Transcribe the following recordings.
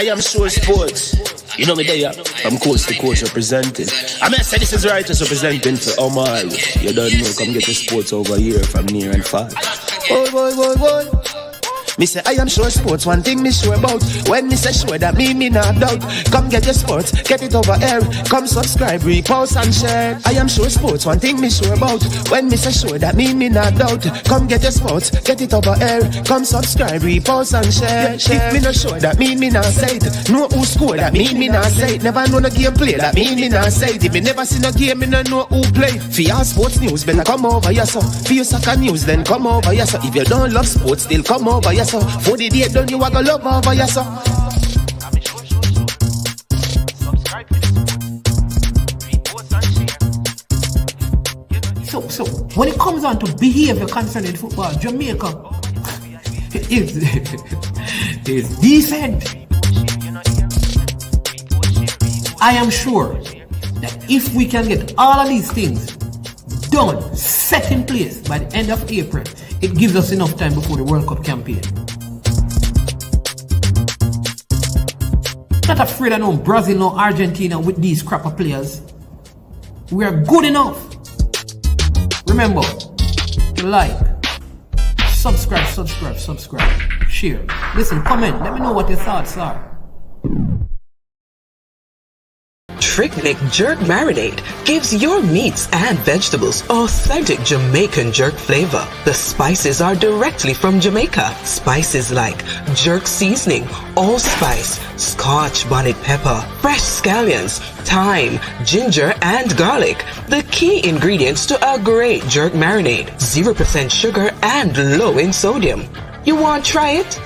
I am sure sports. You know me there, I'm coast to coast representing. I mean, I say this is righteous representing for Omar. You don't know, come get the sports over here from near and far. Boy. Me say I am sure sports, one thing me sure about. When me say sure, that me not doubt. Come get your sports, get it over here. Come subscribe, repost and share. I am sure sports, one thing me sure about. When me say sure, that me not doubt. Come get your sports, get it over here. Come subscribe, repost and share. If me not sure, that me not say it. Know who score, that me not say it. Never know no game play, that me not say it. If me never see no game, me no know who play. For your sports news, better come over here so. For your soccer news, then come over here so. If you don't love sports, still come over here so. For the day done, you are gonna love over here so. So when it comes on to behavior concerning football, Jamaica is decent. I am sure that if we can get all of these things done, set in place by the end of April, it gives us enough time before the World Cup campaign. Not afraid of no Brazil, no Argentina with these crap of players. We are good enough. Remember, like, subscribe, share. Listen, comment, let me know what your thoughts are. Trick-Nick Jerk Marinade gives your meats and vegetables authentic Jamaican jerk flavor. The spices are directly from Jamaica. Spices like jerk seasoning, allspice, scotch bonnet pepper, fresh scallions, thyme, ginger, and garlic. The key ingredients to a great jerk marinade. 0% sugar and low in sodium. You want to try it?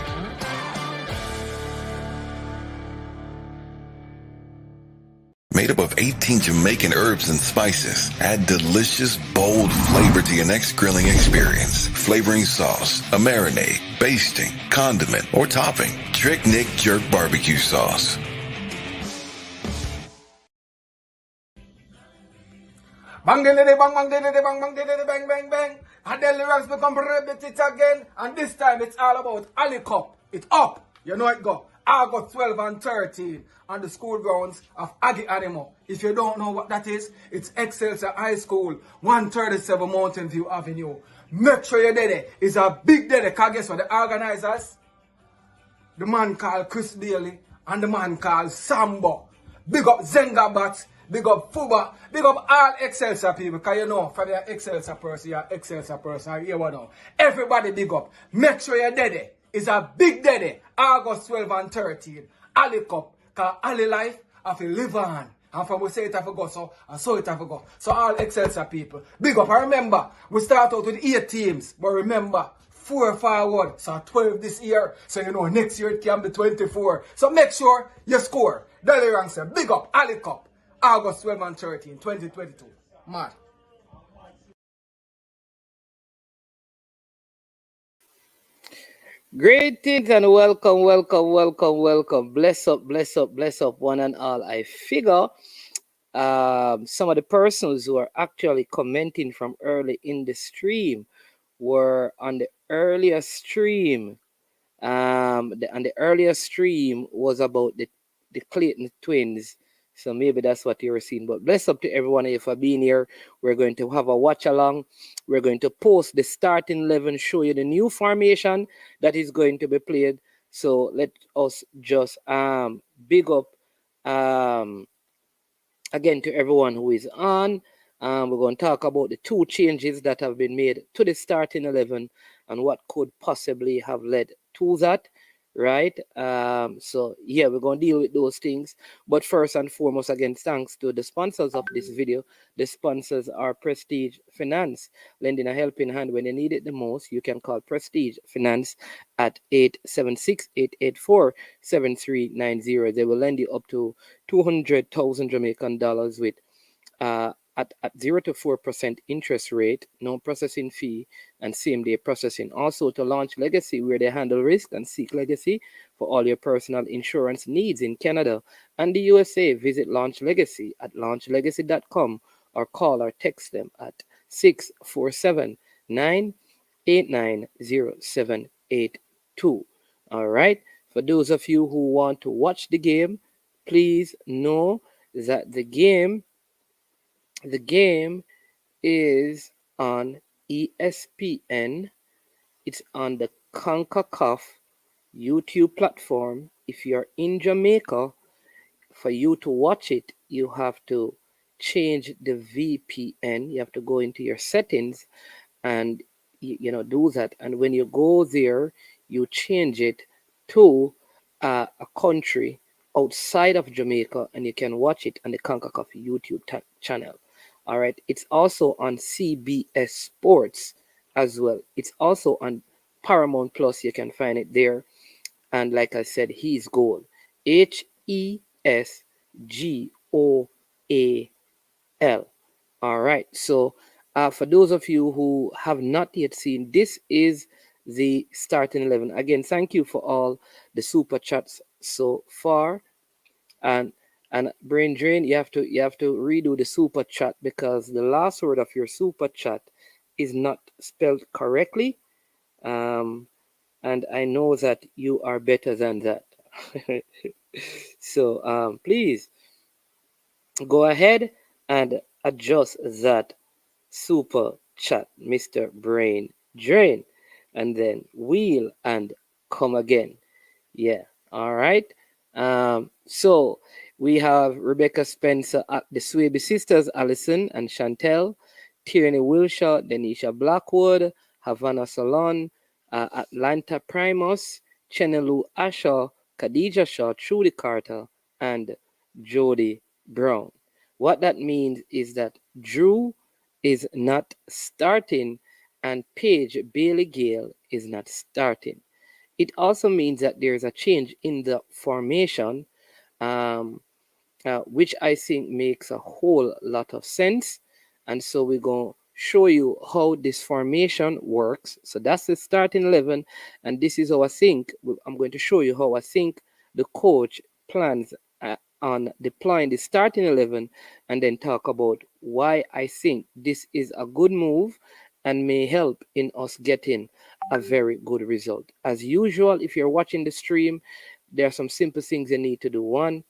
Made up of 18 Jamaican herbs and spices, add delicious, bold flavor to your next grilling experience. Flavoring sauce, a marinade, basting, condiment, or topping. Trick-Nick Jerk Barbecue Sauce. Bang bang bang bang bang. And then the lyrics become repetitive again. And this time it's all about Ali Cup. It's up. You know it go. August 12 and 13 on the school grounds of Aggie Animal. If you don't know what that is, it's Excelsior High School, 137 Mountain View Avenue. Make sure you're there. It's a big day. Because guess what? The organizers, the man called Chris Daly and the man called Sambo. Big up Zenga Bats, big up Fuba, big up all Excelsior people. Because you know, from your Excelsior person, you're Excelsior person. You know. Everybody big up. Make sure you're there. It's a big day, August 12 and 13. Ali Cup, because Ali life, I feel live on. And from we say it have to go, so and so it have to go. So all Excelsior people, big up. I remember, we start out with 8 teams, but remember, 4 forward, so 12 this year. So you know, next year it can be 24. So make sure you score. Daily Rank say, big up, Ali Cup, August 12 and 13, 2022. Mad. Greetings and welcome. Bless up, one and all. I figure some of the persons who are actually commenting from early in the stream were on the earlier stream. And the earlier stream was about the Clayton twins. So maybe that's what you were seeing. But bless up to everyone here for being here. We're going to have a watch along. We're going to post the starting 11, show you the new formation that is going to be played. So let us just big up again to everyone who is on. We're going to talk about the 2 changes that have been made to the starting 11 and what could possibly have led to that. Right. So yeah, we're going to deal with those things. But first and foremost, again, thanks to the sponsors of this video. The sponsors are Prestige Finance, lending a helping hand when you need it the most. You can call Prestige Finance at 876-884-7390. They will lend you up to 200,000 Jamaican dollars with at 0 to 4% interest rate, no processing fee, and same-day processing. Also to Launch Legacy, where they handle risk and seek legacy for all your personal insurance needs in Canada and the USA. Visit Launch Legacy at launchlegacy.com or call or text them at 647-989-0782. All right. For those of you who want to watch the game, please know that the game is on ESPN. It's on the CONCACAF YouTube platform. If you're in Jamaica, for you to watch it, you have to change the VPN. You have to go into your settings and do that. And when you go there, you change it to a country outside of Jamaica, and you can watch it on the CONCACAF YouTube channel. All right. It's also on CBS Sports as well. It's also on Paramount Plus. You can find it there. And like I said, He's Goal. HESGOAL. All right. So, for those of you who have not yet seen, this is the starting 11. Again, thank you for all the super chats so far. And Brain Drain, you have to redo the super chat because the last word of your super chat is not spelled correctly. And I know that you are better than that. So please go ahead and adjust that super chat, Mr. Brain Drain, and then wheel and come again. Yeah. All right. So we have Rebecca Spencer at the Swaby sisters, Allison and Chantel, Tierney Wilshire, Denisha Blackwood, Havana Salon, Atlanta Primus, Chenelu Asher, Khadija Shaw, Trudy Carter, and Jody Brown. What that means is that Drew is not starting and Paige Bailey Gale is not starting. It also means that there's a change in the formation, um, which I think makes a whole lot of sense. And so we're going to show you how this formation works. So that's the starting 11. And this is how I think, I'm going to show you how I think the coach plans on deploying the starting 11, and then talk about why I think this is a good move and may help in us getting a very good result. As usual, if you're watching the stream, there are some simple things you need to do. One,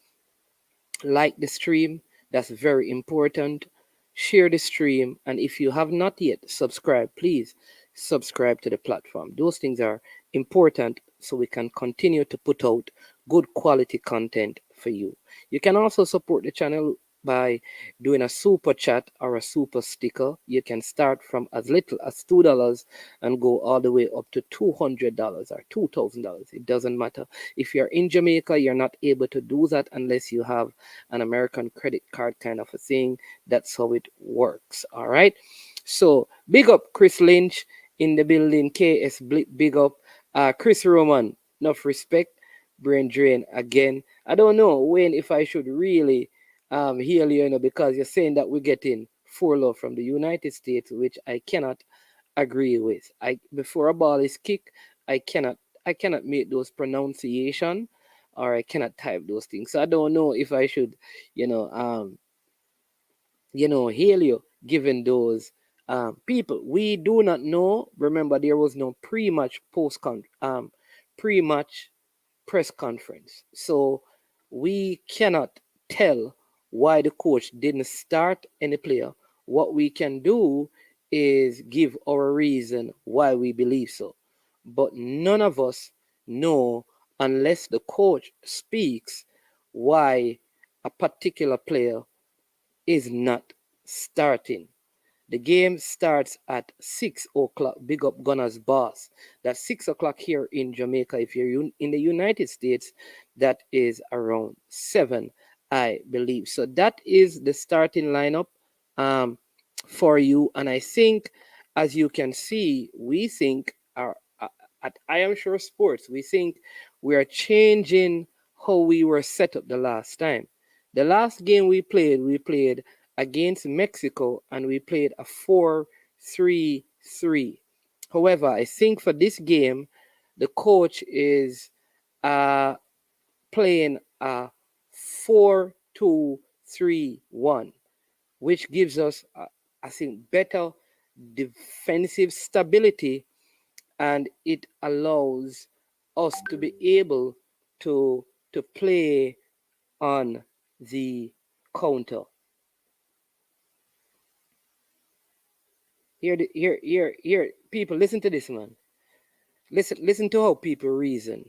like the stream, that's very important. Share the stream, and if you have not yet subscribed, please subscribe to the platform. Those things are important so we can continue to put out good quality content for you. You can also support the channel by doing a super chat or a super sticker. You can start from as little as $2 and go all the way up to $200 or $2,000. It doesn't matter. If you're in Jamaica, you're not able to do that unless you have an American credit card kind of a thing. That's how it works. All right. So big up Chris Lynch in the building. KS big up. Chris Roman, enough respect. Brain Drain again. I don't know, Wayne, if I should really heal you, because you're saying that we're getting furlough from the United States, which I cannot agree with. Before a ball is kicked, I cannot make those pronunciation, or I cannot type those things. So I don't know if I should, you know, um, hail you given those people. We do not know. Remember, there was no pre-match press conference. So we cannot tell why the coach didn't start any player. What we can do is give our reason why we believe so. But none of us know unless the coach speaks why a particular player is not starting. The game starts at 6 o'clock. Big up Gunners Boss. That's 6 o'clock here in Jamaica. If you're in the United States, that is around 7, I believe. So that is the starting lineup um, for you. And I think, as you can see, we think at I Am Sure Sports, we think we are changing how we were set up the last time. The last game we played against Mexico, and we played a 4-3-3. However, I think for this game, the coach is uh, playing a 4-2-3-1, which gives us, I think, better defensive stability, and it allows us to be able to play on the counter. Here, people, listen to this, man. Listen to how people reason.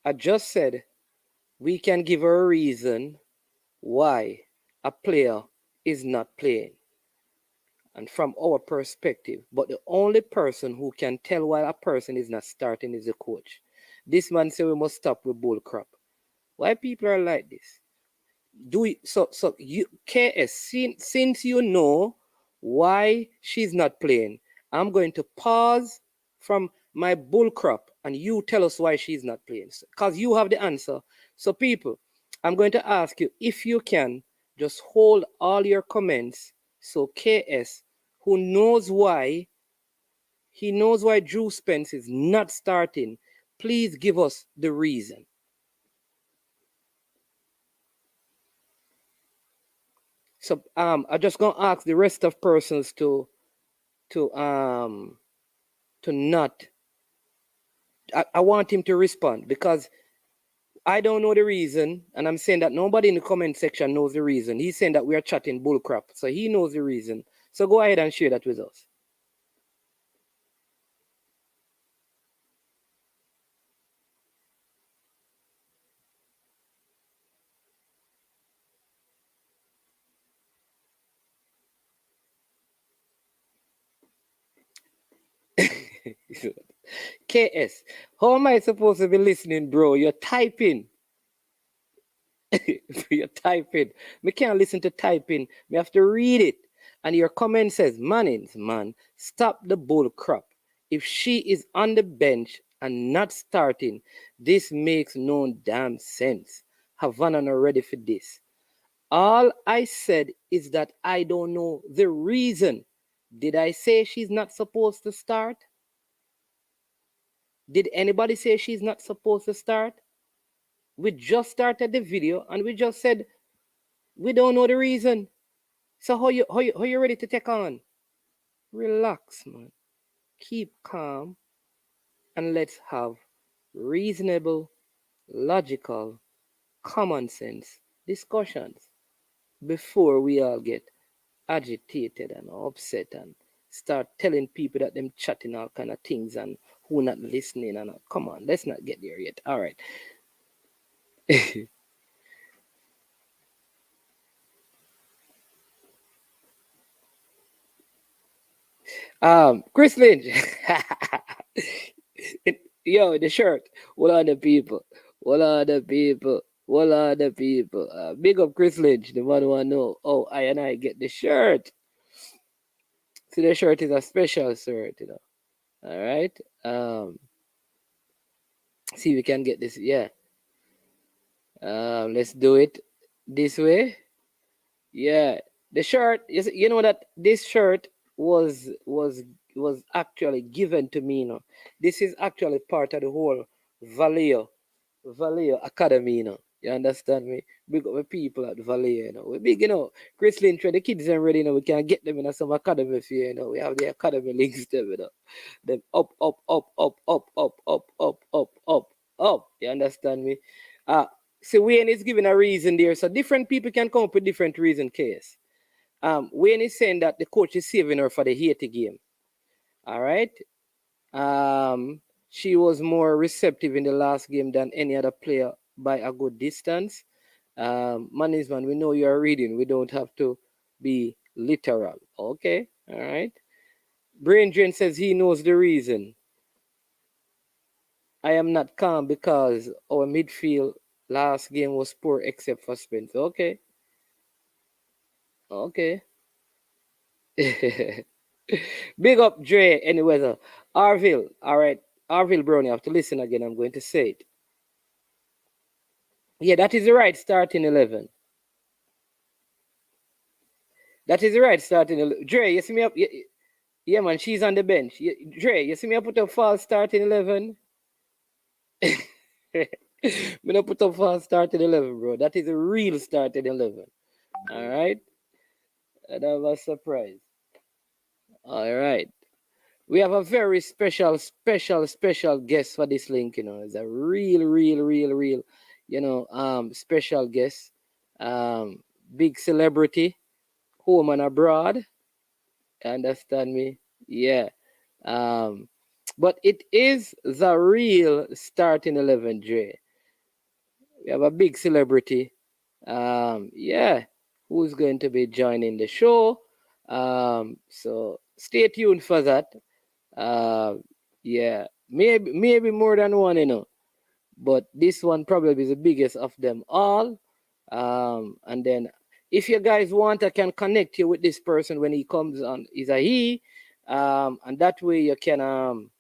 I just said we can give a reason why a player is not playing, and from our perspective, but the only person who can tell why a person is not starting is the coach. This man said we must stop with bull crap. Why people are like this? So you KS, since you know why she's not playing, I'm going to pause from my bull crap and you tell us why she's not playing, because you have the answer. So people, I'm going to ask you, if you can just hold all your comments, so KS, who knows why Drew Spence is not starting, please give us the reason. So I'm just gonna ask the rest of persons to not. I want him to respond, because I don't know the reason, and I'm saying that nobody in the comment section knows the reason. He's saying that we are chatting bullcrap, so he knows the reason. So go ahead and share that with us. KS, how am I supposed to be listening, bro? You're typing. You're typing. We can't listen to typing. We have to read it. And your comment says, Mannings, man, stop the bull crap. If she is on the bench and not starting, this makes no damn sense. Havana not ready for this. All I said is that I don't know the reason. Did I say she's not supposed to start? Did anybody say she's not supposed to start? We just started the video and we just said we don't know the reason. So how you ready to take on? Relax, man. Keep calm and let's have reasonable, logical, common sense discussions before we all get agitated and upset and start telling people that them chatting all kind of things and who not listening and all. Come on, let's not get there yet. All right. Chris Lynch. Yo, the shirt. What are the people? What are the people? What are the people? Big up Chris Lynch, the one who I know. Oh, I get the shirt. See, the shirt is a special shirt, you know. All right. See if we can get this. Yeah. Let's do it this way. Yeah. The shirt. You know that this shirt was actually given to me. You know, this is actually part of the whole Vallejo Academy. You know, you understand me? Big up the people at Vallejo. You know, we big. You know, Chris Lynch, the kids are ready. You know, we can get them in some academy for you. You know, we have the academy links there. You know, them up, up, up, up, up, up, up, up, up, up, up. You understand me? So Wayne is giving a reason there, so different people can come up with different reason. Case. Wayne is saying that the coach is saving her for the Haiti game. All right. She was more receptive in the last game than any other player by a good distance. Management, we know you are reading. We don't have to be literal. Okay. All right. Brain Drain says he knows the reason. I am not calm because our midfield last game was poor except for Spence. Okay. Okay. Big up Dre anyway. Arville. All right. Arville Brown, you have to listen again. I'm going to say it. Yeah, that is the right starting 11. That is the right starting 11. Dre, you see me up? Yeah, man, she's on the bench. Dre, you see me up put up false starting 11? Me not put up false starting 11, bro. That is a real starting 11. All right? And that was a surprise. All right. We have a very special guest for this link. It's a real, special guest. Big celebrity, home and abroad. Understand me? Yeah. Um, but it is the real starting 11, Dre. We have a big celebrity. Yeah, who's going to be joining the show? So stay tuned for that. Uh, yeah, maybe more than one. But this one probably is the biggest of them all. And then if you guys want, I can connect you with this person when he comes on. Is a he, and that way you can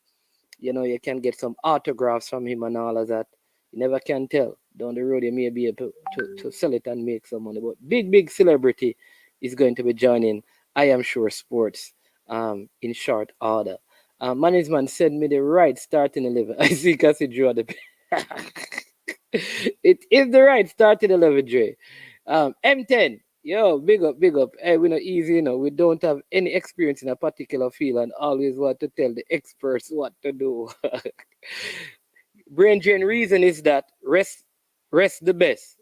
you can get some autographs from him and all of that. You never can tell. Down the road, you may be able to sell it and make some money. But big celebrity is going to be joining I Am Sure Sports in short order. Management send me the right starting 11. I see Cassie draw the. It is the right starting 11, Dre. M10. Yo, big up. Hey, we're not easy, We don't have any experience in a particular field and always want to tell the experts what to do. Brain drain reason is that rest the best.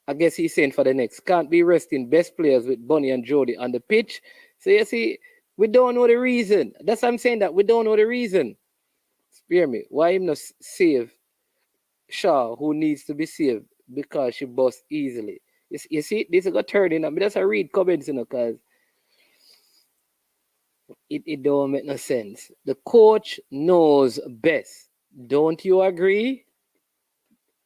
I guess he's saying for the next. Can't be resting best players with Bunny and Jody on the pitch. So you see, we don't know the reason. That's what I'm saying, that we don't know the reason. Spare me. Why him not save Shaw, who needs to be saved because she busts easily? You see, this is got turning. I mean, that's a read comments, because it don't make no sense. The coach knows best. Don't you agree?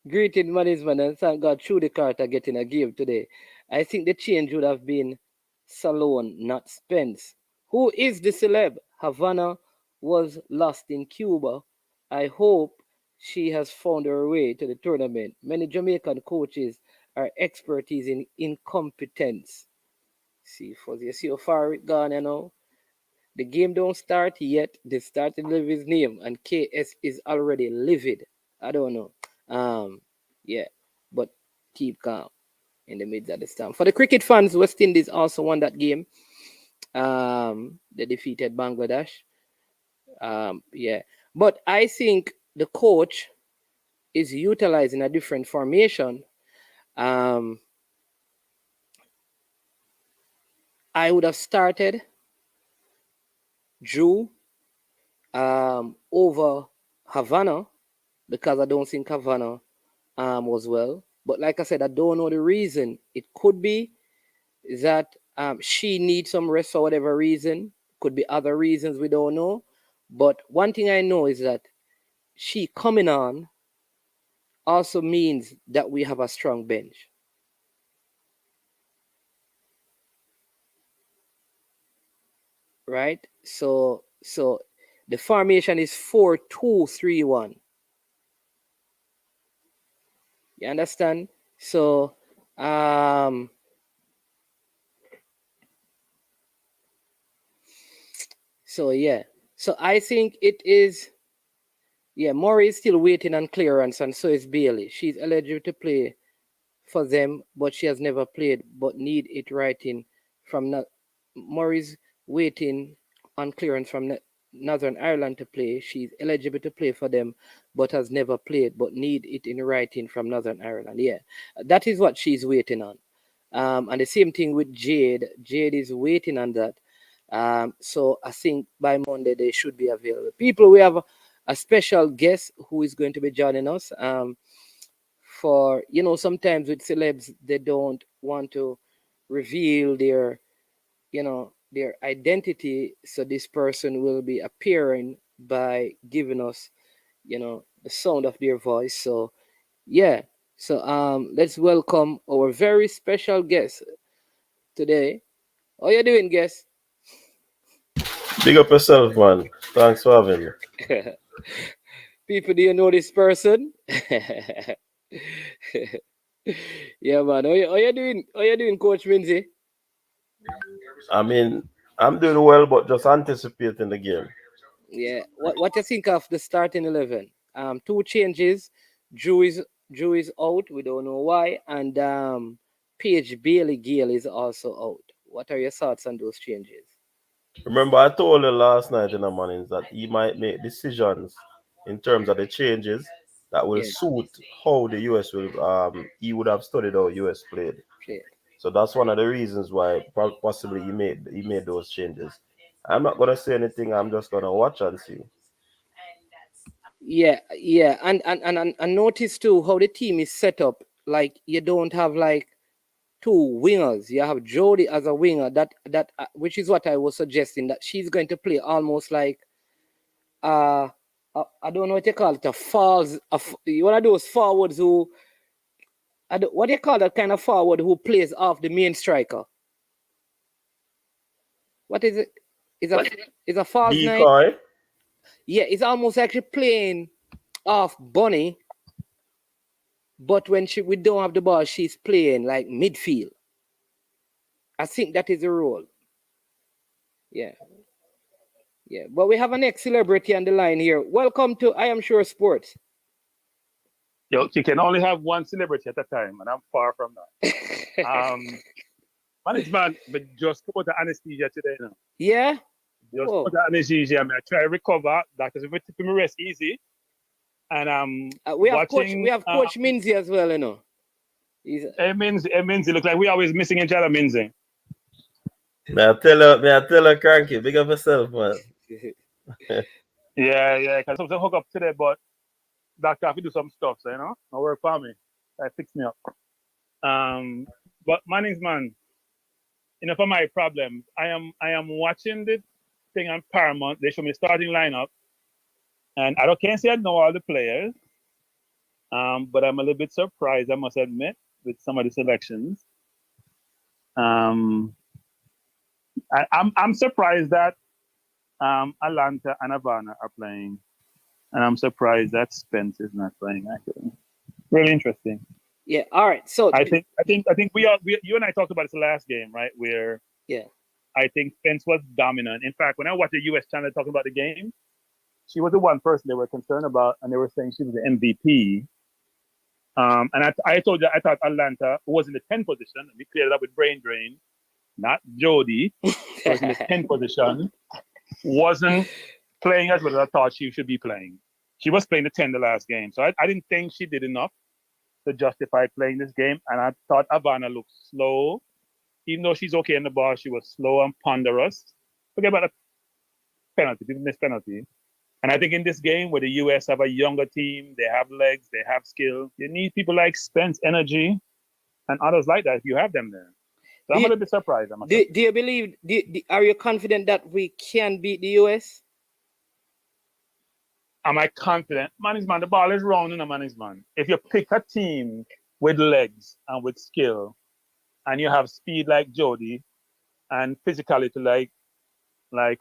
Greeting management and thank God through the Carter getting a game today. I think the change would have been Salone, not Spence. Who is the celeb? Havana was lost in Cuba. I hope she has found her way to the tournament. Many Jamaican coaches are expertise in incompetence. See, Fuzzy, you see how far it gone, The game don't start yet. They started with his name, and KS is already livid. I don't know. Yeah, but keep calm in the midst of the storm. For the cricket fans, West Indies also won that game. They defeated Bangladesh. Yeah, but I think the coach is utilizing a different formation. I would have started Drew over Havana because I don't think Havana was well. But like I said, I don't know the reason. It could be that she needs some rest for whatever reason. Could be other reasons we don't know. But one thing I know is that she coming on also means that we have a strong bench. Right? So the formation is 4-2-3-1. You understand? So yeah. So I think it is. Yeah, Murray is still waiting on clearance, and so is Bailey. She's eligible to play for them, but she has never played, but need it writing from Murray's waiting on clearance from Northern Ireland to play. She's eligible to play for them, but has never played, but need it in writing from Northern Ireland. Yeah, that is what she's waiting on. And the same thing with Jade. Jade is waiting on that. So I think by Monday they should be available. People, we have a special guest who is going to be joining us. For sometimes with celebs they don't want to reveal their identity, so this person will be appearing by giving us the sound of their voice. So yeah, so let's welcome our very special guest today. How you doing, guest? Big up yourself, man. Thanks for having me. People, do you know this person? Yeah, man. How you doing, Coach Minzy? I mean, I'm doing well, but just anticipating the game. Yeah. What you think of the starting 11? Two changes. Drew is out. We don't know why. And Paige Bailey Gale is also out. What are your thoughts on those changes? Remember, I told you last night in the mornings that he might make decisions in terms of the changes that will Yeah, suit how the US will. He would have studied how US played. played. So that's one of the reasons why possibly he made those changes. I'm not gonna say anything. I'm just gonna watch and see. Yeah, yeah, and notice too how the team is set up. Like you don't have like two wingers. You have Jody as a winger. That which is what I was suggesting, that she's going to play almost like uh, I don't know what you call it, a falls. One of those forwards who what do you call that kind of forward who plays off the main striker? What is it? Is a false nine? Decoy. Yeah, it's almost actually playing off Bunny, but when we don't have the ball, she's playing like midfield. I think that is the role. Yeah. Yeah. But we have an ex celebrity on the line here. Welcome to I Am Sure Sports. You can only have one celebrity at a time, and I'm far from that. Management, but just put the anesthesia today now. Yeah? Just put the anesthesia. I try to recover. Doctors will take me rest easy. And we have Coach Minzy as well, you know. Minzy look like we always missing each other, Minzy. May I tell her, cranky, big up yourself, man. yeah, because something hook up today, but doctor have to do some stuff, so no work for me. That fix me up. But man, for my problems, I am watching the thing on Paramount. They show me the starting lineup, and I can't say I know all the players. But I'm a little bit surprised, I must admit, with some of the selections. I'm surprised that Atlanta and Havana are playing, and I'm surprised that Spence is not playing. Actually, really interesting. Yeah. All right. So I think you and I talked about this last game, right? Where I think Spence was dominant. In fact, when I watched the U.S. channel talking about the game, she was the one person they were concerned about, and they were saying she was the MVP. And I told you I thought Atlanta, who was in the 10th position, and we cleared it up with brain drain, not Jody, who was in the 10th position, wasn't playing as well as I thought she should be playing. She was playing the 10 the last game, so I didn't think she did enough to justify playing this game. And I thought Havana looked slow. Even though she's okay in the ball, she was slow and ponderous. Forget about the penalty, didn't miss penalty. And I think in this game where the US have a younger team, they have legs, they have skill, you need people like Spence, Energy, and others like that if you have them there. So I'm a little bit surprised. Do you believe, are you confident that we can beat the US? Am I confident? Man, the ball is round in the man. If you pick a team with legs and with skill, and you have speed like Jody and physicality like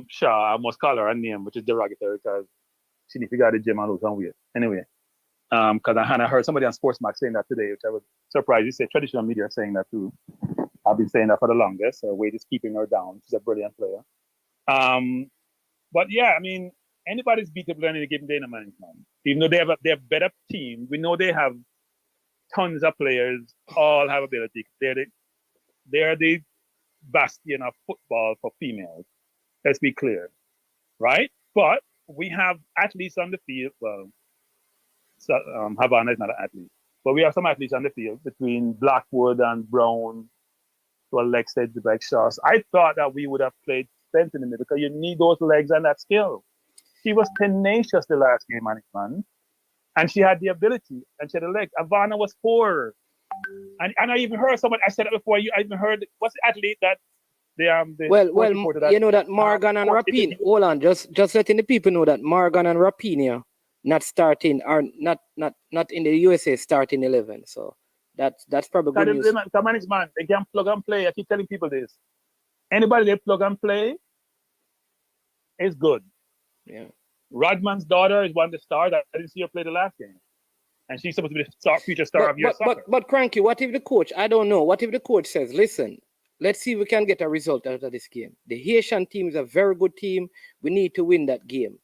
Shaw, I must call her a name, which is derogatory because she needs to go to the gym and lose some weight. Anyway, because I heard somebody on Sportsmax saying that today, which I was surprised. You say traditional media are saying that too. I've been saying that for the longest. Wade is keeping her down. She's a brilliant player. But yeah, I mean, anybody's beatable on any given day in the management. Even though they have a better team, we know they have tons of players, all have ability. They're the bastion of football for females. Let's be clear, right? But we have athletes on the field. Well, Havana is not an athlete, but we have some athletes on the field between Blackwood and Brown, to a leg stage like Shaw. I thought that we would have played Spence in the middle because you need those legs and that skill. She was tenacious the last game, man. And she had the ability and she had the legs. Havana was poor. And I even heard someone, I said it before, I even heard, what's the athlete that you know that Morgan and Rapinoe, hold on, just letting the people know that Morgan and Rapinoe not starting, or not in the USA starting 11. So that's probably good news. Management, they can plug and play. I keep telling people this. Anybody they plug and play is good. Yeah. Rodman's daughter is one of the stars. I didn't see her play the last game. And she's supposed to be the future star of your soccer. But Cranky, what if the coach, I don't know, what if the coach says, listen, let's see if we can get a result out of this game. The Haitian team is a very good team. We need to win that game.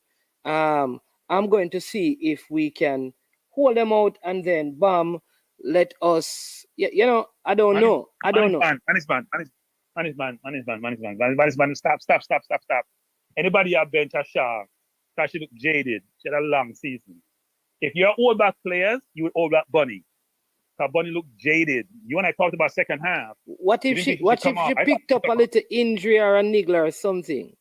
I'm going to see if we can hold them out and then, bam, let us, I don't know. Stop. Anybody out bench a Shaw, because she looked jaded. She had a long season. If you're old back players, you would old back Bunny. Because Bunny looked jaded. You and I talked about second half. What You if didn't she think she should come off. I thought picked she up a come off. little injury or a niggle or something?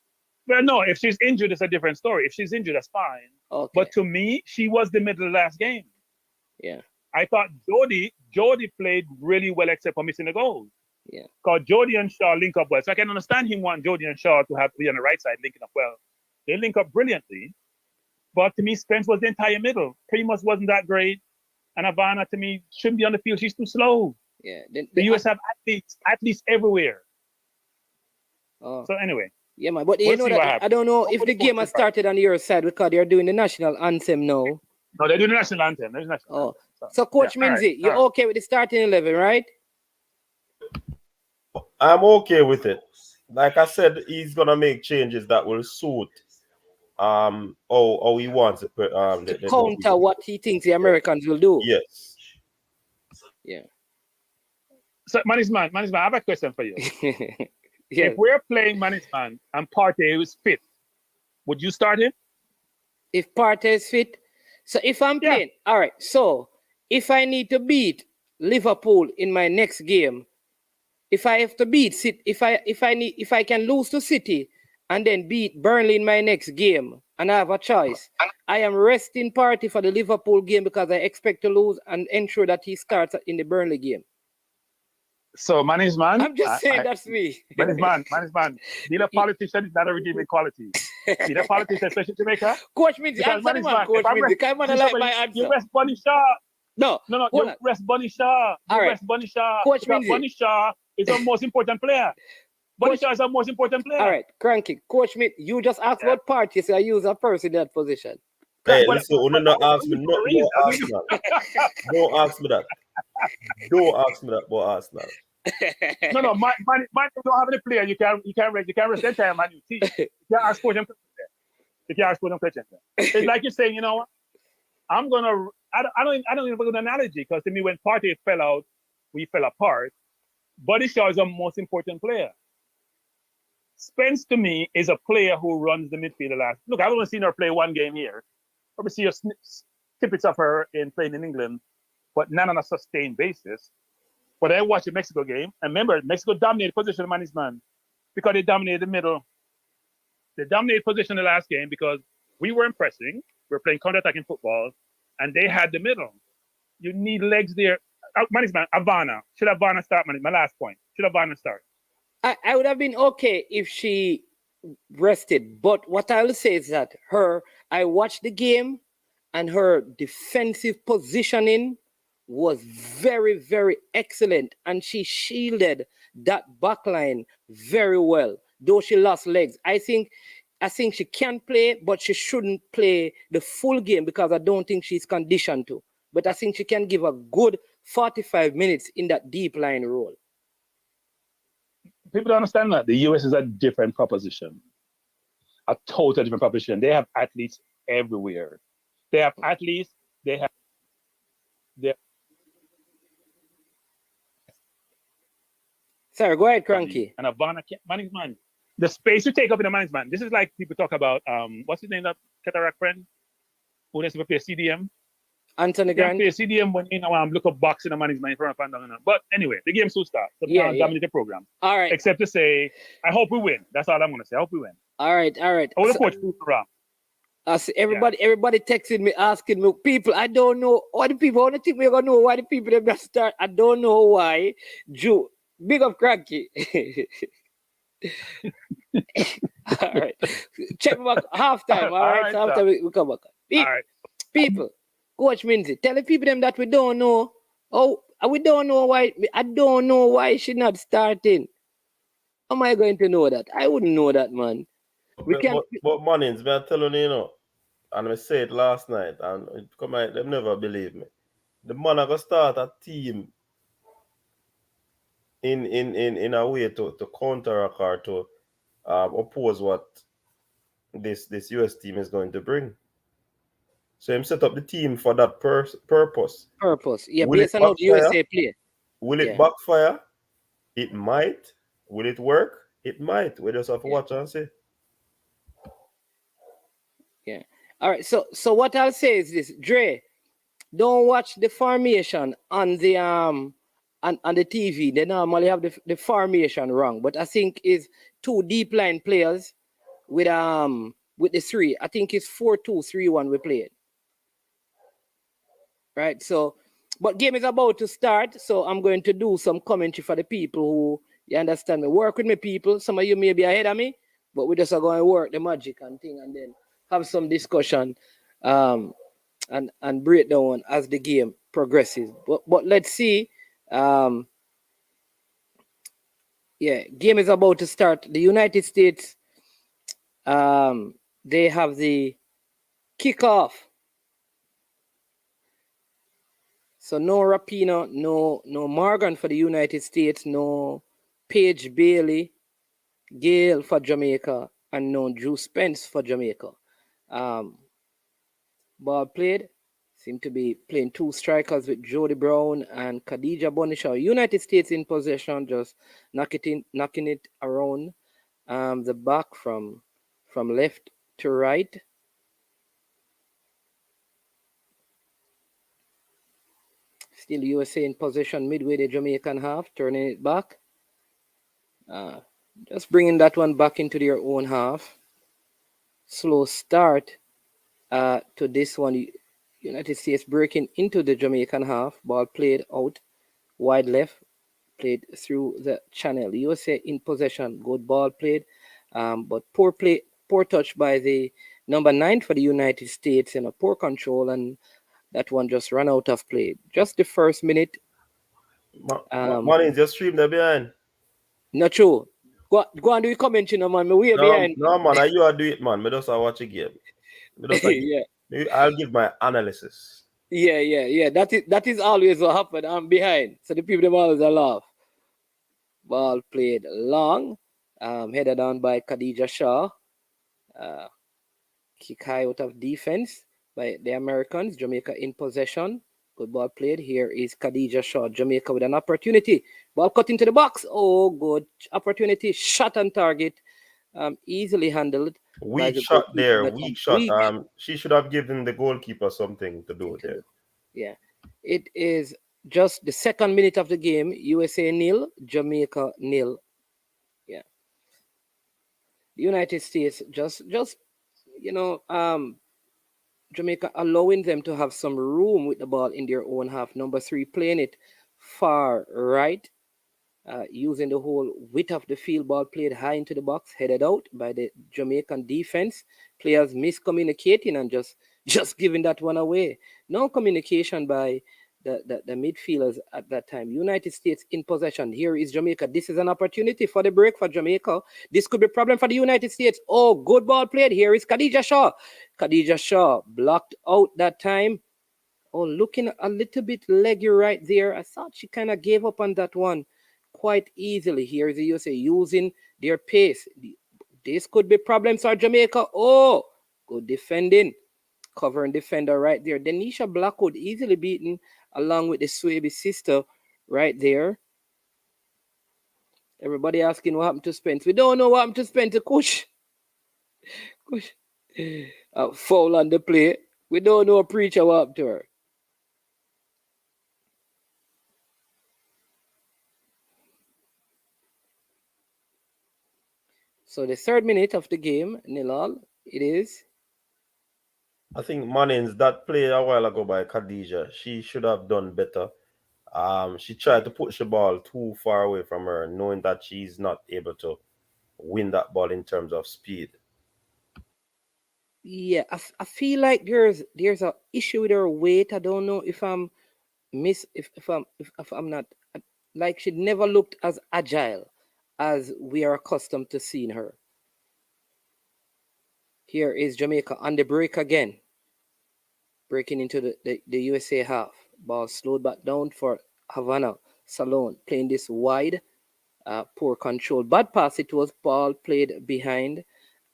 Well, no, if she's injured, it's a different story. If she's injured, that's fine. Okay. But to me, she was the middle of the last game. Yeah. I thought Jody played really well except for missing the goal. Yeah. Because Jody and Shaw link up well. So I can understand him wanting Jody and Shaw to have to be on the right side linking up well. They link up brilliantly. But to me, Spence was the entire middle. Primus wasn't that great. And Havana, to me, shouldn't be on the field. She's too slow. Yeah. The US have athletes everywhere. Oh. So anyway. Yeah, man. But We'll you know see what that happens. I don't know if the game has started on your side because they're doing the national anthem now. No, they're doing the national anthem. There's national anthem. So Coach yeah, Minzy, you're okay with the starting 11, right? I'm okay with it. Like I said, he's gonna make changes that will suit how he wants it. To counter what he thinks the Americans will do. Yes. Yeah. So Management, I have a question for you. Yeah. If we're playing Management and Partey is fit, would you start him? If Partey is fit? So if I'm playing, all right. So if I need to beat Liverpool in my next game, if I have to beat City, if I can lose to City and then beat Burnley in my next game, and I have a choice, I am resting Partey for the Liverpool game because I expect to lose and ensure that he starts in the Burnley game. So Management, I'm just saying that's me. Management. Being a politician is not a redeeming quality. Being a politician, especially in Jamaica. Coach Minzy, answer the man, Coach Minzy. Come on, I like my answer. You rest Bunny Shaw. No. You rest Bunny Shaw. Rest Bunny Shaw. Coach Minzy. Bunny Shaw is our most important player. Bunny Shaw is our most important player. All right, Cranky. Coach Minzy, you just asked what party, so I use a person in that position. Hey, listen, you don't ask me. Don't ask me that. Don't ask me that. Don't ask me that, but ask now. No, man don't have any player. You can rest the entire man. You can't ask for them. You can't ask for them questions. It's like you're saying, you know what? I don't even have a good analogy because to me when Partey fell out, we fell apart. Buddy Shaw is the most important player. Spence to me is a player who runs the midfield a lot. Look, I've only seen her play one game here. Probably see snippets of her in playing in England, but not on a sustained basis. But I watched the Mexico game, and remember, Mexico dominated position management because they dominated the middle. They dominated position the last game because we were pressing, we were playing counter-attacking football, and they had the middle. You need legs there. Management, Havana. Should Havana start, my last point. Should Havana start? I would have been okay if she rested, but what I will say is that I watched the game, and her defensive positioning was very, very excellent, and she shielded that backline very well, though she lost legs. I think she can play, but she shouldn't play the full game because I don't think she's conditioned to. But I think she can give a good 45 minutes in that deep line role. People don't understand that. The US is a different proposition. A total different proposition. They have athletes everywhere. They have athletes, Sorry, go ahead, Cranky. And Havana management. The space you take up in the management. This is like people talk about what's his name, that cataract friend who needs to play CDM. Anthony Grant. Play CDM when look up box in the management in front of But anyway, the game soon starts. So dominate the program. All right. Except to say, I hope we win. That's all I'm gonna say. I hope we win. All right. I want to coach around. Everybody texting me, asking me, people, I don't know why the people, only think we're gonna know why the people them not start. I don't know why. Big up Cranky. All right. Check back halftime. All right. So after we come back. People, Coach Minzy, tell the people them that we don't know. Oh, we don't know why. I don't know why she's not starting. How am I going to know that? I wouldn't know that, man. But Mannings, I'm telling you, and I said last night, and they never believe me. The man are gonna start a team in a way to counteract or to oppose what this US team is going to bring. So him set up the team for that purpose. Yeah, based on how the USA play. Will it backfire? It might. will it work? It might. We just have to Yeah. watch and see. Yeah. All right. So what I'll say is this, Dre, don't watch the formation on the on the TV. They normally have the formation wrong. But I think is two deep line players with the three. I think it's 4-2-3-1 we played. Right. So but game is about to start. So I'm going to do some commentary for the people who you understand me. Work with me, people. Some of you may be ahead of me, but we just are going to work the magic and thing and then have some discussion. And break down as the game progresses. But let's see. Yeah, game is about to start. The United States, they have the kickoff. So no Rapino, no Morgan for the United States, no Paige Bailey, Gale for Jamaica, and no Drew Spence for Jamaica. Ball played. Seem to be playing two strikers with Jody Brown and Khadija Bonishaw. United States in possession, just knocking it around the back from left to right. Still USA in possession midway the Jamaican half, turning it back. Just bringing that one back into their own half. Slow start to this one. United States breaking into the Jamaican half. Ball played out wide left, played through the channel. USA in possession, good ball played, but poor touch by the number 9 for the United States, and a poor control, and that one just ran out of play. Just the first minute. Money just stream there behind. Not true. Go and do the commentary, man. Me way behind. No, man. You are do it, man. Me just watch a game. Yeah. I'll give my analysis. Yeah. That is always what happened. I'm behind. So the people them always laugh. Ball played long. Headed on by Khadija Shaw. Kick high out of defense by the Americans. Jamaica in possession. Good ball played. Here is Khadija Shaw. Jamaica with an opportunity. Ball cut into the box. Oh, good opportunity. Shot on target. Easily handled. Weak shot there. Weak shot. She should have given the goalkeeper something to do there. Yeah. It is just the second minute of the game. USA 0, Jamaica 0. Yeah. The United States just Jamaica allowing them to have some room with the ball in their own half. Number 3 playing it far right, using the whole width of the field. Ball played high into the box, headed out by the Jamaican defense. Players miscommunicating and just giving that one away. No communication by the midfielders at that time. United States in possession. Here is Jamaica. This is an opportunity for the break for Jamaica. This could be a problem for the United States. Oh, good ball played. Here is Khadija Shaw. Khadija Shaw blocked out that time. Oh, looking a little bit leggy right there. I thought she kind of gave up on that one quite easily. Here is the USA using their pace. This could be problems for Jamaica. Oh, good defending. Covering defender right there. Denisha Blackwood easily beaten along with the Swaby sister right there. Everybody asking what happened to Spence. We don't know what happened to Spence. Kush. Foul on the play. We don't know a preacher what happened to her. So the third minute of the game, 0-0, it is. I think Mannings, that play a while ago by Khadija, she should have done better. She tried to push the ball too far away from her, knowing that she's not able to win that ball in terms of speed. Yeah, I feel like there's a issue with her weight. I don't know if I'm if I'm not, like, she never looked as agile as we are accustomed to seeing her. Here is Jamaica on the break again. Breaking into the USA half. Ball slowed back down for Havana Salone. Playing this wide. Poor control. Bad pass it was. Ball played behind.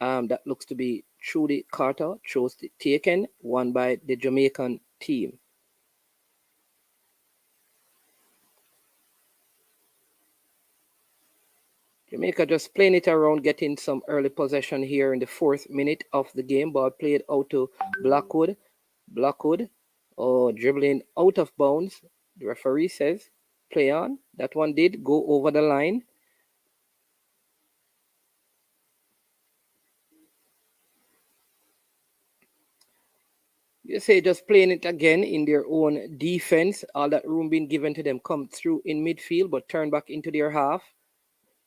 That looks to be Trudy Carter. Chose taken. Won by the Jamaican team. Jamaica just playing it around, getting some early possession here in the 4th minute of the game. Ball played out to Blackwood. Blackwood, dribbling out of bounds. The referee says, play on. That one did go over the line. You say just playing it again in their own defense. All that room being given to them come through in midfield, but turn back into their half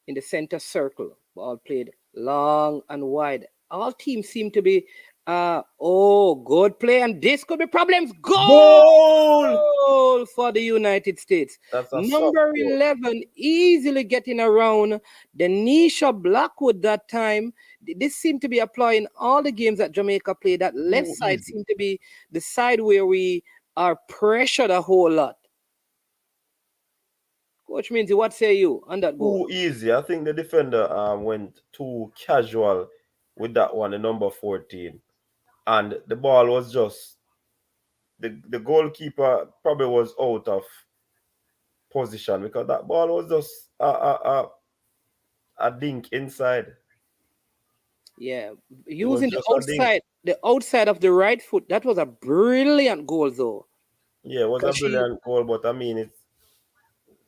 in the center circle. Ball played long and wide. All teams seem to be, good play, and this could be problems. Goal! Goal for the United States. That's a Number soft goal. 11 easily getting around the Nisha Blackwood that time. This seemed to be applying all the games that Jamaica played. That left Too side easy. seemed to be the side where we are pressured a whole lot. Coach Minzy, what say you on that goal? Too easy. I think the defender went too casual with that one, the number 14. And the ball was just the goalkeeper probably was out of position because that ball was just a dink inside. Yeah, It was using just a dink. the outside of the right foot. That was a brilliant goal, though. Yeah, it was a Because brilliant goal, but I mean, it's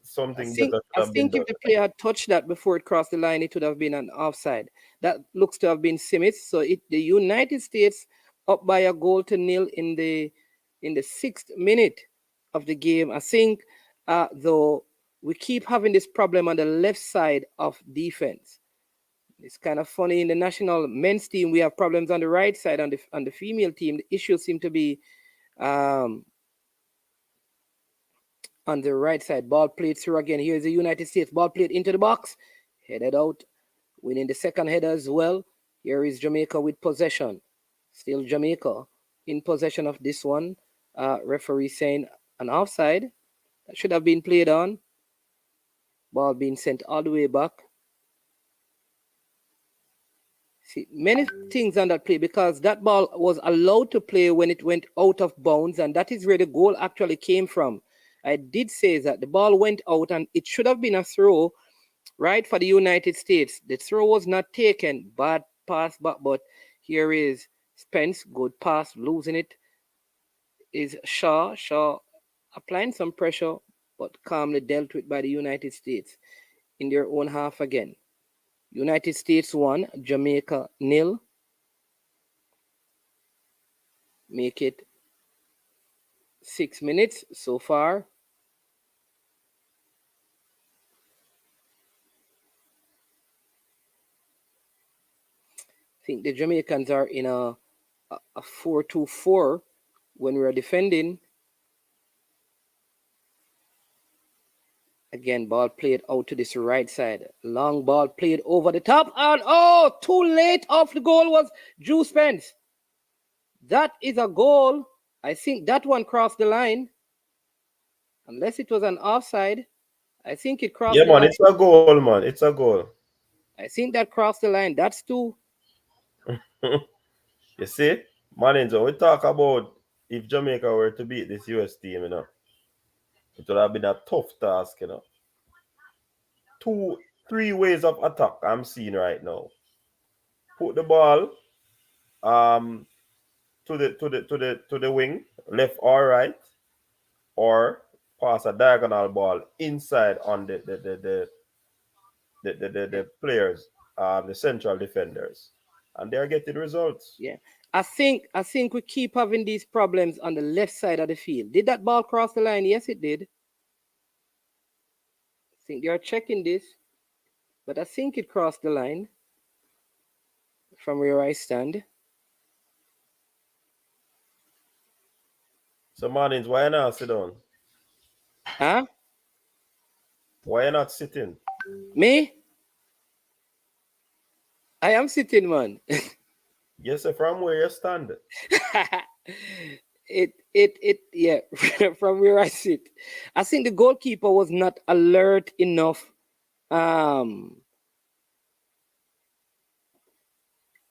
something better I should have been think done. if the player had touched that before it crossed the line, it would have been an offside. That looks to have been Simmons. So the United States up by a goal to nil in the 6th minute of the game. I think though we keep having this problem on the left side of defense. It's kind of funny in the national men's team we have problems on the right side. On the female team, the issues seem to be on the right side. Ball played through again. Here's the United States. Ball played into the box. Headed out. Winning the second header as well. Here is Jamaica with possession. Still Jamaica in possession of this one. Referee saying an offside. That should have been played on. Ball being sent all the way back. See, many things on that play because that ball was allowed to play when it went out of bounds, and that is where the goal actually came from. I did say that the ball went out and it should have been a throw, right, for the United States. The throw was not taken. Bad pass back, but here is Spence. Good pass, losing it. Is Shaw. Shaw applying some pressure, but calmly dealt with by the United States in their own half again. United States 1, Jamaica 0. Make it 6 minutes so far. I think the Jamaicans are in a 4-2-4 when we are defending. Again, ball played out to this right side. Long ball played over the top. And too late off the goal was Drew Spence. That is a goal. I think that one crossed the line. Unless it was an offside. I think it crossed Yeah, the man, line. it's a goal, man. It's a goal. I think that crossed the line. That's two. You see, manager, we talk about if Jamaica were to beat this US team, it would have been a tough task, 3 ways of attack I'm seeing right now. Put the ball to the wing, left or right, or pass a diagonal ball inside on the players, the central defenders, and they are getting results. Yeah. I think we keep having these problems on the left side of the field. Did that ball cross the line? Yes, it did. I think they are checking this, but I think it crossed the line from where I stand. So, Martins, why not sit down? Huh? Why not sitting? Me? I am sitting, man. Yes, sir, from where you stand. Yeah, from where I sit. I think the goalkeeper was not alert enough. I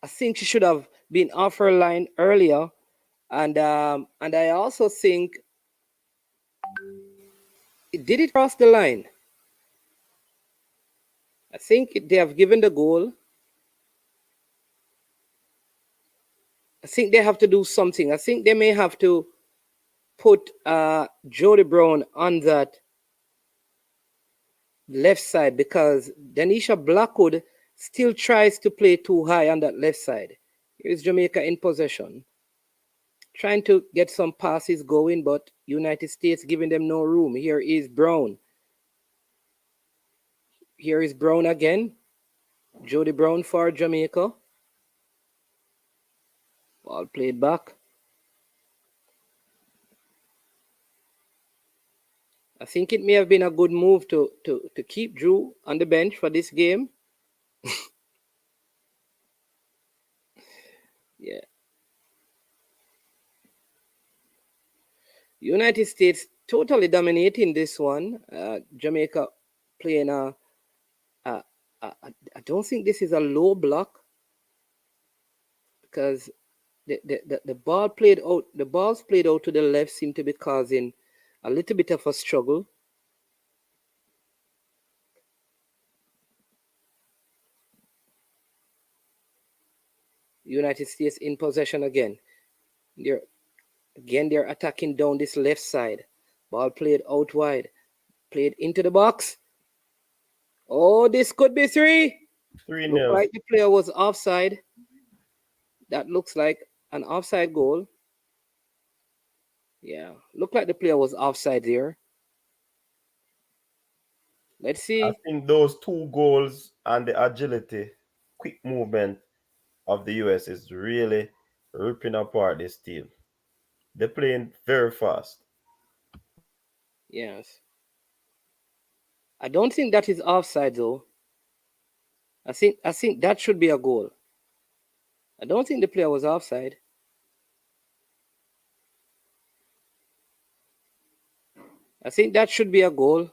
think she should have been off her line earlier. And I also think did it cross the line? I think they have given the goal. I think they have to do something. I think they may have to put Jody Brown on that left side because Denisha Blackwood still tries to play too high on that left side. Here's Jamaica in possession, trying to get some passes going, but United States giving them no room. Here is Brown. Here is Brown again. Jody Brown for Jamaica. Ball played back. I think it may have been a good move to keep Drew on the bench for this game. Yeah. United States totally dominating this one. Jamaica playing I don't think this is a low block because the ball played out. The balls played out to the left seem to be causing a little bit of a struggle. United States in possession again. They're attacking down this left side. Ball played out wide. Played into the box. Oh, this could be 3. 3-0. Looked like the player was offside. That looks like an offside goal. Yeah, looked like the player was offside there. Let's see. I think those 2 goals and the agility, quick movement of the US is really ripping apart this team. They're playing very fast. Yes. I don't think that is offside though. I think that should be a goal. I don't think the player was offside. I think that should be a goal.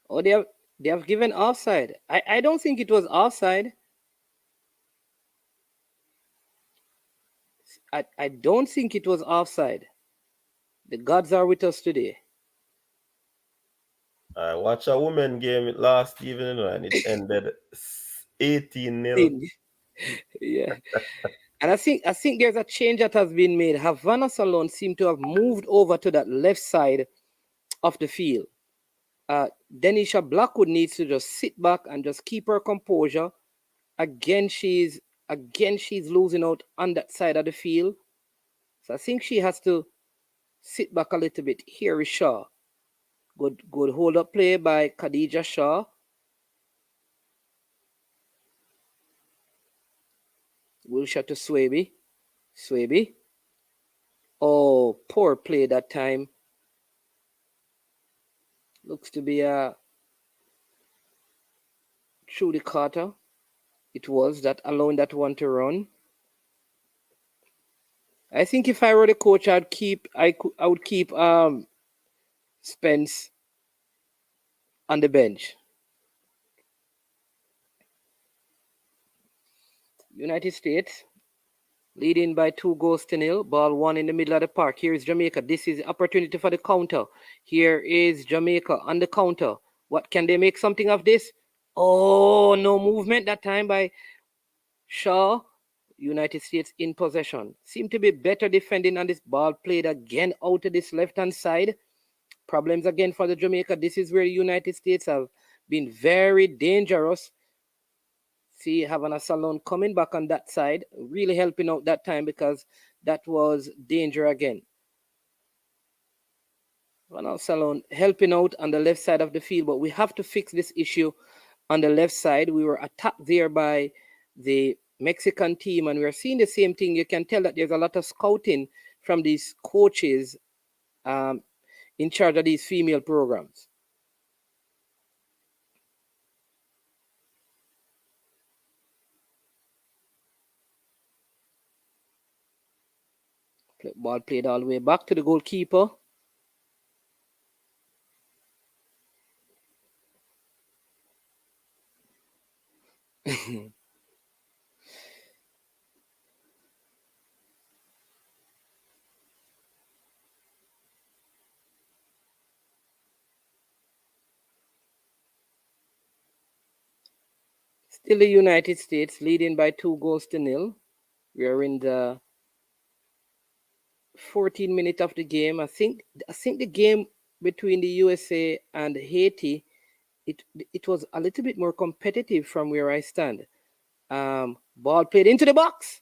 Oh, they have given offside. I don't think it was offside. I don't think it was offside. The gods are with us today. I watched a women game last evening and it ended 18-0. Yeah. And I think there's a change that has been made. Havana Salon seem to have moved over to that left side of the field. Denisha Blackwood needs to just sit back and just keep her composure. Again, she's losing out on that side of the field. So I think she has to sit back a little bit. Here is Shaw. Good hold up play by Khadija Shaw. Wilshire to Swaby. Swaby. Oh, poor play that time. Looks to be Trudy Carter. It was that allowing that one to run. I think if I were the coach, I would keep Spence on the bench. United States leading by 2-0. Ball 1 in the middle of the park. Here is Jamaica. This is opportunity for the counter. Here is Jamaica on the counter. What can they make something of this? Oh, no movement that time by Shaw. United States in possession. Seem to be better defending on this ball played again out of this left-hand side. Problems again for the Jamaica. This is where the United States have been very dangerous. See Havana Salon coming back on that side, really helping out that time because that was danger again. Havana Salon helping out on the left side of the field, but we have to fix this issue on the left side. We were attacked there by the Mexican team, and we're seeing the same thing. You can tell that there's a lot of scouting from these coaches in charge of these female programs. Ball played all the way back to the goalkeeper. Still the United States leading by 2-0. We are in the 14 minutes of the game. I think the game between the USA and Haiti, it was a little bit more competitive from where I stand. Ball played into the box,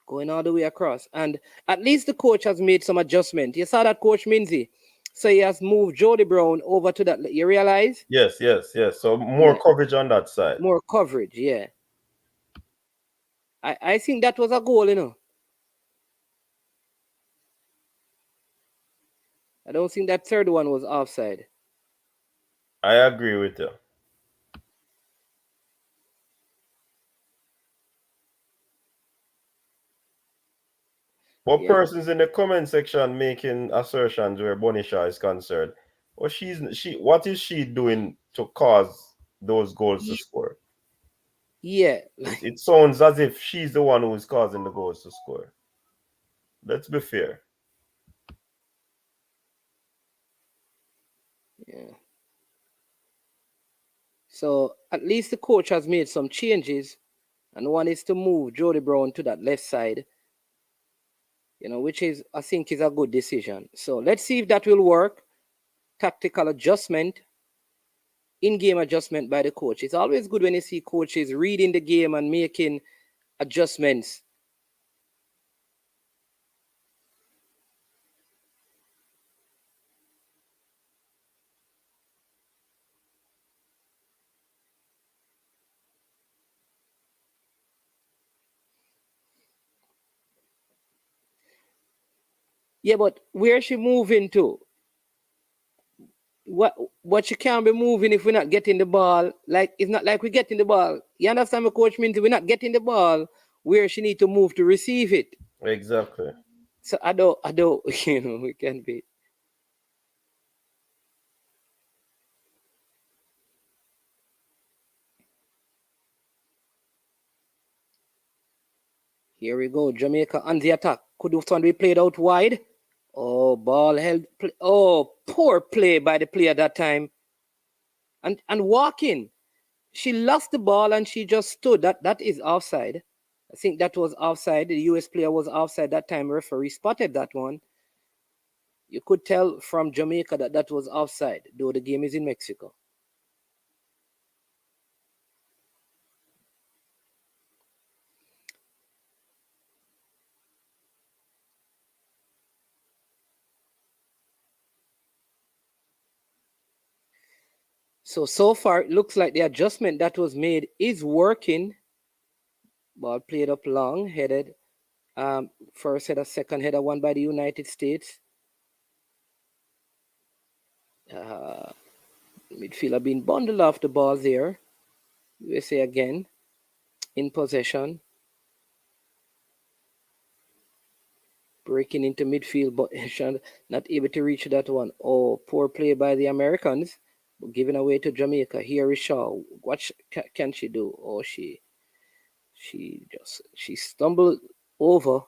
going all the way across. And at least the coach has made some adjustment. You saw that, Coach Minzy. So he has moved Jody Brown over to that. You realize? Yes. So more coverage on that side. More coverage, yeah. I think that was a goal, you know. I don't think that third one was offside. I agree with you. What persons in the comment section making assertions where Bonisha is concerned? Well, what is she doing to cause those goals to score? Yeah. It sounds as if she's the one who is causing the goals to score. Let's be fair. Yeah. So at least the coach has made some changes, and one is to move Jody Brown to that left side, you know, which is, I think, is a good decision. So let's see if that will work. Tactical adjustment, in-game adjustment by the coach. It's always good when you see coaches reading the game and making adjustments. Yeah, but where is she moving to? What she can't be moving if we're not getting the ball. Like, it's not like we're getting the ball. You understand what Coach means? We're not getting the ball where she need to move to receive it. Exactly. So I don't, you know, we can be. Here we go. Jamaica on the attack. Could one be played out wide? Oh, ball held. Oh, poor play by the player that time. And walking. She lost the ball and she just stood. That is offside. I think that was offside. The US player was offside that time. Referee spotted that one. You could tell from Jamaica that was offside, though the game is in Mexico. So far, it looks like the adjustment that was made is working. Ball played up long, headed. First header, second header, won by the United States. Midfielder being bundled off the ball there. USA again in possession. Breaking into midfield, but not able to reach that one. Oh, poor play by the Americans. Giving away to Jamaica. Here is Shaw. What can she do? Oh, she stumbled over.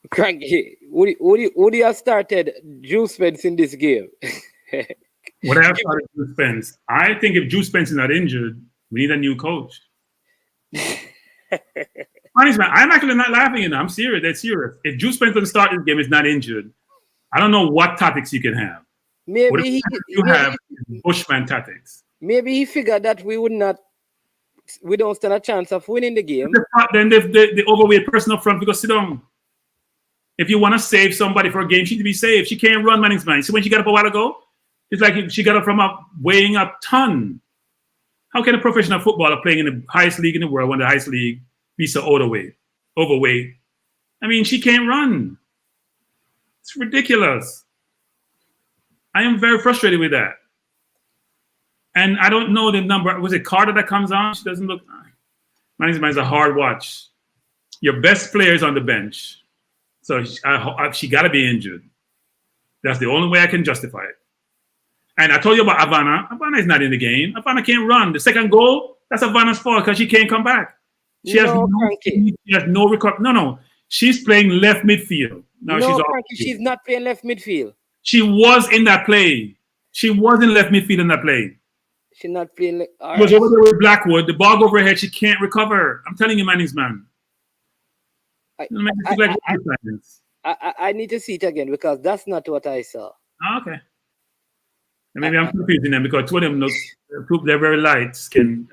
Cranky, would you have started Juice Spence in this game? Would I have started Juice Spence? I think if Juice Spence is not injured, we need a new coach. Honest, man, I'm actually not laughing, you know. I'm serious. That's serious. If Juice Spence doesn't start this game, is not injured, I don't know what tactics you can have. Maybe you have Bushman tactics. Maybe he figured that we don't stand a chance of winning the game. Then the overweight person up front, because sit down. If you want to save somebody for a game, she need to be saved. She can't run, man. See, when she got up a while ago, it's like she got up from weighing a ton. How can a professional footballer playing in the highest league in the world, one of the highest league, be so overweight? I mean, she can't run. It's ridiculous. I am very frustrated with that. And I don't know the number. Was it Carter that comes on? She doesn't look. Man's a hard watch. Your best player is on the bench. So she got to be injured. That's the only way I can justify it. And I told you about Havana. Havana is not in the game. Havana can't run. The second goal, that's Havana's fault because she can't come back. She has no recovery. No. She's playing left midfield. No, No, she's off. Frankie, she's not playing left midfield. She was in that play. She was in left midfield in that play. She's not playing. All She was right. over there with Blackwood. The ball go over her head. She can't recover. I'm telling you, Manning's man. I need to see it again because that's not what I saw. Oh, okay. And maybe I'm confusing them because two of them they're very light skinned.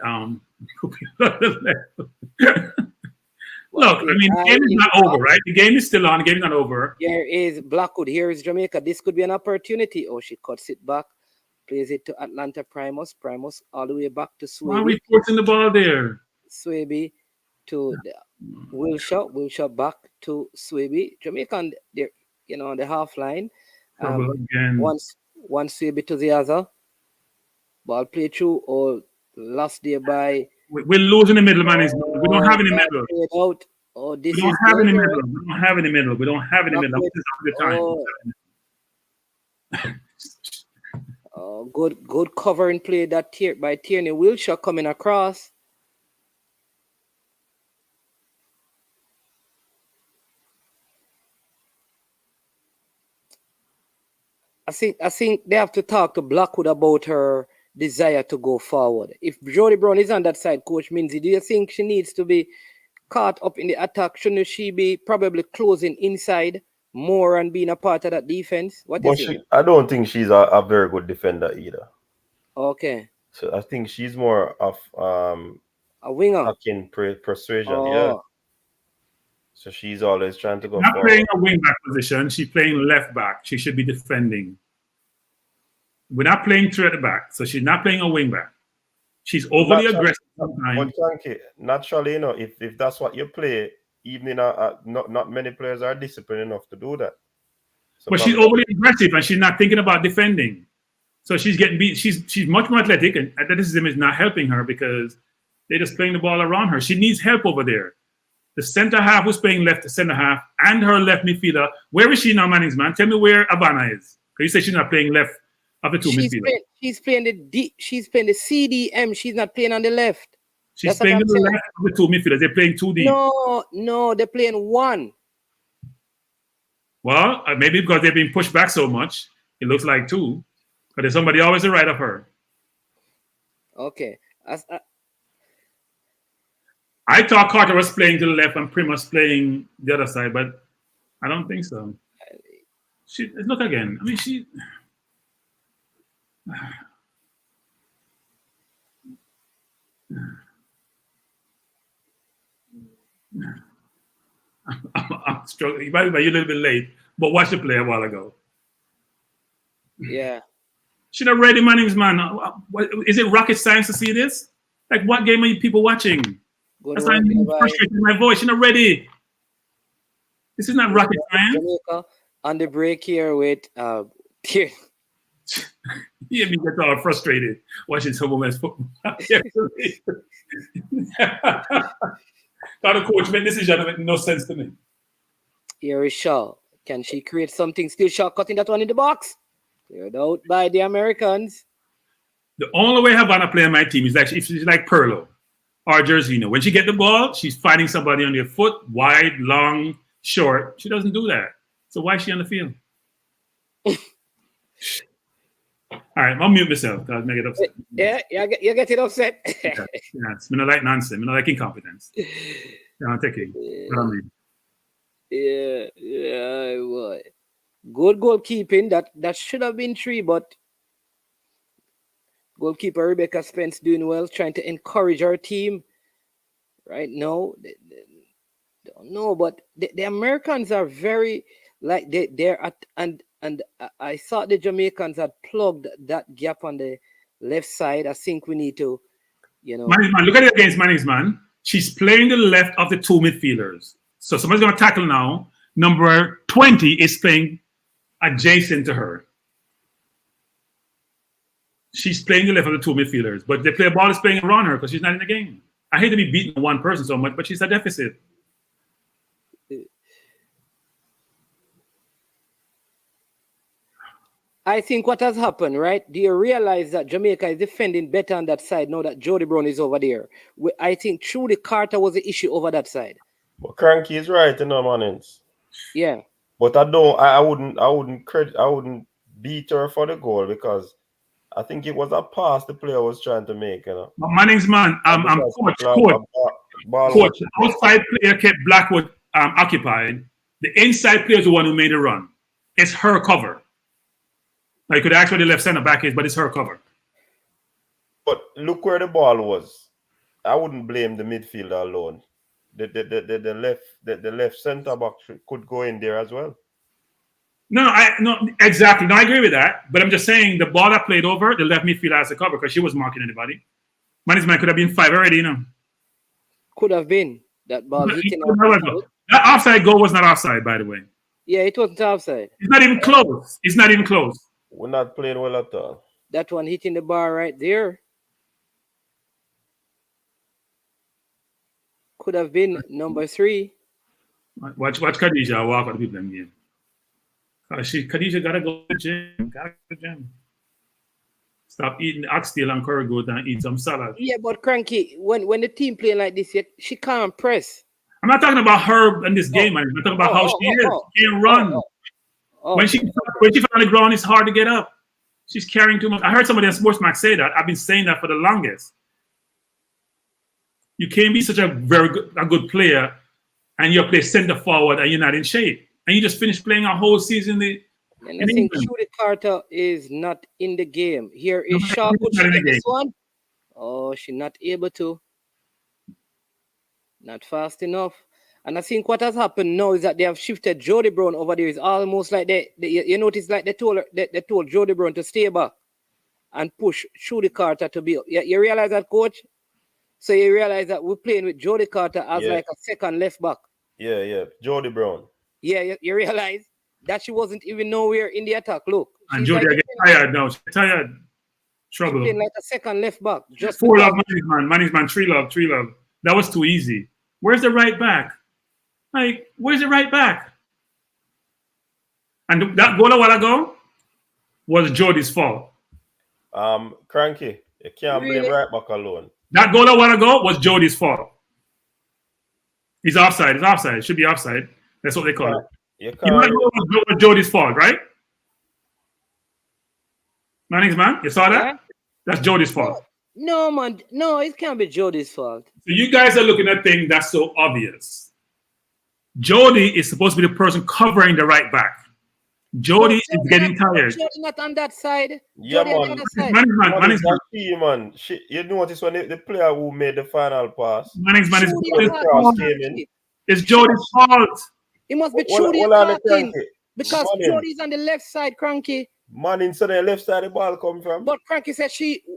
Look, I mean, the game is not over, right? The game is still on. The game is not over. Here is Blackwood. Here is Jamaica. This could be an opportunity. Oh, she cuts it back, plays it to Atlanta Primus. Primus all the way back to Swaby. Why are we forcing the ball there? Swaby to Wilshire. Wilshire back to Swaby. Jamaica on the, on the half line. Once Swaby to the other. Ball play through or lost there by. We're losing the middle, man. We don't have any middle. We don't have any middle. We don't have any middle. We don't have any middle. Good covering play that by Tierney Wilshire coming across. I think they have to talk to Blackwood about her desire to go forward. If Jody Brown is on that side, Coach Minzy, do you think she needs to be caught up in the attack? Shouldn't she be probably closing inside more and being a part of that defense? I don't think she's a very good defender either. Okay. So I think she's more of a winger. Attacking persuasion, yeah. So she's always trying to go not forward. Playing a wing back position. She's playing left back. She should be defending. We're not playing three at the back, so she's not playing a wing back. She's overly aggressive sometimes. But naturally, if that's what you play, even not many players are disciplined enough to do that. So but she's overly aggressive and she's not thinking about defending. So she's getting beat. She's much more athletic, and athleticism is not helping her because they're just playing the ball around her. She needs help over there. The center half was playing left center half, and her left midfielder. Where is she now, Manning's man? Tell me where Havana is. Because you say she's not playing left of the two midfielders. She's playing the CDM. She's not playing on the left. She's playing the left of the two midfielders. They're playing 2D. No, they're playing one. Well, Maybe because they've been pushed back so much, it looks like two. But there's somebody always right of her. Okay. I thought Carter was playing to the left and Primus playing the other side, but I don't think so. Look again. I mean, she. I'm struggling. You might be a little bit late, but watch the play a while ago. Yeah. Should have read Manning's man. Is it rocket science to see this? Like, what game are you people watching? That's why I'm frustrated my voice. You're not ready. This is not rocket science. Jamaica on the break here with Tierney. You hear me get all frustrated watching some women's football. Thought the coach made this decision that made no sense to me. Here is Shaw. Can she create something? Still Shaw cutting that one in the box. Cleared out by the Americans. The only way Havana play on my team is if she's like Perlo or Jersino. When she get the ball, she's fighting somebody on their foot, wide, long, short. She doesn't do that. So why is she on the field? All right, I'll mute myself because I make it upset. Yeah, you get it upset. Yes, I don't like nonsense. I don't like incompetence. I'm taking. Yeah, boy. Good goalkeeping. That should have been 3, but goalkeeper Rebecca Spence doing well, trying to encourage our team. Right now, don't know, but the Americans are very they're at and I thought the Jamaicans had plugged that gap on the left side. I think we need to, Manning's man, look at it against Manning's man. She's playing the left of the two midfielders. So somebody's going to tackle now. Number 20 is playing adjacent to her. She's playing the left of the two midfielders, but the player ball is playing around her because she's not in the game. I hate to be beating one person so much, but she's a deficit. I think what has happened, right? Do you realize that Jamaica is defending better on that side now that Jody Brown is over there? I think truly Carter was the issue over that side. But Cranky is right, Mannings. Yeah. But I wouldn't beat her for the goal because I think it was a pass the player was trying to make, you know. Manning's man, I'm coach. The outside player kept Blackwood occupied. The inside player is the one who made a run. It's her cover. Now you could ask where the left center back is, but it's her cover. But look where the ball was. I wouldn't blame the midfielder alone. The left center back could go in there as well. No, exactly. No, I agree with that. But I'm just saying the ball that played over, the left midfielder has to cover because she was marking anybody. Manning's man could have been 5 already, you know. Could have been that ball hitting. That offside goal was not offside, by the way. Yeah, it wasn't offside. It's not even close. It's not even close. We're not playing well at all. That one hitting the bar right there. Could have been number 3. Watch Khadija walk on the people again. Khadija gotta go to the gym. Stop eating oxtail and curry goat and eat some salad. Yeah, but Cranky, when the team playing like this, she can't press. I'm not talking about her in this game, man. I'm talking about how she is. She can't run. When she falls on the ground, it's hard to get up. She's carrying too much. I heard somebody on Sportsmax say that. I've been saying that for the longest. You can't be such a good player and you play center forward and you're not in shape. And you just finished playing a whole season. And I think Judy Carter is not in the game. Here is Shaw. Could she get this one? Oh, she's not able to. Not fast enough. And I think what has happened now is that they have shifted Jody Brown over there. It's almost like you notice like they told Jody Brown to stay back and push Judy Carter to be up. You realize that, coach? So you realize that we're playing with Jody Carter as like a second left back. Yeah. Jody Brown. Yeah, you realize that she wasn't even nowhere in the attack. Look. And Jody like, tired now. She's tired. Trouble. She's like a second left back. Just 4 love, Manning's man. 3 love. That was too easy. Where's the right back? Like, where's the right back? And that goal a while ago was Jody's fault. Cranky, you can't blame right back alone. That goal a while ago was Jody's fault. He's offside. It's offside. It should be offside. That's what they call it. You might know it was Jody's fault, right? Manning's man, you saw that? Yeah. That's Jody's fault. No, man. No, it can't be Jody's fault. So you guys are looking at things that's so obvious. Jody is supposed to be the person covering the right back. Jody is getting tired. Jody not on that side. Yeah, Jody man. Manning's man. You notice when the player who made the final pass. Manning's man it's Jody's fault. It must be Jody attacking. Because Jody's on the left side, Cranky. Manning, so the left side the ball come from. But Cranky said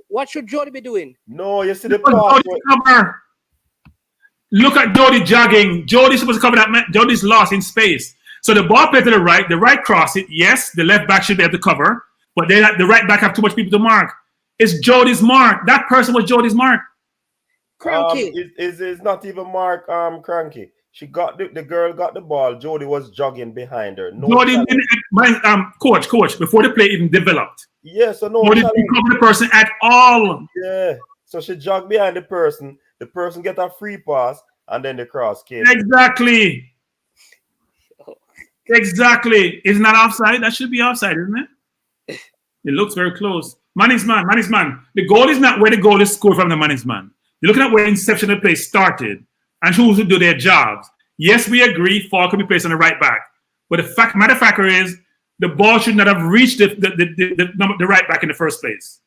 what should Jody be doing? No, you see the pass. Look at Jody jogging. Jody's supposed to cover that. Jody's lost in space. So the ball plays to the right cross it. Yes, the left back should be able to cover, but the right back have too much people to mark. It's Jody's mark. That person was Jody's mark. Cranky. It's not even mark, Cranky. She got the girl got the ball. Jody was jogging behind her. No Jody coach, before the play even developed. Yeah, so no. Jody didn't cover the person at all. Yeah. So she jogged behind the person. The person get a free pass, and then the cross came. Exactly. It's not offside. That should be offside, isn't it? It looks very close. Manning's man. The goal is not where the goal is scored from the Manning's man. You're looking at where inception of the play started and who do their jobs. Yes, we agree. Fall could be placed on the right back, but the matter of fact is the ball should not have reached the right back in the first place.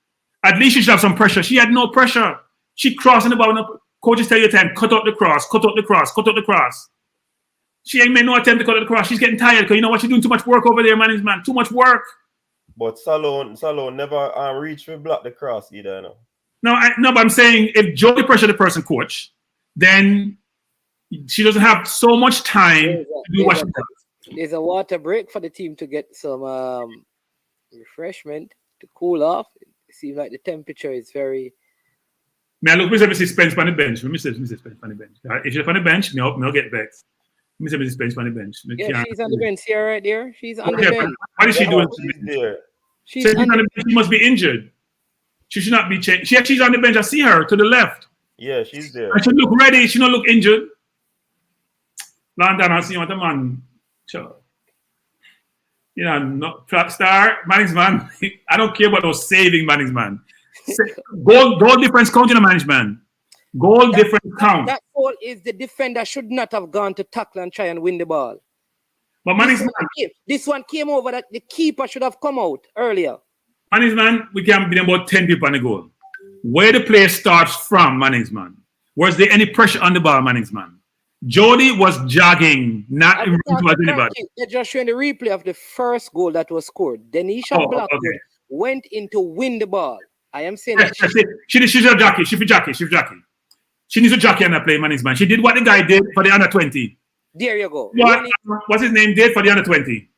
At least she should have some pressure. She had no pressure. She crossing the ball. Coaches tell you time, cut out the cross. She ain't made no attempt to cut out the cross. She's getting tired because you know what? She's doing too much work over there, Manning's man. Too much work. But Salone never reached to block the cross either. No, but I'm saying if Jody pressure the person, coach, then she doesn't have so much time to do what she does. There's a water break for the team to get some refreshment to cool off. It seems like the temperature is very. Man, look, Mr. Spence on the bench. Let me say Spence on the bench. If you're on the bench, I'll get vexed. Let me say Mrs. Spence on the bench. Yeah, she's on the bench here, right there. She's on the bench. What is she doing? She's on the bench. She must be injured. She should not be changed. She's on the bench. I see her to the left. Yeah, she's there. And she look ready. She don't look injured. London, I see what the man. Sure. You know, no, track star, management. I don't care about those saving management. Goal difference count in the management. Goal difference count. That goal is the defender should not have gone to tackle and try and win the ball. But this one came over that the keeper should have come out earlier. Management, we can be about 10 people on the goal. Where the play starts from, management. Was there any pressure on the ball, management? Jody was jogging, not in front of anybody. They're just showing the replay of the first goal that was scored. Denisha Blackwood went in to win the ball. I am saying that she's a jockey. She's a jockey. She needs a jockey on the play, management. She did what the guy did for the under 20. There you go. What's his name did for the under 20?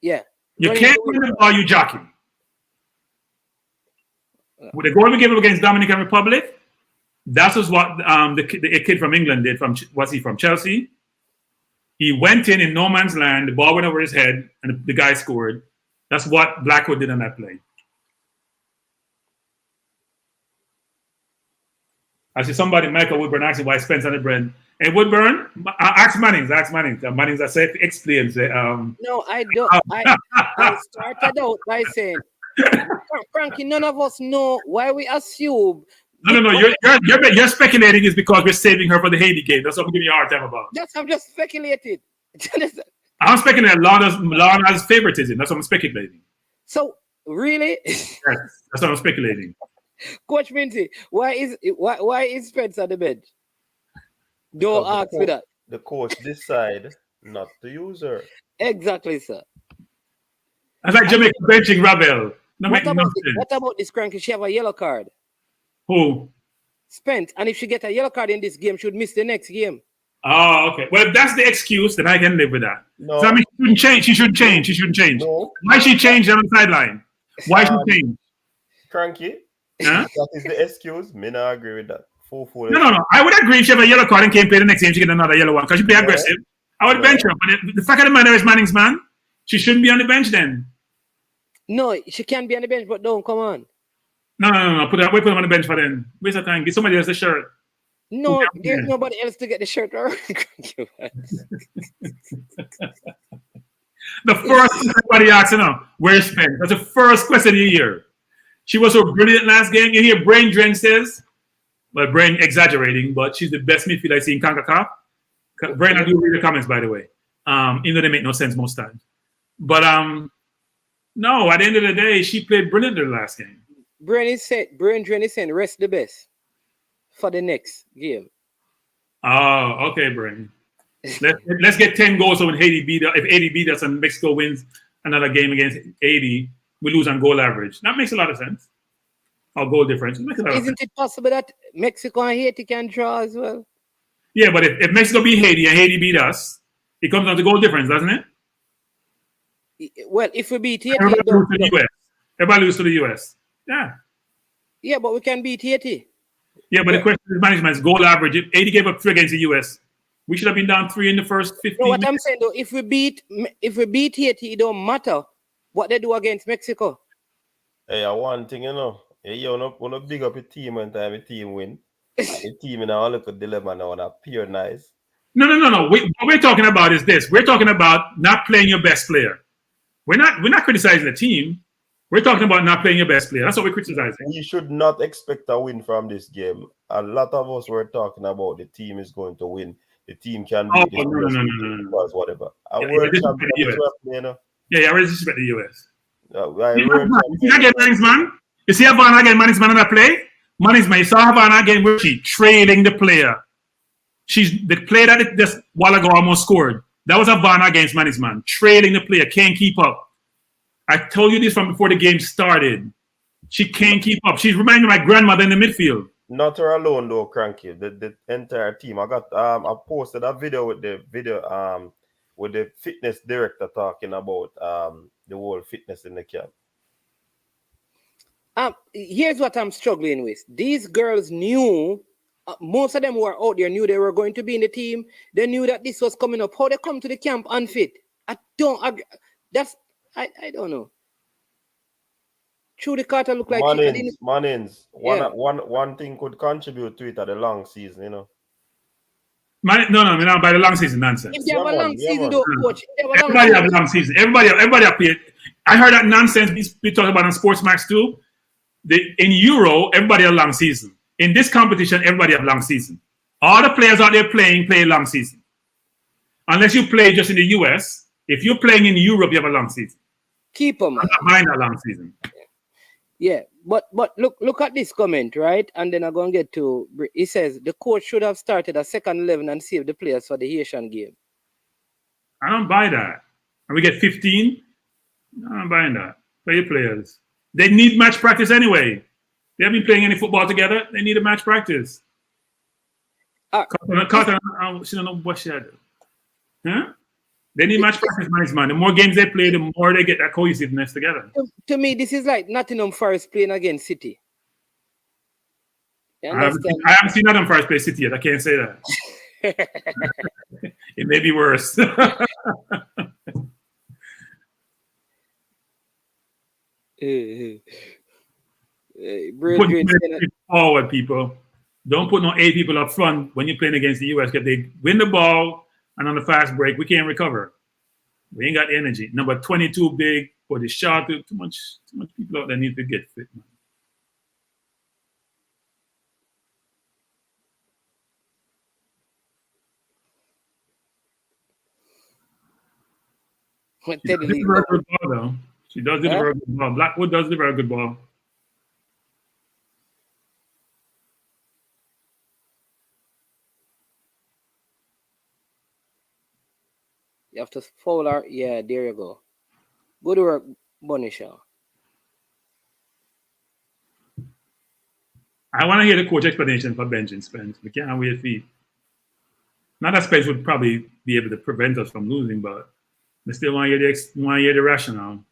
Yeah. You can't win the ball, you jockey. With the goal we gave up against Dominican Republic, that was what the kid from England did. Was he from Chelsea? He went in no man's land. The ball went over his head, and the guy scored. That's what Blackwood did on that play. I see somebody, Michael Woodburn, asking why Spence on the brand. Hey, Woodburn, ask Mannings. Mannings, I said, explain. No, I don't. I started out by saying, Frankie, none of us know why we assume. No. You're speculating is because we're saving her for the Haiti game. That's what I'm giving you a hard time about. I'm just speculating. I'm speculating Lana's favoritism. That's what I'm speculating. So, really? Yes, that's what I'm speculating. Coach Minty, why is Spence on the bench? Don't ask me that. The coach decide not to use her. Exactly, sir. That's like Jamaica benching Ravel. What about this cranky? She have a yellow card. Who? Spence. And if she get a yellow card in this game, she would miss the next game. Oh, okay. Well, if that's the excuse, then I can live with that. No. So, I mean, she shouldn't change. No. Why she changed on the sideline? Why she change? Cranky. Huh? That is the excuse. Me not agree with that. No. I would agree if she have a yellow card and came play the next game, she get another yellow one because she play aggressive. I would bench her. But the fact of the matter is, Manning's man, she shouldn't be on the bench then. No, she can be on the bench, but don't come on. No. Put her on the bench for them. Waste of time. Give somebody else the shirt. No, there's nobody else to get the shirt. The first question everybody asks, where's Spence? That's the first question you hear. She was so brilliant last game. You hear Brain Dren says, well, Brain exaggerating, but she's the best midfielder I see in CONCACAF. Brain, I do read the comments, by the way, even though they make no sense most times. But no, at the end of the day, she played brilliantly the last game. Brain Dren is saying, rest the best for the next game. Oh, okay, Brain. Let's get 10 goals so when Haiti beat us. If Haiti beat us and Mexico wins another game against Haiti, we lose on goal average. That makes a lot of sense. Or goal difference. Isn't it possible that Mexico and Haiti can draw as well? Yeah, but if Mexico beat Haiti and Haiti beat us, it comes down to goal difference, doesn't it? Well, if we beat Haiti, everybody lose to the US. Yeah. Yeah, but we can beat Haiti. Yeah, but the question is management's goal average. If Haiti gave up 3 against the US, we should have been down 3 in the first 15 No, what minutes. I'm saying though, if we beat Haiti, it don't matter what they do against Mexico. Hey, one thing, Hey, you wanna big up your team when time your team win. The team in a little dilemma now, that pure nice. No. What we're talking about is this. We're talking about not playing your best player. We're not criticizing the team. We're talking about not playing your best player. That's what we're criticizing. We should not expect a win from this game. A lot of us were talking about the team is going to win. The team can beat the US. No. Whatever. I respect the US. You see that game, Mannings, man? You see Havana again, Mannings, man, on that play? Mannings, man, you saw Havana again where she trailing the player. She's the player that just while ago almost scored. That was Havana against Mannings, man. Trailing the player, can't keep up. I told you this from before the game started. She can't keep up. She's reminding my grandmother in the midfield. Not her alone though, Cranky. The entire team. I posted a video with the fitness director talking about the whole fitness in the camp. Here's what I'm struggling with. These girls knew, most of them who are out there knew they were going to be in the team. They knew that this was coming up. How they come to the camp unfit? I don't know. Trudy Carter look like Mannings. One thing could contribute to it at the long season, No, by the long season nonsense. If they have a long season, man. though, coach. Everybody have long season. Everybody have played. I heard that nonsense we talk about on Sportsmax too. In Euro, everybody have long season. In this competition, everybody have long season. All the players out there play long season. Unless you play just in the US, if you're playing in Europe, you have a long season. Keep them. I'm not mind a long season. Yeah, but look at this comment, right? And then I'm gonna get to. He says the coach should have started a second 11 and saved the players for the Haitian game. I don't buy that. And we get 15. No, I'm buying that. Play your players. They need match practice anyway. They haven't been playing any football together. They need a match practice. Carter, she don't know what she had. Huh? They need match practice, man. The more games they play, the more they get that cohesiveness together. To me, this is like Nottingham Forest playing against City. I haven't seen Nottingham Forest play City yet. I can't say that. It may be worse. Forward, people. Don't put no 8 people up front when you're playing against the US because they win the ball and on the fast break, we can't recover. We ain't got energy. Number 22 big for the shot. Too much people out there need to get fit, man. She does deliver a good ball, though. She does deliver a good ball. Blackwood does deliver a good ball. You have to foul her. Yeah, there you go. Good work, Bonisha. I want to hear the coach explanation for benching Spence. We can't wait for it. Not that Spence would probably be able to prevent us from losing, but we still want to hear the rationale.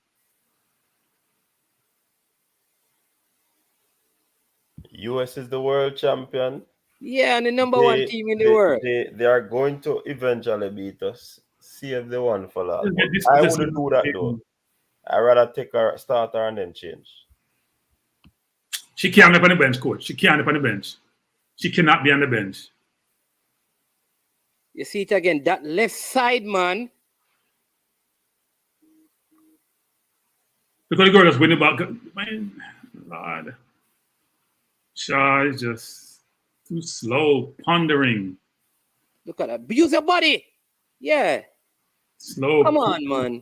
US is the world champion. Yeah, and the number one team in the world. They are going to eventually beat us. Save the one for last. I wouldn't do that though. I'd rather take her starter and then change. She can't be on the bench, coach. She can't be on the bench. She cannot be on the bench. You see it again. That left side, man. Because the girl just winning back. Man, Lord. Shaw is just too slow, pondering. Look at that. Use your body. Yeah. Slow. Come on, man.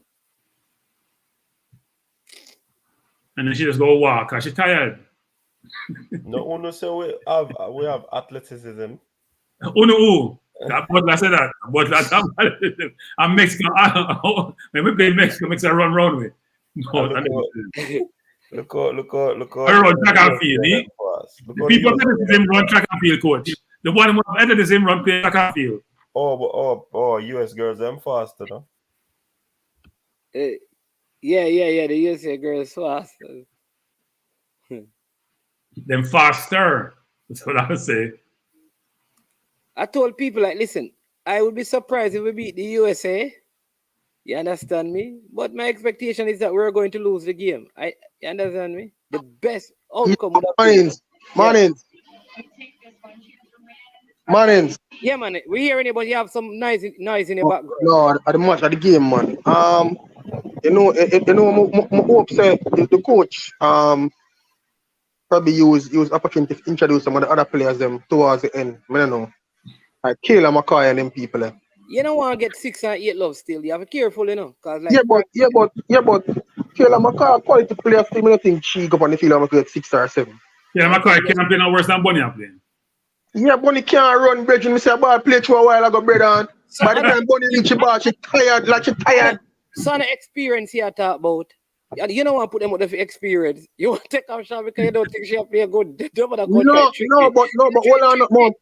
And then she just go walk because she's tired. No, Uno say we have athleticism. Uno, I said that. But I'm Mexican. When we play Mexico, Mexico run round with. Look out. I run track and field. The people that him run track and field, coach. The one who edited him run play track and field. Oh, US girls, them faster, no? Yeah, the USA girls faster. Them faster. That's what I would say. I told people, like, listen, I would be surprised if we beat the USA. You understand me? But my expectation is that we're going to lose the game. You understand me? The best outcome would have been... Mornings. Yeah, man. We're hearing it, but you have some noise in the background. No, at the match, at the game, man. I hope the coach probably use opportunity to introduce some of the other players them towards the end. I don't know. Like Kayla McCoy and them people. You don't want to get 6 and 8 love still. You have to be careful, you know. Cause like but Kayla McCoy quality player still, I don't think she go on the field and get 6 or 7. Yeah, McCoy can't play no worse than Bonnie playing. Yeah, Bonnie can't run, Bridget. Me say a ball play through a while ago, brother. By the time Bonnie reach the ball, she tired. Son of experience here talk about. You don't want to put them with the experience. You want to take off shot because you don't think she'll play good. No, but hold on, but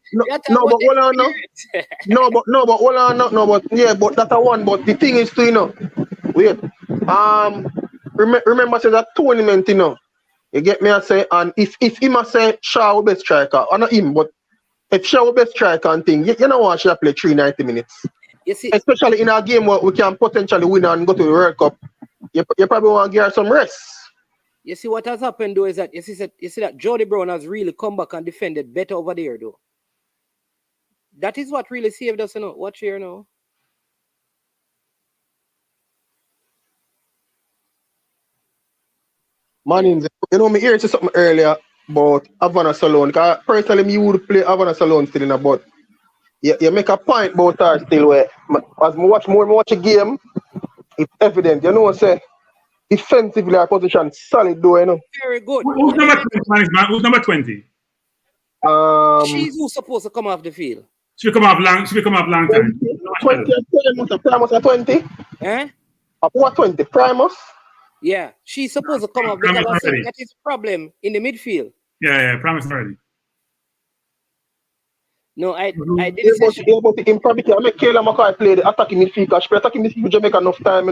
that's a one. But the thing is, too, you know, wait. Remember, say that tournament, you know. You get me? I say, and if him I say Shaw will best striker, or not him, but if Shaw will best striker and thing, you know what? She play 390 minutes. You see, especially in a game where we can potentially win and go to the World Cup. You probably want to give her some rest. You see what has happened though is that you see that Jody Brown has really come back and defended better over there though. that is what really saved us, Watch here now. Mannings, me hear something earlier about Havana Salone. Because personally, me would play Havana Salone still in a but you make a point about her still where as me watch a game, it's evident. Say defensively our position solid though, Very good. Who's number 20, man? Who's number 20? She's who's supposed to come off the field. She come off long time. 20 Primus 20? Eh? What 20? Primus? Yeah, she's supposed to come off because I said that is a problem in the midfield. Yeah, Primus already. No, I didn't say she... But the improbity, I make Kayla McCoy play the attacking midfield because she play attacking midfield Jamaica enough time,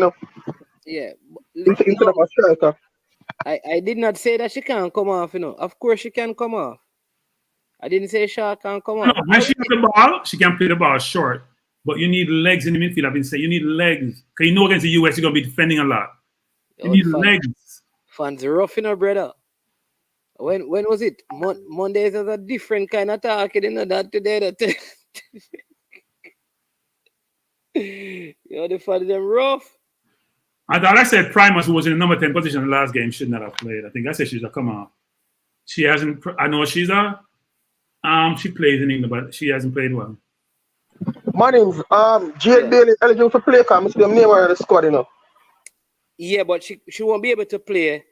Yeah. Instead of a striker. I did not say that she can't come off, Of course she can come off. I didn't say she can't come off. No, when she has the ball, she can play the ball short. But you need legs in the midfield. I've been saying you need legs. Because against the US, you're going to be defending a lot. You need legs. Fans rough, brother. When was it? Mondays is a different kind of talk, that today. The fans them rough. I thought I said Primus, who was in the number 10 position in the last game, should not have played. I think I said she's a come on. She hasn't. I know she's a. She plays in England, but she hasn't played well. Mannings, Jade Bailey eligible for play because I see them name her in the squad, Yeah, but she won't be able to play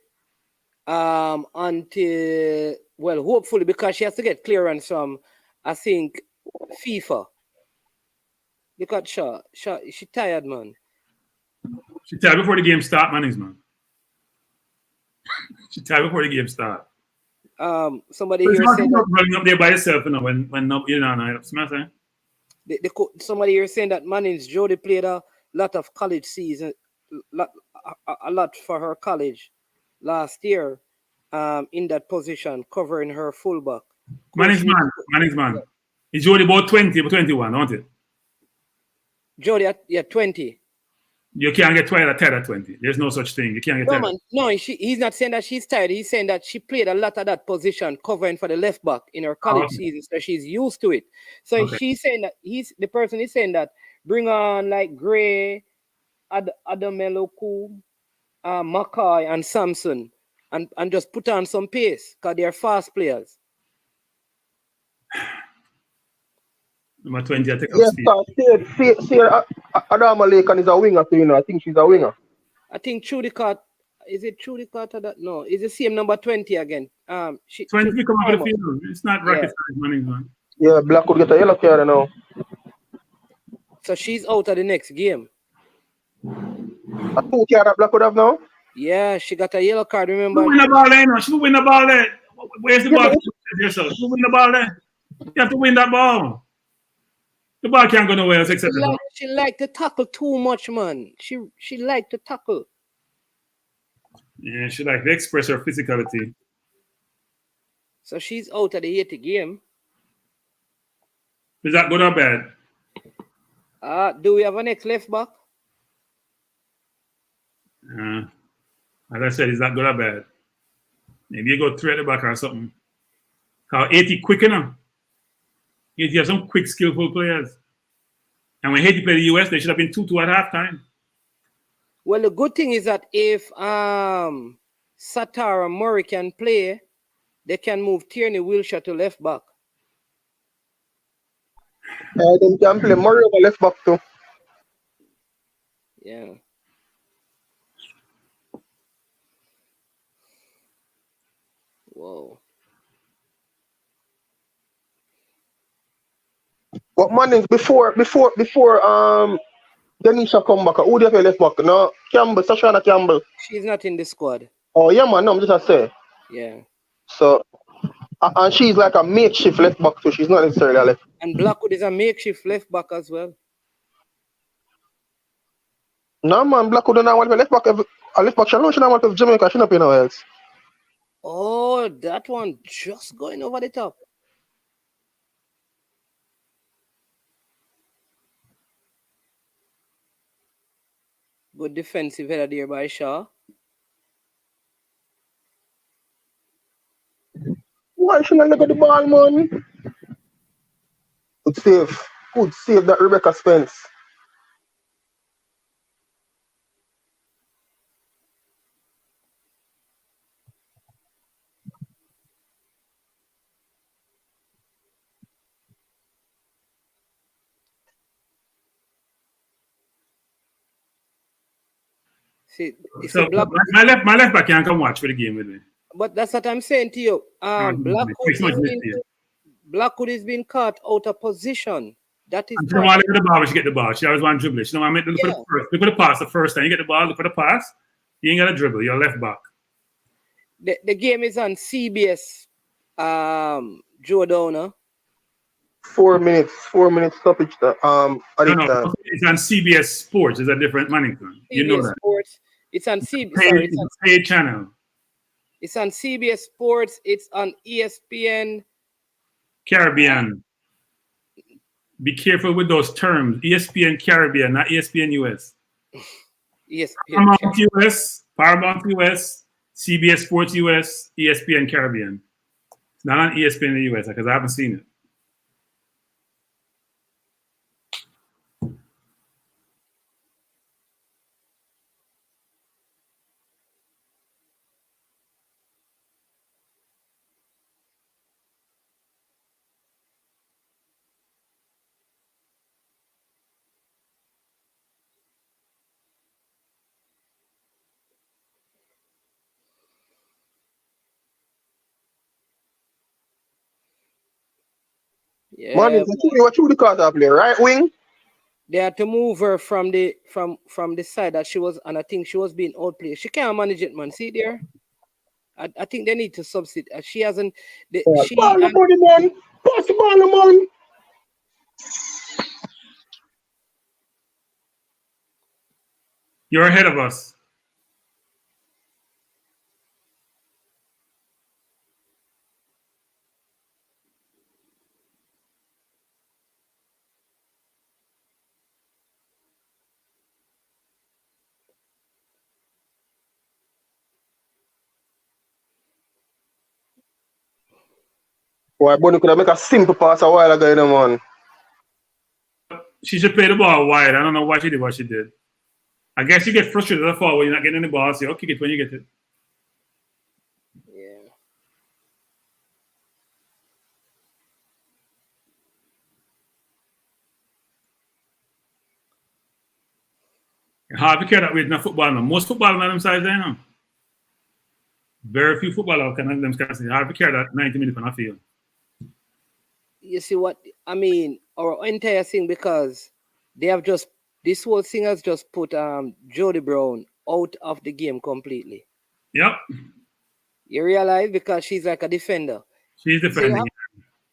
until, well, hopefully, because she has to get clearance from, I think, FIFA. Look at she tired, man. She tired before the game start, Mannings, man. She tired before the game start. Somebody here saying that running up there by yourself, when you're not saying? Somebody here saying that Mannings Jody played a lot of college season, a lot for her college last year, in that position, covering her fullback. Mannings man. Is Jody about 20 or 21, don't it? Jody at 20. You can't get tired at 20. There's no such thing. You can't get tired. Man, no, he's not saying that she's tired. He's saying that she played a lot of that position, covering for the left back in her college season, so she's used to it. So she's saying that the person is saying that bring on like Gray, Adameloku, Mackay, and Samson, and just put on some pace because they're fast players. Number 20, I take up speed. See, Adama Lakan is a winger, I think she's a winger. I think Chudicott, is it Chudicott or that? No, it's the same number 20 again. 20 come out of the field. It's not rocket science, man. Yeah, Black could get a yellow card now. So she's out of the next game. A 2 card that Black would have now? Yeah, she got a yellow card, remember? She will win the ball there, She will win the ball there. Where's the ball? She will win the ball there. You have to win that ball. The ball can't go nowhere else except she like to tackle too much, man. She like to tackle. Yeah, she like to express her physicality. So she's out of the 80 game. Is that good or bad? Do we have a next left back? As I said, is that good or bad? Maybe you go 3 at the back or something. How 80 quick enough. You have some quick, skillful players. And when Haiti played the US, they should have been 2-2 at halftime. Well, the good thing is that if Satara Murray can play, they can move Tierney Wilshire to left back. They can play Murray over left back too. Yeah. Whoa. But Mannings, before Denisha come back, who do you have left back? No, Campbell, Sashana Campbell. She's not in the squad. Oh yeah, man. No, I'm just a say. Yeah. So, and she's like a makeshift left back, so she's not necessarily a left. And Blackwood is a makeshift left back as well. No, man. Blackwood don't want to left back. A left back. She don't want to Jamaica. She not playing nowhere else. Oh, that one just going over the top. Good defensive header there by Shaw. Why should I look at the ball, man? Good save. Good save that Rebecca Spence. See, it's a So black. my left back can't come watch for the game with me. But that's what I'm saying to you. Fix much this year. Blackwood is being caught out of position. That is I'm part trying to look at the ball when she get the ball. She always want to dribble it. She know I meant to look for Yeah. the first. Look for the pass the first time. You get the ball, look for the pass. You ain't got to dribble. You're left back. The game is on CBS. Joe Downer. 4 minutes. 4 minutes stoppage. At No, this no, time. it's on CBS Sports. It's a different Mannington. You know CBS that. Sports. It's on CBS. Paid, Sorry, it's a paid channel. it's on CBS Sports. It's on ESPN. Caribbean. Be careful with those terms. ESPN Caribbean, not ESPN US. ESPN. Paramount US, CBS Sports US, ESPN Caribbean. It's not on ESPN in the US because I haven't seen it. Yeah, Man, what you the Carter play? Right wing? they had to move her from the side that she was, and I think she was being outplayed. She can't manage it, man. See there? I think they need to substitute. She hasn't. She Ball the body, man. Pass the ball, man. You're ahead of us. Why, Bonnie could have make a simple pass a while ago, you know, man. She should play the ball wide. I don't know why she did what she did. I guess you get frustrated at the fall when you're not getting the ball, so you'll kick it when you get it. Yeah. Hard to carry that weight in a football now. Most football on them size there now. Very few footballers can them say hard to carry that 90 minutes on a field. You see what I mean? Our entire thing, because they have just, this whole thing has just put Jody Brown out of the game completely. Yep. You realize, because she's like a defender. She's defending.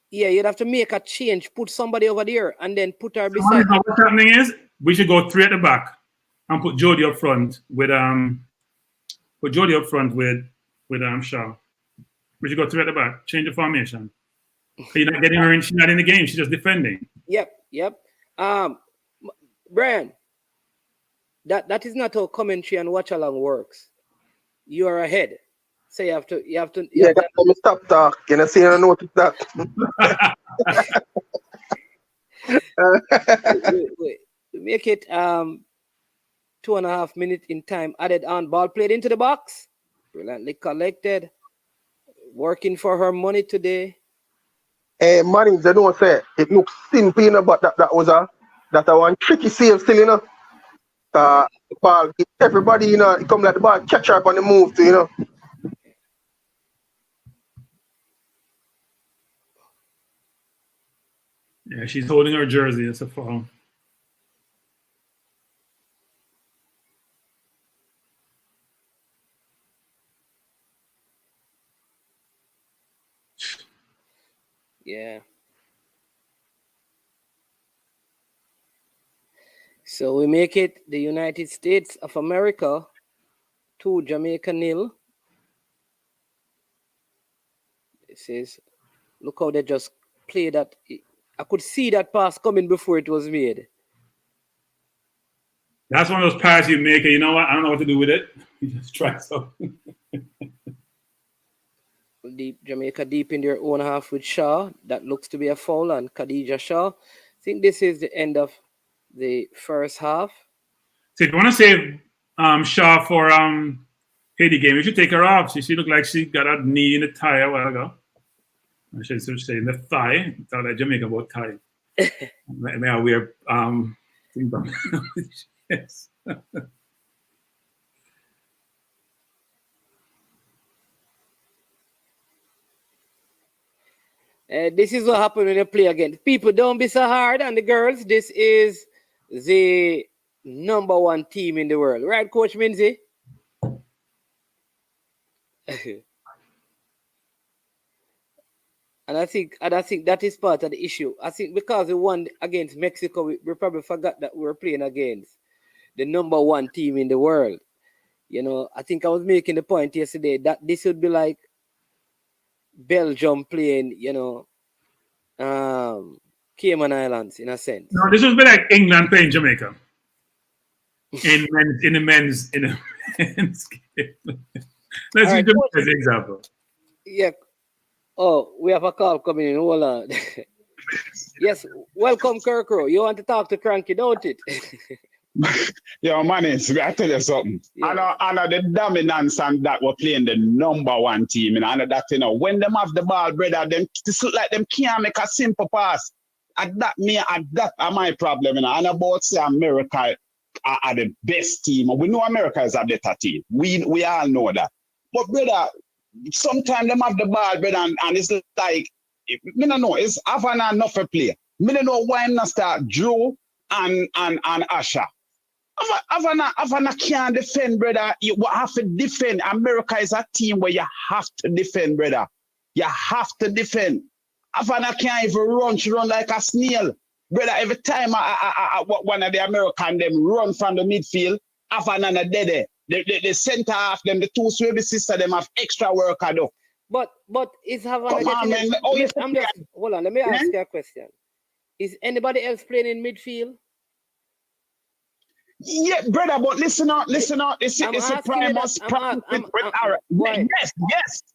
You'd have to make a change, put somebody over there, and then put her beside. What's happening is we should go 3 at the back and put Jody up front with Shaw. We should go 3 at the back, change the formation. You're not getting her in, she's not in the game, she's just defending. Yep. Brian, that is not how commentary and watch along works. You are ahead. So you have to Let me stop talk. You know, see, I notice that. wait. Make it 2.5 minutes in time added on. Ball played into the box. Brilliantly collected. Working for her money today. Hey, man, they don't say it looks simple, you know, but that was one tricky save still, you know. The ball, everybody, you know, it come like the ball catch her up on the move too, you know. Yeah, she's holding her jersey. It's a foul. Yeah. So we make it the United States of America 2, Jamaica 0. It says, look how they just played that. I could see that pass coming before it was made. That's one of those passes you make, and you know what? I don't know what to do with it. You just try something. Jamaica deep in their own half with Shaw. That looks to be a foul on Khadija Shaw. I think this is the end of the first half. So if you want to save Shaw for Haiti game, you should take her off. She looked like she got a knee in the thigh a while ago. I should say in the thigh. It's all like Jamaica about thigh. May I wear thing yes. This is what happened when you play again. People, don't be so hard on the girls. This is the number one team in the world. Right, Coach Minzy? And I think that is part of the issue. I think because we won against Mexico, we probably forgot that we were playing against the number one team in the world. You know, I think I was making the point yesterday that this would be like Belgium playing, you know, Cayman Islands in a sense. No, this would be like England playing Jamaica. in the men's game. Let's use them as an example. Yeah. Oh, we have a call coming in. Hold on. Yes, welcome, Kirkro. You want to talk to Cranky, don't it? Yo, man, I tell you something. Yeah. I know the dominance and that we're playing the number one team. And I know that, you know, when them have the ball, brother, them just look like them can't make a simple pass. That are my problem. You know? And about say America are the best team. We know America is a better team. We all know that. But brother, sometimes them have the ball, brother, and it's like, me don't know, it's Havana enough a play. Me don't know why I'm not start Drew and Asha. Havana can't defend, brother. You have to defend. America is a team where you have to defend, brother. You have to defend. Havana can't even run. She run like a snail. Brother, every time one of the American them run from the midfield, Havana dead. The center half them, the two Swaby sister, them have extra work to do. But is Havana getting hold on, let me ask you a question. Is anybody else playing in midfield? Yeah, brother, but listen out. It's a Primus.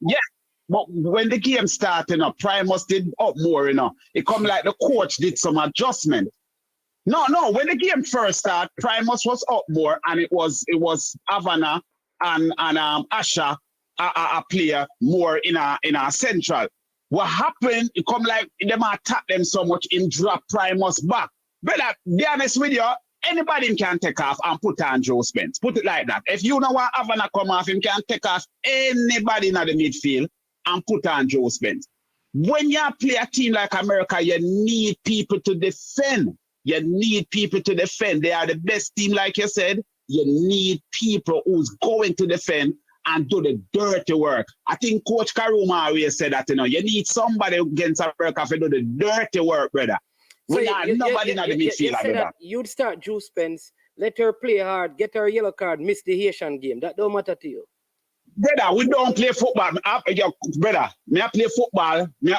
Yes. But when the game started, you know, Primus did up more, you know. It come like the coach did some adjustment. No, when the game first started, Primus was up more, and it was Havana and Asha a player more in a central. What happened, it come like them attack them so much in drop Primus back. Brother, be honest with you, anybody can take off and put on Joe Spence. Put it like that. If you know what Havana come off, him can take off anybody in the midfield and put on Joe Spence. When you play a team like America, you need people to defend. You need people to defend. They are the best team, like you said. You need people who's going to defend and do the dirty work. I think Coach Karuma always said that, you know, you need somebody against America to do the dirty work, brother. So nobody in the midfield like that. You'd start Drew Spence, let her play hard, get her yellow card, miss the Haitian game. That don't matter to you. Brother, we don't play football. Brother, I play football. I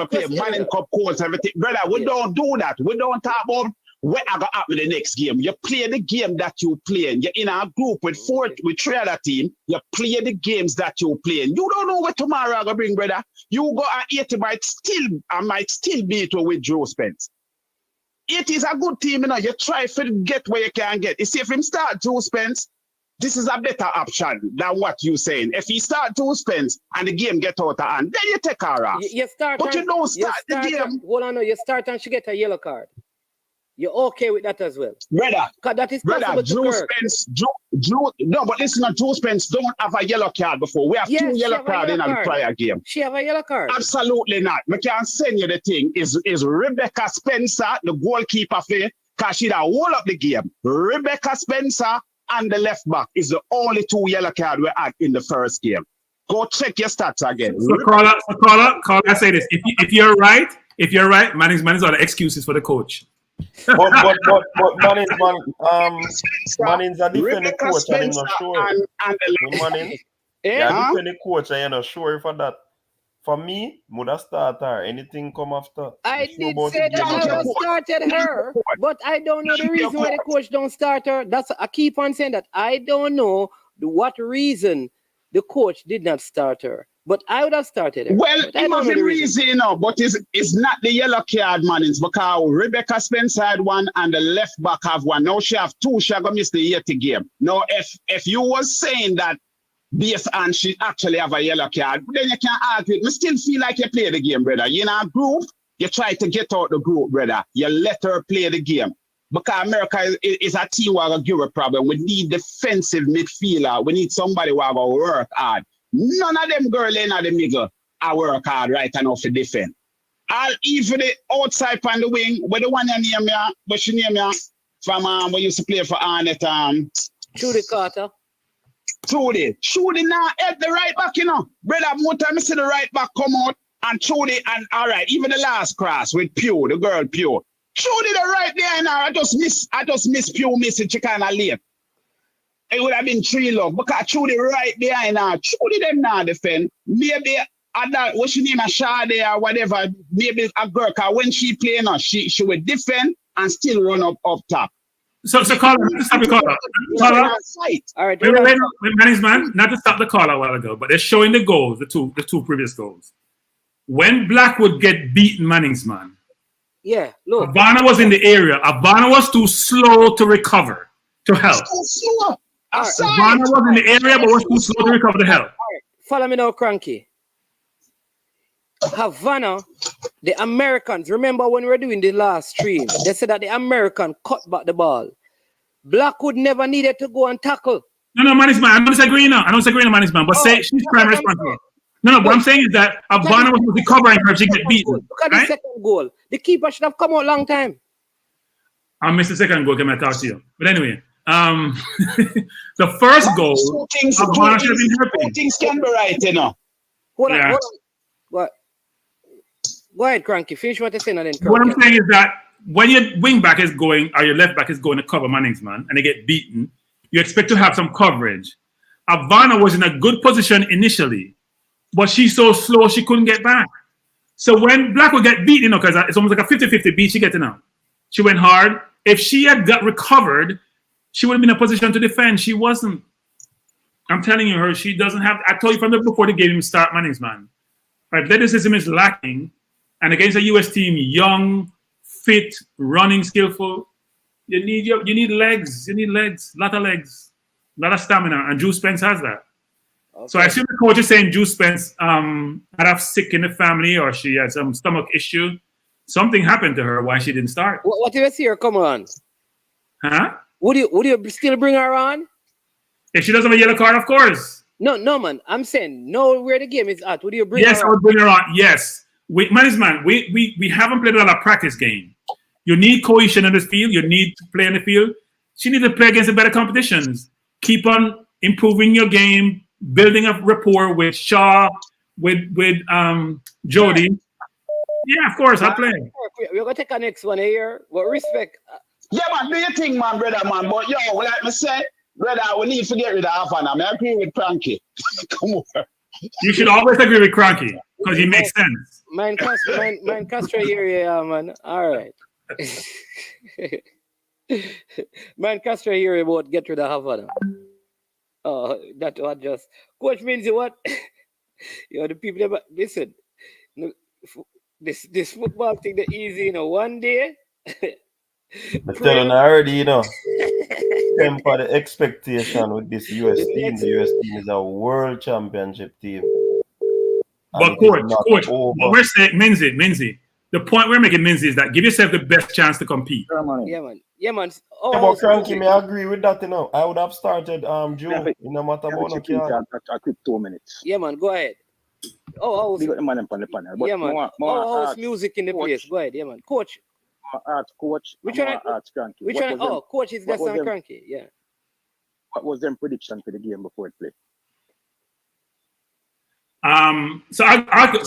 play Manning Cup course, everything. Brother, we don't do that. We don't talk about what I got up with the next game. You play the game that you play. You're in a group with three other teams. You play the games that you play. You don't know what tomorrow I gonna bring, brother. You go at 80 I might still beat you with Joe Spence. It is a good team, you know. You try to get where you can get. You see, if him start Joe Spence, this is a better option than what you're saying. If you start Joe Spence and the game get out of hand, then you take her off. You start, but you don't start the game. Hold on, no, you start and she get a yellow card. You're okay with that as well, brother? That is brother. Joe Spence, no, but listen, Joe Spence don't have a yellow card before. We have two yellow cards in the prior game. She have a yellow card? Absolutely not. I can send you the thing. Is Rebecca Spencer the goalkeeper for? Because she da hold up the game. Rebecca Spencer and the left back is the only two yellow cards we had in the first game. Go check your stats again. So call I say this. If you're right, Manning's are the excuses for the coach. but Manning's a defending coach and I'm not sure. Manning's a defending coach and I'm not sure for that. For me, Muda start her. Anything come after. I did say that I started her, but I don't know the reason why the coach don't start her. I keep on saying that. I don't know what reason the coach did not start her. But I would have started her. Well, But I it don't must know be the reason. reason, but it's not the yellow card, man. It's because Rebecca Spencer had one and the left back have one. Now she have two. She gonna miss the 80 game. Now, if you was saying that based on she actually have a yellow card, then you can't argue it. I still feel like you play the game, brother. You in a group, you try to get out the group, brother. You let her play the game. Because America is a team who have a give a problem. We need defensive midfielder. We need somebody who have a work hard. None of them girls in the middle are work hard right enough to defend. All even the outside on the wing, but the one you name me, but she name me from we used to play for Arnett, Judy Carter. Trudy now at the right back, you know. Brother, more time I see the right back come out and Trudy and all right, even the last cross with Pew, the girl Pew. Trudy the right there now. I just miss Pew missing she kinda late. It would have been 3 love because Trudy right behind now. Trudy them now defend. Maybe what she name a Shade or whatever, maybe a girl, because when she play now, she would defend and still run up top. So caller, not to stop the caller. All right, wait, man, not to stop the caller a while ago, but they're showing the goals, the two previous goals. When Blackwood get beaten, Manningsman. Yeah, look. Havana was in the area. Havana was too slow to recover, to help. Havana was in the area, but was too slow to recover to help. Right. Follow me now, Cranky. Havana, the Americans, remember when we were doing the last stream, they said that the American cut back the ball. Blackwood never needed to go and tackle. No, Manningsman, I don't disagree now, Manningsman, but say she's prime responsible. No, what I'm saying is that Havana was recovering her if she get beaten. Look at the second goal. The keeper should have come out long time. I missed the second goal, can I talk to you? But anyway, the first goal, Havana should have been helping. Things can be right, you know. Hold on. What? Go ahead, Cranky. Finish what you're saying and then Cranky. What I'm saying is that when your wing back is going, or your left back is going to cover Manningsman, and they get beaten, you expect to have some coverage. Havana was in a good position initially, but she's so slow she couldn't get back. So when Blackwood get beaten, because it's almost like a 50-50 beat, she getting out. She went hard. If she had got recovered, she would have been in a position to defend. She wasn't. I'm telling you, she doesn't have. I told you before the game even start, Manningsman. Athleticism is lacking, and against a US team, young, fit, running, skillful, you need legs. You need legs, a lot of legs, a lot of stamina, and Drew Spence has that. Okay. So I assume the coach is saying Drew Spence had a sick in the family, or she had some stomach issue. Something happened to her why she didn't start. What if you see her come on? Huh? Would you still bring her on? If she doesn't have a yellow card, of course. No, man. I'm saying know where the game is at. Would you bring her on? Yes, I would bring her on. Yes. We haven't played a lot of practice game. You need cohesion in the field. You need to play in the field. She needs to play against the better competitions. Keep on improving your game, building up rapport with Shaw, with Jody. Yeah, of course, I'll play. We're going to take our next one here. But respect. Yeah, man, do your thing, man, brother, man. But, yo, like I said, brother, we need to get rid of Havana. I agree with Cranky. Come on. You should always agree with Cranky, because he makes sense. Man Castro here, yeah, man. All right. Man Castro here about get rid of Havana. Oh, that was just... Coach means what? The people never... Listen. This football thing, the easy, one day. I'm telling you already, temper the expectation with this US team. The US team is a world championship team. But coach, what we're saying, Minzy, the point we're making, Minzy, is that give yourself the best chance to compete. Yeah, man. But Cranky, may I agree with that, I would have started Joe in no matter about a quick 2 minutes. Yeah, man, go ahead. We got the man on the panel. Yeah, man. Music in the place. Go ahead, yeah, man. Coach. Coach. Which one? Cranky. Which one? Coach is less than Cranky. Yeah. What was their prediction for the game before it played? So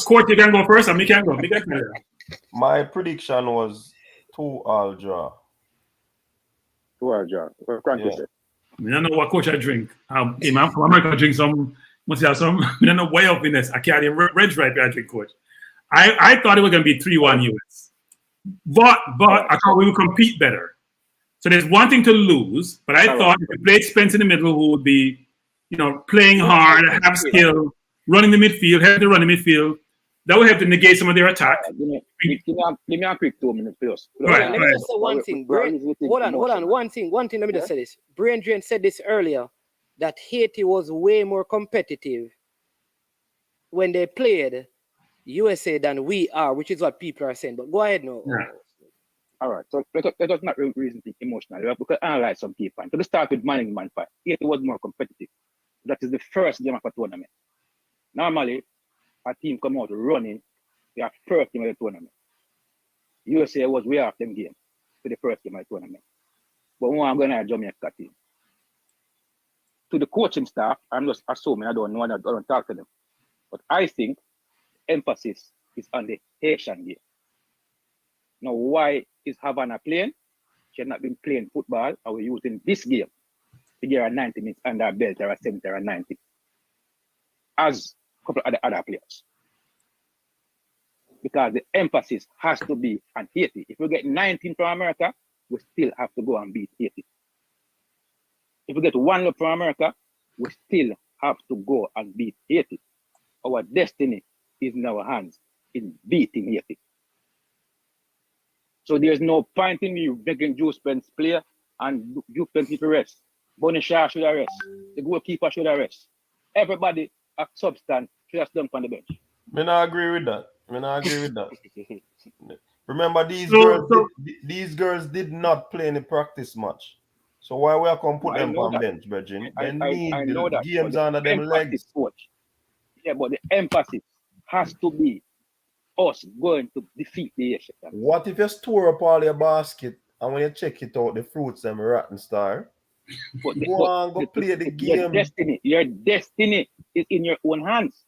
Coach, you can go first, and me can go. My prediction was 2-2 draw. 2-2 draw. What Cranky said? I don't know what coach I drink. I'm from America. I drink some. Must have some. I don't know way up in this. I can't even red stripe. I drink, coach. I thought it was going to be 3-1 US, but I thought we would compete better. So there's one thing to lose, but I thought if we played Spence in the middle, who would be, playing hard, have skill, running the midfield, help to run the midfield. That will help to negate some of their attack. Give me a quick 2 minutes, please. Right, Let me just say one thing. Hold on. One thing. Let me just say this. Brain Drain said this earlier that Haiti was way more competitive when they played USA than we are, which is what people are saying. But go ahead now. Yeah. All right, so let us not reason think emotionally. We could analyze some key points. So let's start with management fight. Haiti was more competitive. That is the first game of a tournament. Normally, a team come out running, they are first game of the tournament. USA was way off them game for the first game of the tournament. But when I'm going to Jamaica team. To the coaching staff, I'm just assuming, I don't know, I don't talk to them. But I think emphasis is on the Haitian game. Now, why is Havana playing? She had not been playing football, and we're using this game to get her 90 minutes under her belt, or a 70 or a 90, as a couple of other players. Because the emphasis has to be on Haiti. If we get 19 from America, we still have to go and beat Haiti. If we get 1 look from America, we still have to go and beat Haiti. Our destiny is in our hands in beating Haiti. So there's no point in you making Juice Spence play and Juice Spence need to rest. Bonnie Shaw should arrest. The goalkeeper should arrest. Everybody at substance should have done on the bench. Me not agree with that. Remember, these girls did not play in the practice match. So why we are come put them on bench, Virgin? They need the games under them legs. Coach. Yeah, but the emphasis has to be us going to defeat the Asians. What if you store up all your basket and when you check it out, the fruits them rotten star? Go play the game. Your destiny is in your own hands.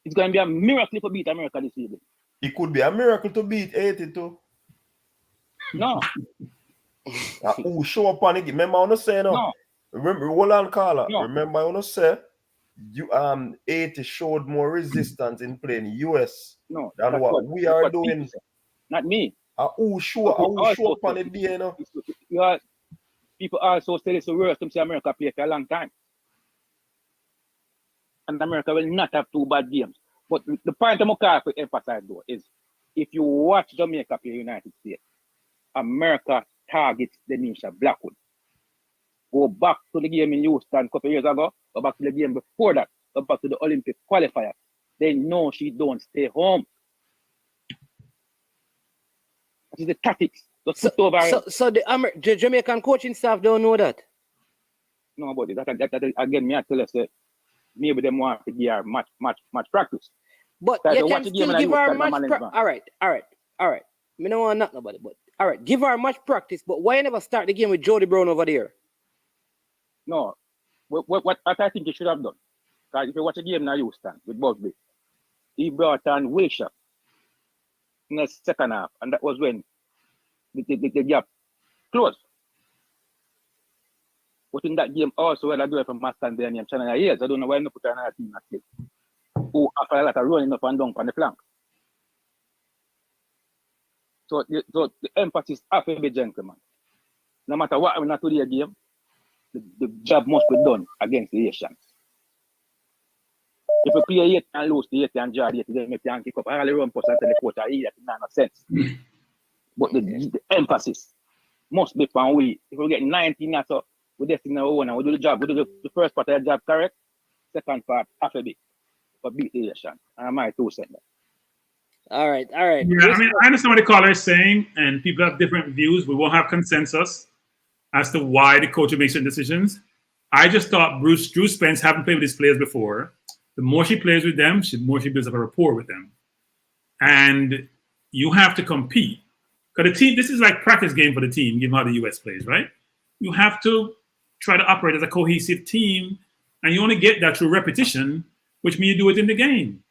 It's going to be a miracle to beat America this evening. It could be a miracle to beat 82. No. Who show up on it? Remember I want to say no. Remember, hold on, Carla. No. Remember I want to say you 80 showed more resistance in playing US than what we are doing. Not me. Who show up on it there, you know? People also say it's the worst to see America play for a long time. And America will not have 2 bad games. But the point I'm going to emphasize though is if you watch Jamaica play United States, America targets Denisha Blackwood. Go back to the game in Houston a couple of years ago, go back to the game before that, go back to the Olympic qualifier. They know she don't stay home. That is the tactics. So the Jamaican coaching staff don't know that? No, but that again, me I tell us that maybe they want to give her much practice. But you can still give her much practice. All right. Me don't want to knock nobody, but all right, give her much practice. But why never start the game with Jody Brown over there? No, what I think he should have done. Because if you watch a game now, Houston with Busby, he brought on Wilshire in the second half, and that was when the gap closed. But in that game also, when I do it from Maston there and China years, I don't know why not put another team at it. Who after a lot of running up and down on the flank. So the emphasis has to be gentleman. No matter what I'm not to the game, the job must be done against the Asians. If we play 8 and lose the 8 and draw the 8, then we can kick up. I really run post and tell the coach that it makes no sense. But the emphasis must be from we. If we get 19 so we destiny our own and we do the job. We do the first part of the job correct, second part half a bit. But beat the Asian. And I might 2 cents. All right. Yeah, I mean, I understand what the caller is saying, and people have different views. We won't have consensus as to why the coach makes certain decisions. I just thought Drew Spence haven't played with his players before. The more she plays with them, the more she builds up a rapport with them. And you have to compete. Because the team, this is like practice game for the team, given how the US plays, right? You have to try to operate as a cohesive team, and you only get that through repetition, which means you do it in the game.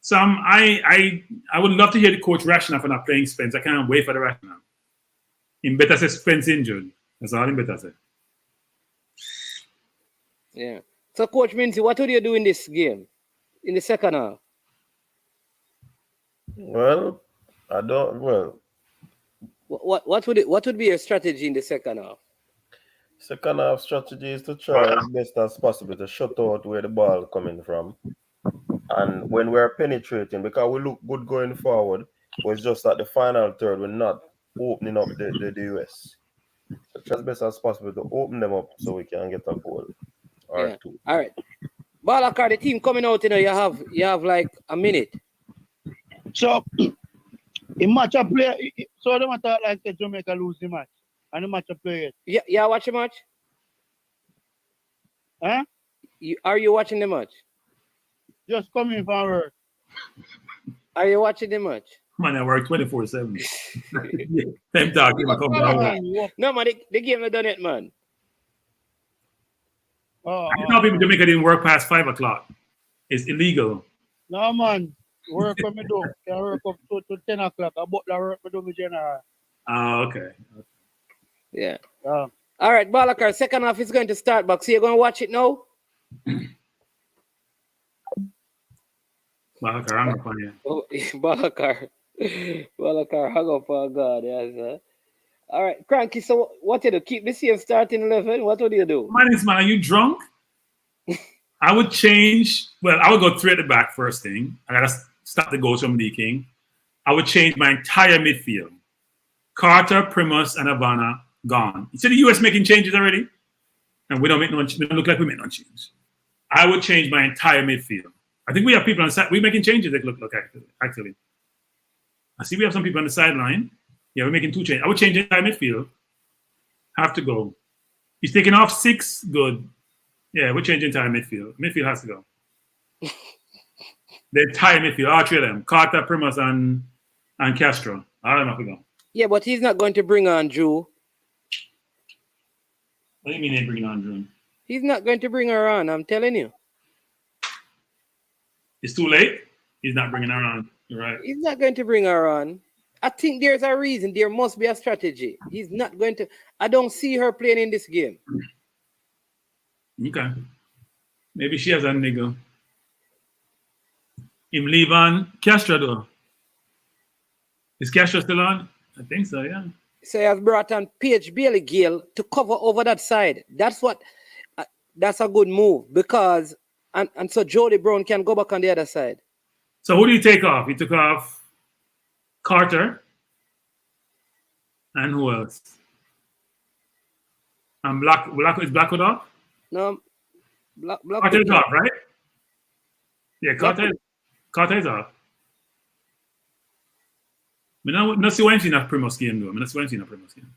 So I would love to hear the coach rationale for not playing Spence. I can't wait for the rationale. In better say Spence injured. That's all in better say. Yeah. So Coach Minty, what would you do in this game? In the second half? Well, what would be your strategy in the second half? Second half strategy is to try as best as possible to shut out where the ball coming from. And when we're penetrating, because we look good going forward, but it's just that the final third, we're not opening up the US. So try as best as possible to open them up so we can get a goal or two. All right. Balakar, the team coming out, you have like a minute. So, in match a play, so the matter like the Jamaica lose the match. And the match a play it. Yeah, watch the match? Huh? Are you watching the match? Just coming from work. Are you watching the match? Man, I work 24/7. Same talking. No, man, the game not done it, man. I know people in Jamaica didn't work past 5 o'clock. It's illegal. No, man. Work when me do. Can work up to 10 o'clock. I bought the work me do me general. Okay. Yeah. All right, Balakar, second half is going to start back. So you're going to watch it now? Balakar, hang up on you. Balakar, hang up on God. Yes, all right, Cranky, so what do you do? Keep the same starting 11? What would you do? Man, are you drunk? I would change. Well, I would go 3 at the back first thing. I got to stop the goals from leaking. I would change my entire midfield. Carter, Primus, and Havana gone. You see the US making changes already? And we don't look like we make no change. I would change my entire midfield. I think we have people on the side. We're making changes that look actually. I see we have some people on the sideline. Yeah, we're making 2 changes. I would change the entire midfield. Have to go. He's taking off 6. Good. Yeah, we're changing the entire midfield. Midfield has to go. The entire midfield, all 3 of them. Carter, Primus, and Castro. All of them have to go. Yeah, but he's not going to bring on Drew. What do you mean they bring on Drew? He's not going to bring her on, I'm telling you. It's too late. He's not bringing her on. You're right. He's not going to bring her on. I think there's a reason. There must be a strategy. He's not going to. I don't see her playing in this game. Okay. Maybe she has a nigga. Him leave on Castro though. Is Castro still on? I think so, yeah. So he has brought on Paige Bailey Gale to cover over that side. That's what. That's a good move because and so Jody Brown can go back on the other side. So who do you take off? You took off Carter. And who else? And Black is Blackwood off? No. Black Carter is off, right? Yeah, Carter is off. I don't see anything in that Primus game though. I don't see anything in that Primus game.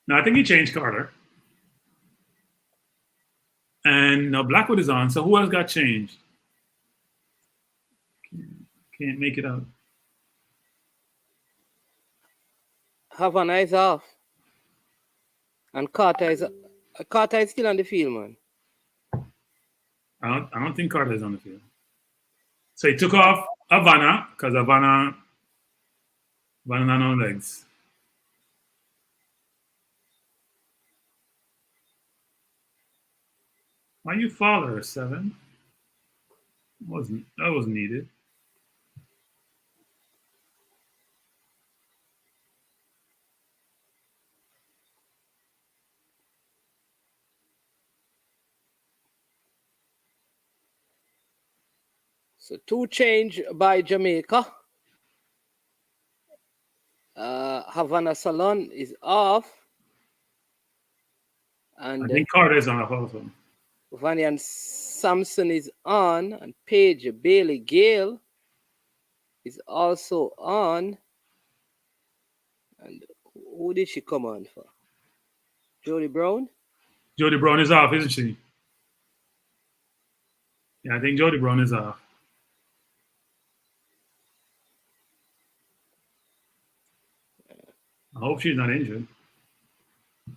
No, I think he changed Carter. And now Blackwood is on. So who else got changed? Can't make it out. Havana is off. And Carter is still on the field, man. I don't think Carter is on the field. So he took off Havana because Havana no legs. Why you follow her, 7? That wasn't needed. So 2 change by Jamaica. Havana Salon is off. And I think Carter is off also. Vanian Sampson is on. And Paige Bailey Gale is also on. And who did she come on for? Jody Brown? Jody Brown is off, isn't she? Yeah, I think Jody Brown is off. I hope she's not injured. I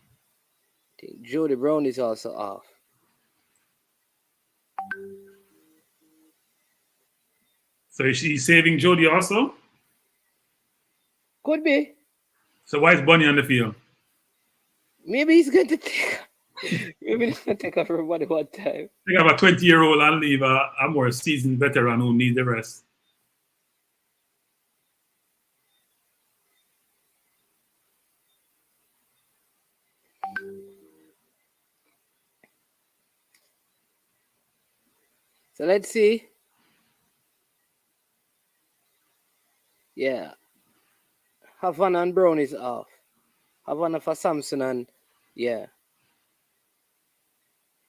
think Jody Brown is also off. So is she saving Jody also? Could be. So why is Bunny on the field? Maybe he's going to take. Maybe he's going to take everybody one time. They have a 20-year-old and leave a more seasoned veteran who needs the rest. So let's see. Yeah. Havana and Brown is off. Havana for Samson and yeah.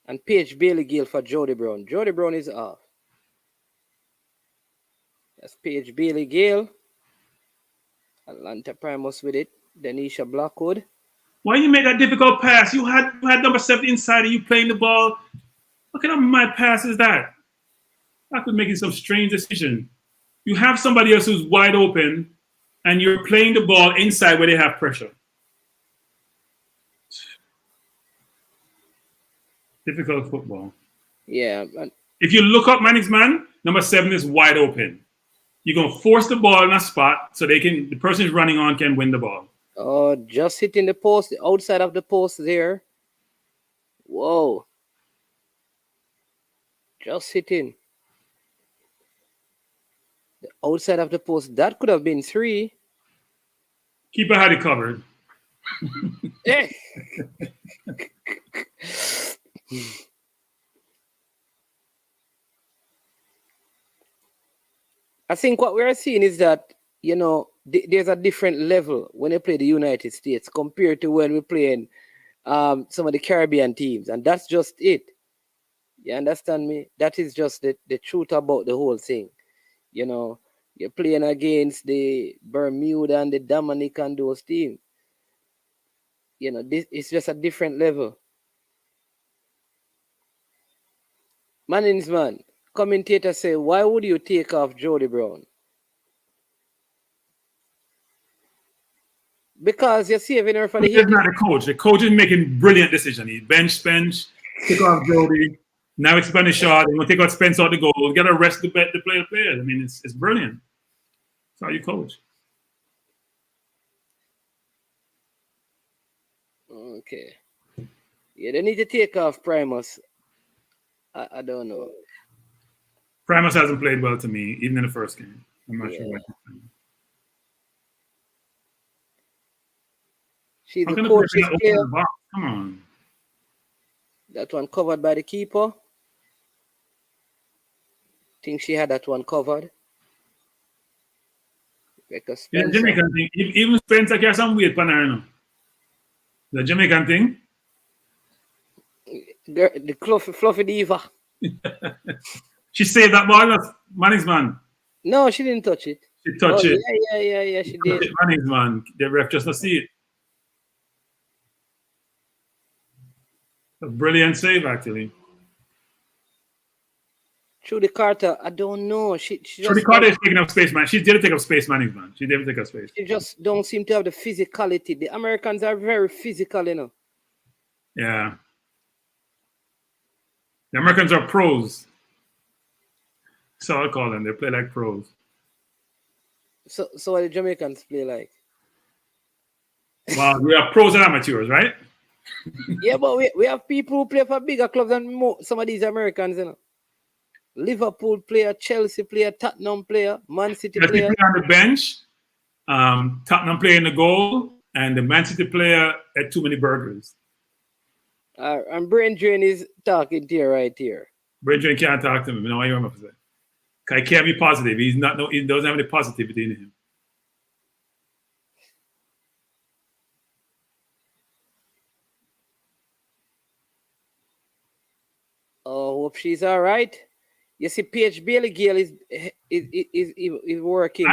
And Paige Bailey Gill for Jody Brown. Jody Brown is off. That's Paige Bailey Gill. Atlanta Primus with it. Denisha Blackwood. Why you make that difficult pass? You had number 7 inside and you playing the ball. What kind of mad pass is that? That could making some strange decision. You have somebody else who's wide open and you're playing the ball inside where they have pressure. Difficult football. Yeah. If you look up Manning's man, number 7 is wide open. You're gonna force the ball in a spot so the person who's running on can win the ball. Oh, just hitting the post, the outside of the post there. Whoa. Just hitting. The outside of the post. That could have been 3. Keeper had it covered. Hey. I think what we're seeing is that, you know, there's a different level when they play the United States compared to when we're playing some of the Caribbean teams. And that's just it. You understand me? That is just the truth about the whole thing. You know, you're playing against the Bermuda and the Dominican and those teams. You know, this it's just a different level. Manning's man, commentator say, why would you take off Jody Brown? Because you're saving her for the He's not the coach. The coach is making brilliant decisions. He bench, take off Jody. Now expand the shot. They're going to take out Spence out the goal. Get to rest the players. I mean, it's brilliant. That's how you coach. Okay. Yeah, they need to take off Primus. I don't know. Primus hasn't played well to me, even in the first game. I'm not sure why. She's the coach's player. Come on. That one covered by the keeper. Think she had that one covered. Yeah, Jamaican thing. Even Spencer carries some weight on her now. The Jamaican thing. The fluffy diva. She saved that ball, Manning's man. No, she didn't touch it. She touched it. Yeah, she did. Manning's man. The ref just not see it. A brilliant save, actually. Trudy Carter, I don't know. She Trudy Carter is taking up space, man. She didn't take up space, Manning's man. She didn't take up space. She just don't seem to have the physicality. The Americans are very physical, you know. Yeah. The Americans are pros. So I call them. They play like pros. So what the Jamaicans play like? Well, we are pros and amateurs, right? Yeah, but we have people who play for bigger clubs than some of these Americans, you know. Liverpool player, Chelsea player, Tottenham player, Man City player. Play on the bench, Tottenham player in the goal, and the Man City player had too many burgers. And Brain Drain is talking to you right here. Brain Drain can't talk to me. No, I hear him up there. He can't be positive. He doesn't have any positivity in him. Oh, hope she's all right. You see, Paige Bailey Gill is working.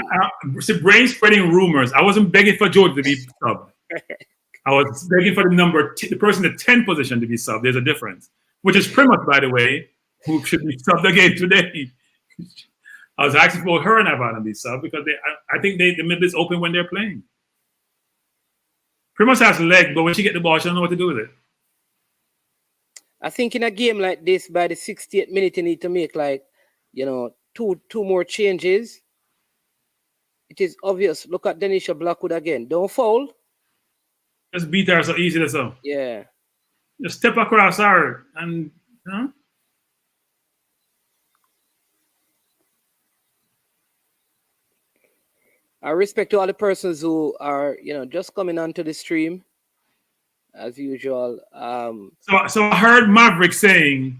See, Brain spreading rumors. I wasn't begging for George to be sub. I was begging for the person in the 10 position to be sub. There's a difference, which is Primus, by the way, who should be subbed again today. I was asking for her and Havana to be sub because I think the middle is open when they're playing. Primus has leg, but when she get the ball, she don't know what to do with it. I think in a game like this, by the 68th minute, you need to make two more changes. It is obvious. Look at Denisha Blackwood again. Don't foul. Just beat her so easy as so. Yeah. Just step across her and I respect to all the persons who are, just coming onto the stream. As usual. So I heard Maverick saying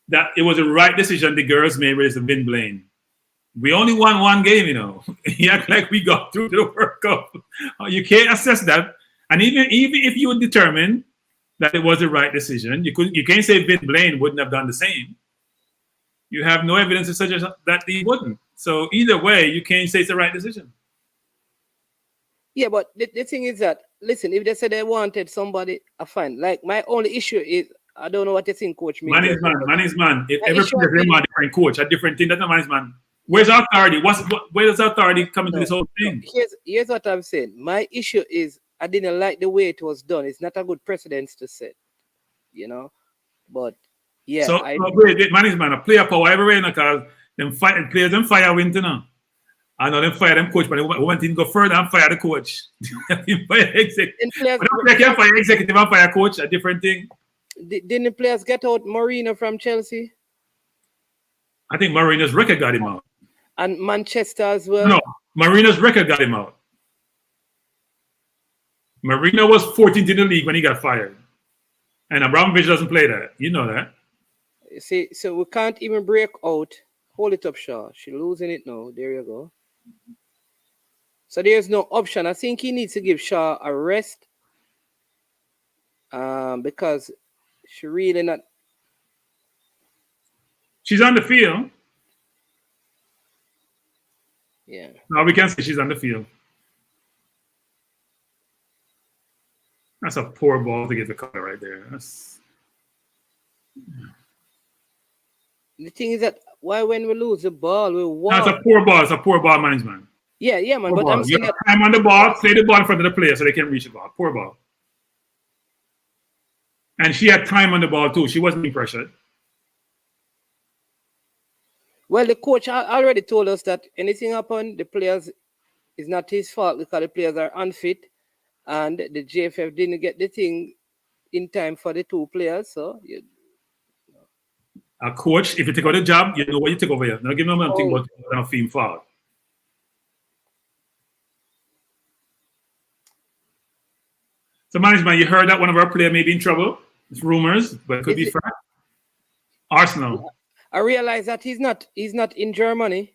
that it was the right decision the girls made with Vin Blaine. We only won one game, you know. You act like we got through to the World Cup. You can't assess that. And even if you would determine that it was the right decision, you can't say Vin Blaine wouldn't have done the same. You have no evidence to suggest that he wouldn't. So either way, you can't say it's the right decision. Yeah, but the thing is that, listen, if they said they wanted somebody, fine. Like, my only issue is, I don't know what you think, Coach. Man is man. If every player is a different coach, a different thing, that's not man is man. Where's authority? Where does authority come into this whole thing? Here's what I'm saying. My issue is, I didn't like the way it was done. It's not a good precedence to set, you know. But yeah, so wait, man is man. A player power everywhere, because them players them fire winter now. I know them fire them coach, but they want to go further and fire the coach. Fire executive. They can't fire executive and fire coach, a different thing. Didn't the players get out Mourinho from Chelsea? I think Mourinho's record got him out. And Manchester as well? No, Mourinho's record got him out. Mourinho was 14th in the league when he got fired. And Abramovich doesn't play that. You know that. You see, so we can't even break out. Hold it up, Shaw. She's losing it now. There you go. So there's no option. I think he needs to give Shaw a rest. Because she really not. She's on the field. Yeah. Now we can say she's on the field. That's a poor ball to get the color right there. The thing is that why when we lose the ball, we won. That's a poor ball. It's a poor ball management. Yeah, man. Poor but ball. I'm saying you have time on the ball, play the ball in front of the player so they can reach the ball. Poor ball. And she had time on the ball too. She wasn't being pressured. Well, the coach already told us that anything happened, the players is not his fault because the players are unfit, and the JFF didn't get the thing in time for the two players. So, a coach, if you take out the job, you know what you take over here. Now give me a thing about a film foul. So, management, you heard that one of our players may be in trouble. It's rumors, but it could be fact. Arsenal. I realize that he's not in Germany.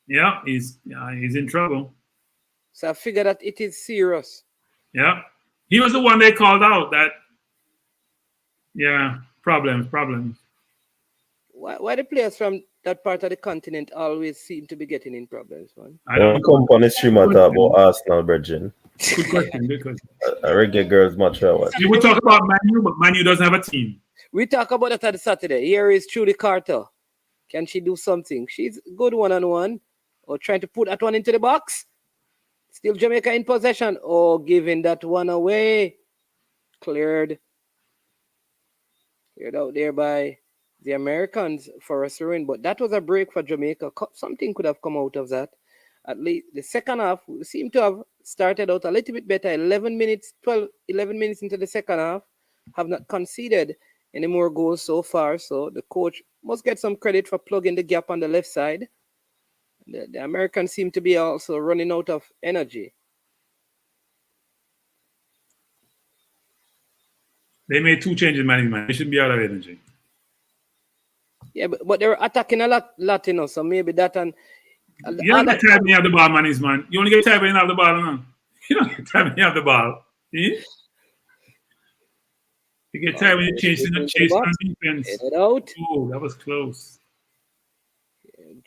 Yeah, he's in trouble. So I figure that it is serious. Yeah. He was the one they called out that, problems. Why the players from that part of the continent always seem to be getting in problems, man? I don't come on the stream and talk about Arsenal, Virgin. Good question. I reggae girls much hours. You would talk about Manu, but Manu doesn't have a team. We talk about that on Saturday. Here is Trudy Carter. Can she do something? She's good one-on-one. Or trying to put that one into the box. Still Jamaica in possession. Or giving that one away. Cleared out there by the Americans for us to win. But that was a break for Jamaica. Something could have come out of that. At least the second half, we seem to have started out a little bit better. 11 minutes into the second half. Have not conceded any more goals so far. So the coach must get some credit for plugging the gap on the left side. The Americans seem to be also running out of energy. They made 2 changes, management. They shouldn't be out of energy. Yeah, but they're attacking a lot, you know, so maybe that and... You don't get tired when you have the ball, management. You only get tired when you have the ball, no? You don't get tired when you have the ball. See? You get tired when you're chasing on defense. Get it out. Oh, that was close.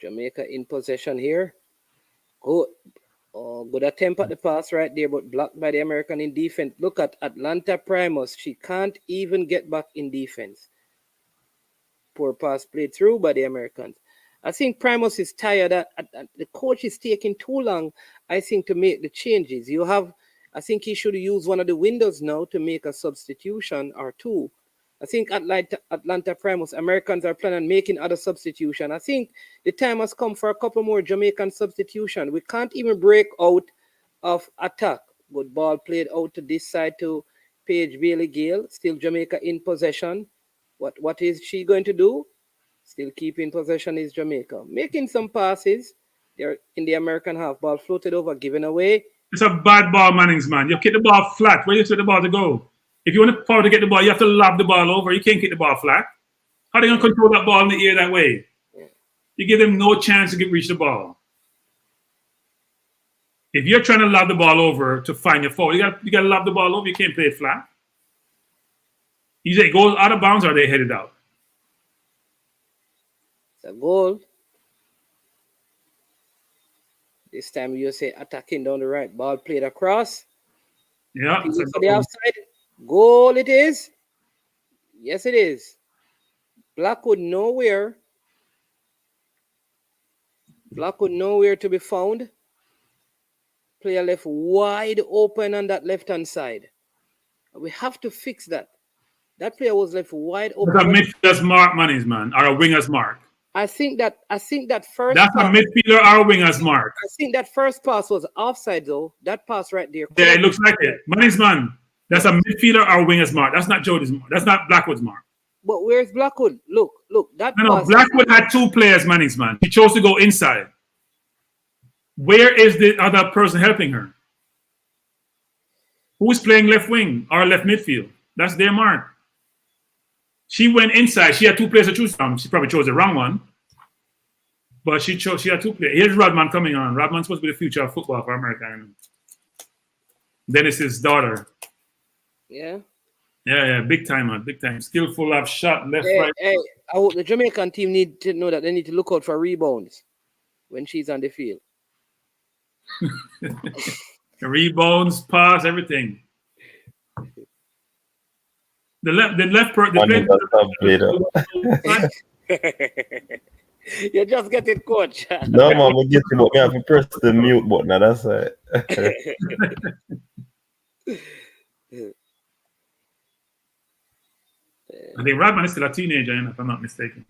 Jamaica in possession here. Good attempt at the pass right there, but blocked by the American in defense. Look at Atlanta Primus. She can't even get back in defense. Poor pass played through by the Americans. I think Primus is tired. The coach is taking too long, I think, to make the changes. I think he should use one of the windows now to make a substitution or two. I think Atlanta Primus, Americans are planning on making other substitution. I think the time has come for a couple more Jamaican substitution. We can't even break out of attack. Good ball played out to this side to Paige Bailey-Gale. Still Jamaica in possession. What is she going to do? Still keeping possession is Jamaica. Making some passes. They're in the American half. Ball floated over, given away. It's a bad ball, Mannings, man. You kick the ball flat. Where do you expect the ball to go? If you want the power to get the ball, you have to lob the ball over. You can't kick the ball flat. How are they going to control that ball in the air that way? You give them no chance to reach the ball. If you're trying to lob the ball over to find your foul, you got to lob the ball over. You can't play it flat. Either it goes out of bounds or they headed out. It's a goal. This time you say attacking down the right. Ball played across. Yeah. For the offside. Goal it is. Yes, it is. Blackwood nowhere. Blackwood nowhere to be found. Player left wide open on that left-hand side. We have to fix that. That player was left wide open. That's a midfielder's mark, Manny's man, or a winger's mark. I think that first. That's a midfielder or a winger's mark. I think that first pass was offside though. That pass right there. Yeah, it looks like it. Manny's man. That's a midfielder or a winger's mark. That's not Jody's mark. That's not Blackwood's mark. But where's Blackwood? Look. That No, Blackwood had two players, Manny's man. He chose to go inside. Where is the other person helping her? Who's playing left wing or left midfield? That's their mark. She went inside. She had two players to choose from. She probably chose the wrong one. But she had two players. Here's Rodman coming on. Rodman's supposed to be the future of football for America. And Dennis's daughter. Yeah. Yeah, big time, man. Big time. Skillful of shot, left, Hey, right. hey, I hope the Jamaican team need to know that they need to look out for rebounds when she's on the field. Rebounds, pass, everything. The You just get it, coach. No, man, we get him up. We have to press the mute button. Now, that's it. I think Rodman is still a teenager, if I'm not mistaken.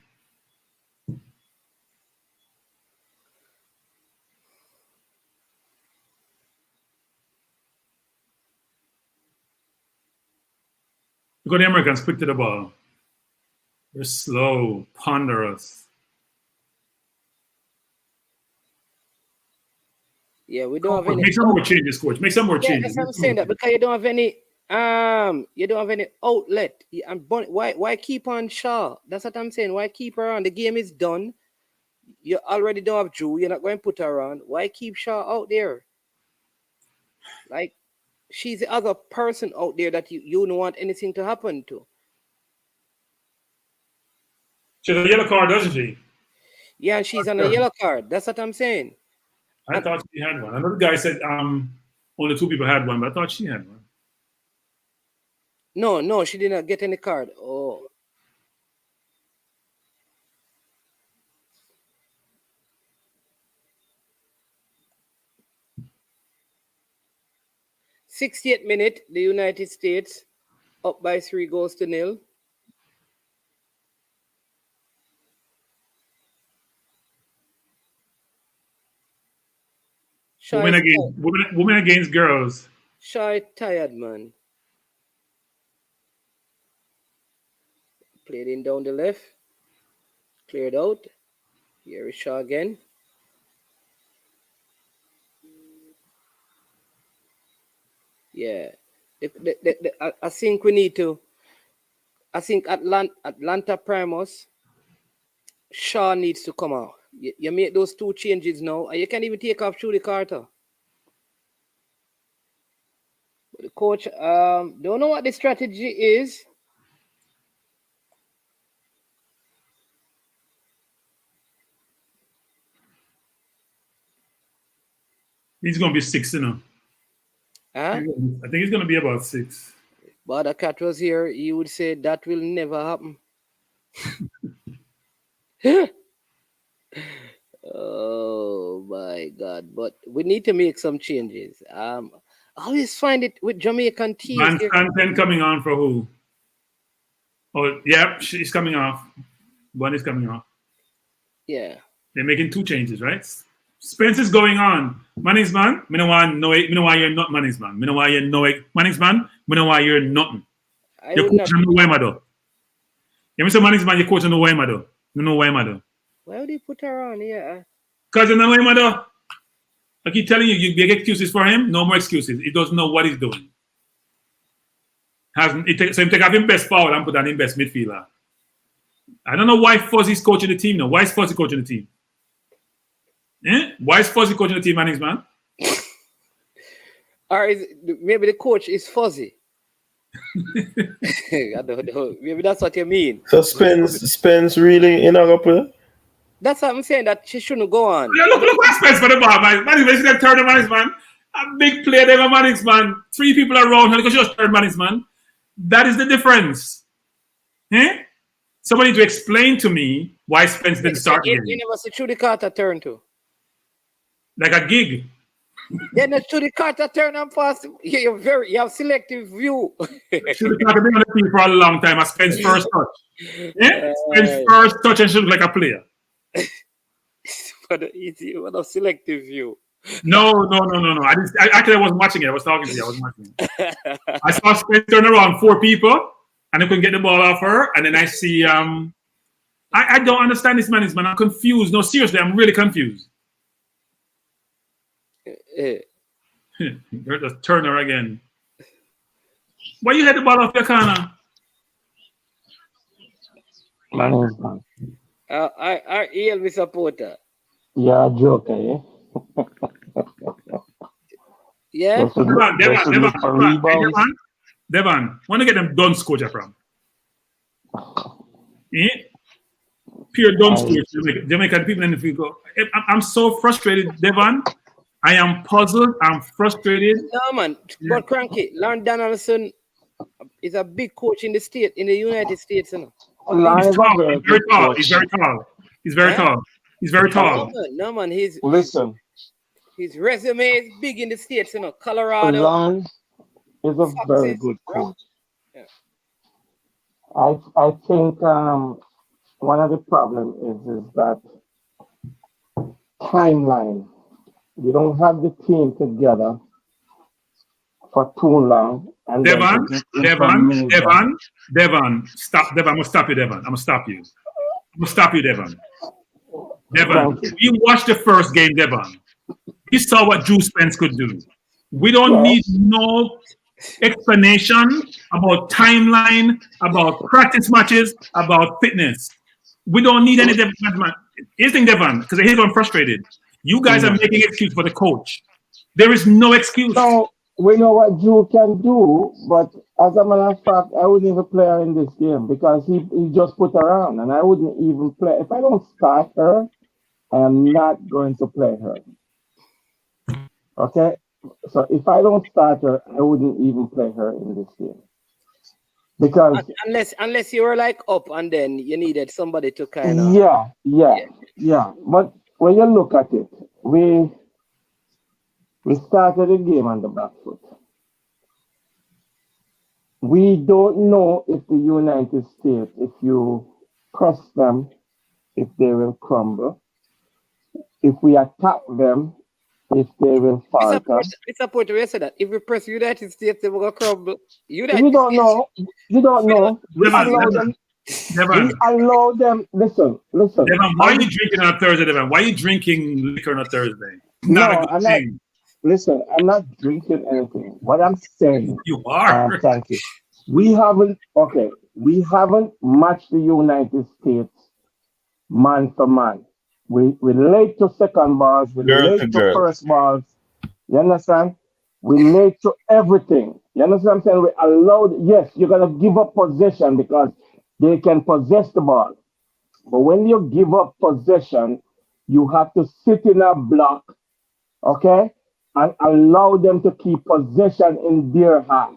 Look at the Americans quick to the ball. They're slow, ponderous. Yeah, we don't have any. Make some more changes, coach. Make some more changes. That's what I'm saying that because you don't have any outlet. Why keep on Shaw? That's what I'm saying. Why keep her on? The game is done. You already don't have Drew. You're not going to put her on. Why keep Shaw out there? Like, she's the other person out there that you don't want anything to happen to. She has a yellow card, doesn't she? Yeah, she's on a yellow card. That's what I'm saying. I thought she had one. Another guy said only two people had one, but I thought she had one. No, she did not get any card. Oh. '68th minute, the United States up by 3-0. Women against girls. Shy tired, man. Played in down the left. Cleared out. Here is Shaw again. Yeah. I think we need to. I think Atlanta Primus, Shaw needs to come out. You make those two changes now, and you can even take off Julie Carter. But the coach don't know what the strategy is. He's going to be 6, you know. Huh? I think he's going to be about 6. But the cat was here, you would say that will never happen. Oh my God! But we need to make some changes. I always find it with Jamaican teams. Van Stanton coming on for who? Oh, yeah, she's coming off. One is coming off. Yeah. They're making 2 changes, right? Spence is going on. Manny's man, me no want know it. Me no why you're not Manny's man. Me no why you know it. Manny's man, me no why you're nothing. Your coach no why mado. You me say Manny's man, your coach no why mado. You know why mado. Why would he put her on? Yeah. Because you know why mado. I keep telling you, you make excuses for him. No more excuses. He doesn't know what he's doing. So he take off him best forward and put on him best midfielder. I don't know why Fuzzy's coaching the team now. Why is Fuzzy coaching the team? Why is Fuzzy coaching the team, Mannings, man? Or maybe the coach is Fuzzy. I don't know. Maybe that's what you mean. So Spence really in a couple? That's what I'm saying, that she shouldn't go on. Look what Spence for the ball, man. Mannings, you see that third Mannings, man. A big player there, Mannings, man. 3 people around her because she was third Mannings, man. That is the difference. Somebody to explain to me why Spence didn't start. You never see Trudy Carter turn to. Like a gig. Yeah, no, Trudy Carter turn and pass. You have selective view. Trudy Carter been on the team for a long time. I Spence first touch. Spence first touch and she look like a player. What a selective view. No. I actually wasn't watching it. I was talking to you. I wasn't watching it. I saw Spence turn around 4 people and I couldn't get the ball off her. And then I see I don't understand this man. I'm confused. No, seriously, I'm really confused. There's a Turner again. Why you had the ball off your corner? Man. Our ELV supporter. Yeah, joker, yeah? Yeah? Devon, want to get them Duns coach from? Pure Duns coach. Jamaican people in the field go. I'm so frustrated, Devon. I am puzzled. I'm frustrated. No, man. But cranky. Lauren Donaldson is a big coach in the United States. You know? He's very tall. No, man. Listen. His resume is big in the States, you know. Colorado. Lauren is a very good coach. Yeah. I think one of the problems is that timeline. You don't have the team together for too long. And Devon, stop. Devon, I'm gonna stop you, Devon. I'm gonna stop you, Devon. Devon, you watched the first game, Devon. You saw what Drew Spence could do. We don't need no explanation about timeline, about practice matches, about fitness. We don't need any Devon. Here's the thing, Devon, because I hear I'm frustrated. You guys are making excuse for the coach. There is no excuse. No, we know what Drew can do, but as a matter of fact, I wouldn't even play her in this game because he just put her on, and I wouldn't even play. If I don't start her, I am not going to play her. Okay? So if I don't start her, I wouldn't even play her in this game. Because unless you were like up and then you needed somebody to kind of yeah. But when you look at it, we started the game on the back foot. We don't know if the United States, if you press them, if they will crumble. If we attack them, if they will falter. It's a point where you said that if we press United States, they will crumble. You don't know. We allow them. Listen. Devon, why are you drinking on a Thursday, Devon? Why are you drinking liquor on a Thursday? Listen, I'm not drinking anything. What I'm saying. You are. Thank you. We haven't matched the United States man for man. We late to second balls. We late to first balls. You understand? We late to everything. You understand what I'm saying? We allowed. Yes, you're gonna give up possession because they can possess the ball. But when you give up possession, you have to sit in a block, okay, and allow them to keep possession in their half.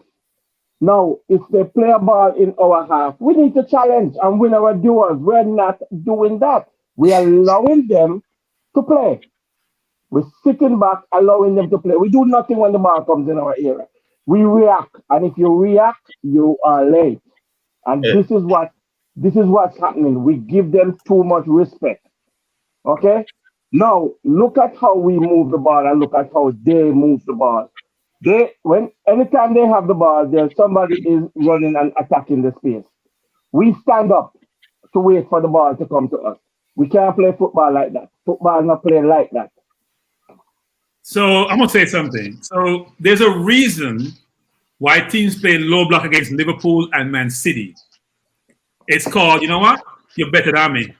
Now, if they play a ball in our half, we need to challenge and win our duels. We're not doing that. We're allowing them to play. We're sitting back, allowing them to play. We do nothing when the ball comes in our area. We react, and if you react, you are late. And this is what's happening. We give them too much respect. Okay? Now, look at how we move the ball and look at how they move the ball. Anytime they have the ball, there's somebody is running and attacking the space. We stand up to wait for the ball to come to us. We can't play football like that. Football not played like that. So I'm gonna say something. So there's a reason why teams play low block against Liverpool and Man City. It's called, you know what? you're better than me.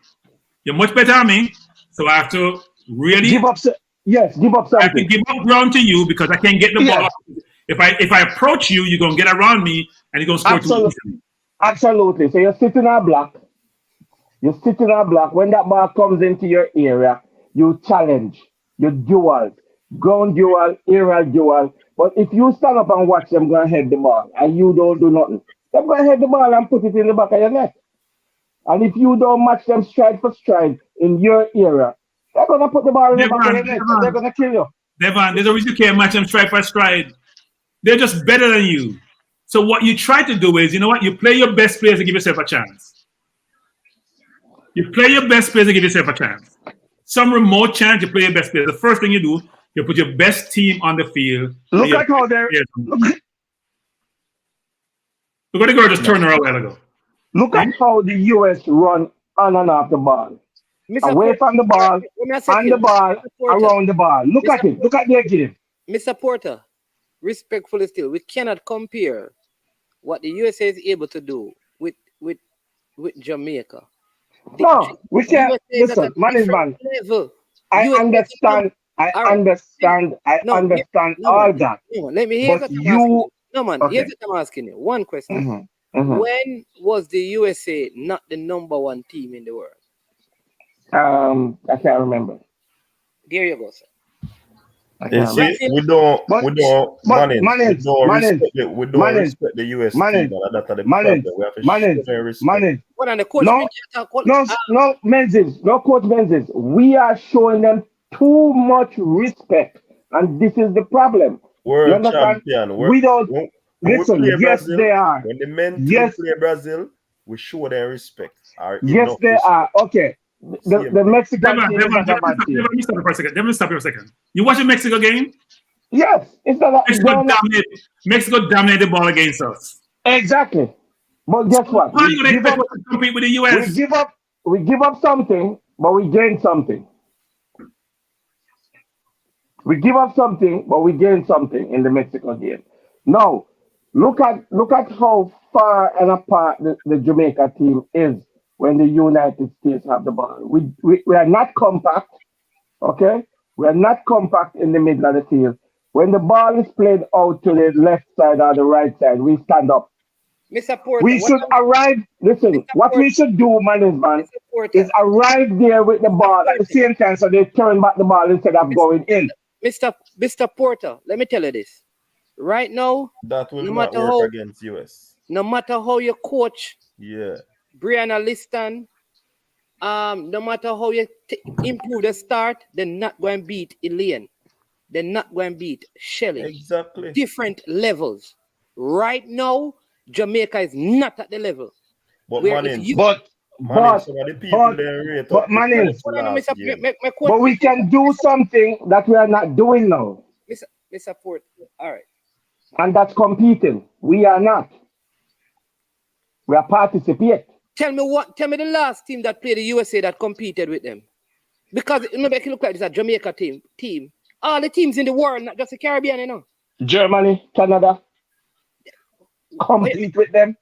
You're much better than me. So I have to really give up. Yes, give up something. I have to give up ground to you because I can't get the ball. If I approach you, you're gonna get around me and you're gonna score too easily. Absolutely. So you're sitting on a block. You're sitting on a block. When that ball comes into your area, you challenge. You dual. Ground dual, aerial dual. But if you stand up and watch them go and head the ball and you don't do nothing, they're going to head the ball and put it in the back of your net. And if you don't match them stride for stride in your area, they're going to put the ball in the back of your net and they're going to kill you. Devon, there's a reason you can't match them stride for stride. They're just better than you. So what you try to do is, you know what? You play your best players to give yourself a chance. You play your best players to give yourself a chance. Some remote chance, you play your best players. The first thing you do, you put your best team on the field. Look at how they're... Look at the girl just turned her a while ago. Look at how the US run on and off the ball. Away from the ball, on the ball, around the ball. Look at it. Look at their game. Mr. Porter, respectfully still, we cannot compare what the USA is able to do with Jamaica. No, we can't. Listen, man. I understand all that. Let me hear what I'm asking. No, man, here's what I'm asking you. One question. When was the USA not the number one team in the world? I can't remember. There you go, sir. We don't respect the US team. That's the problem. We have to show their respect. No, Menzies, no coach Menzies. We are showing them too much respect, and this is the problem. World champion. We don't listen. Yes, Brazil, they are. When the men play Brazil, we show their respect. Yes, they are. Okay. The Mexican team is not a bad team. Let me stop for a second. You watch the Mexico game? Yes. Mexico dominated the ball against us. Exactly. But guess what? How do you expect us to compete with the US? We give up something, but we gain something. We give up something, but we gain something in the Mexico game. Now, look at how far and apart the Jamaica team is when the United States have the ball. We are not compact, okay? We are not compact in the middle of the field. When the ball is played out to the left side or the right side, we stand up. Mr. Porter, we should arrive. Listen, what we should do, man, is arrive there with the ball at the same time so they turn back the ball instead of going in. Mr. Porter, let me tell you this. Right now, that will not work against US. No matter how you coach, Brianna Liston, no matter how you improve the start, they're not going to beat Elaine. They're not going to beat Shelley. Exactly. Different levels. Right now, Jamaica is not at the level. But we can do something that we are not doing now. Mr. Porter, all right. And that's competing. We are not. We are participating. Tell me the last team that played the USA that competed with them. Because it look like it's a Jamaica team. All the teams in the world, not just the Caribbean, you know. Germany, Canada. Compete with them.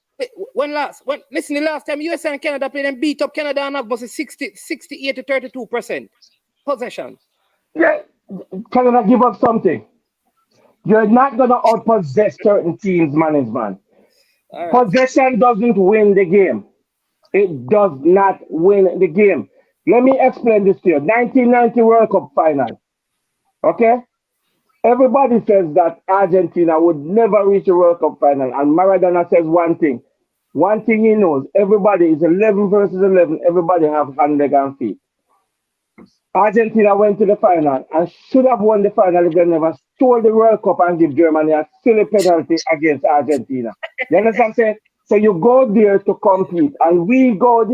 Listen, the last time USA and Canada played them, beat up Canada and was 68 to 32% possession. Yeah, Canada give up something. You're not going to outpossess certain teams, man. Right. Possession doesn't win the game. It does not win the game. Let me explain this to you. 1990 World Cup final. Okay? Everybody says that Argentina would never reach the World Cup final. And Maradona says one thing. One thing he knows. Everybody is 11 versus 11. Everybody have hand, leg, and feet. Argentina went to the final and should have won the final if they never stole the World Cup and give Germany a silly penalty against Argentina. You understand what I'm saying? So you go there to compete, and we go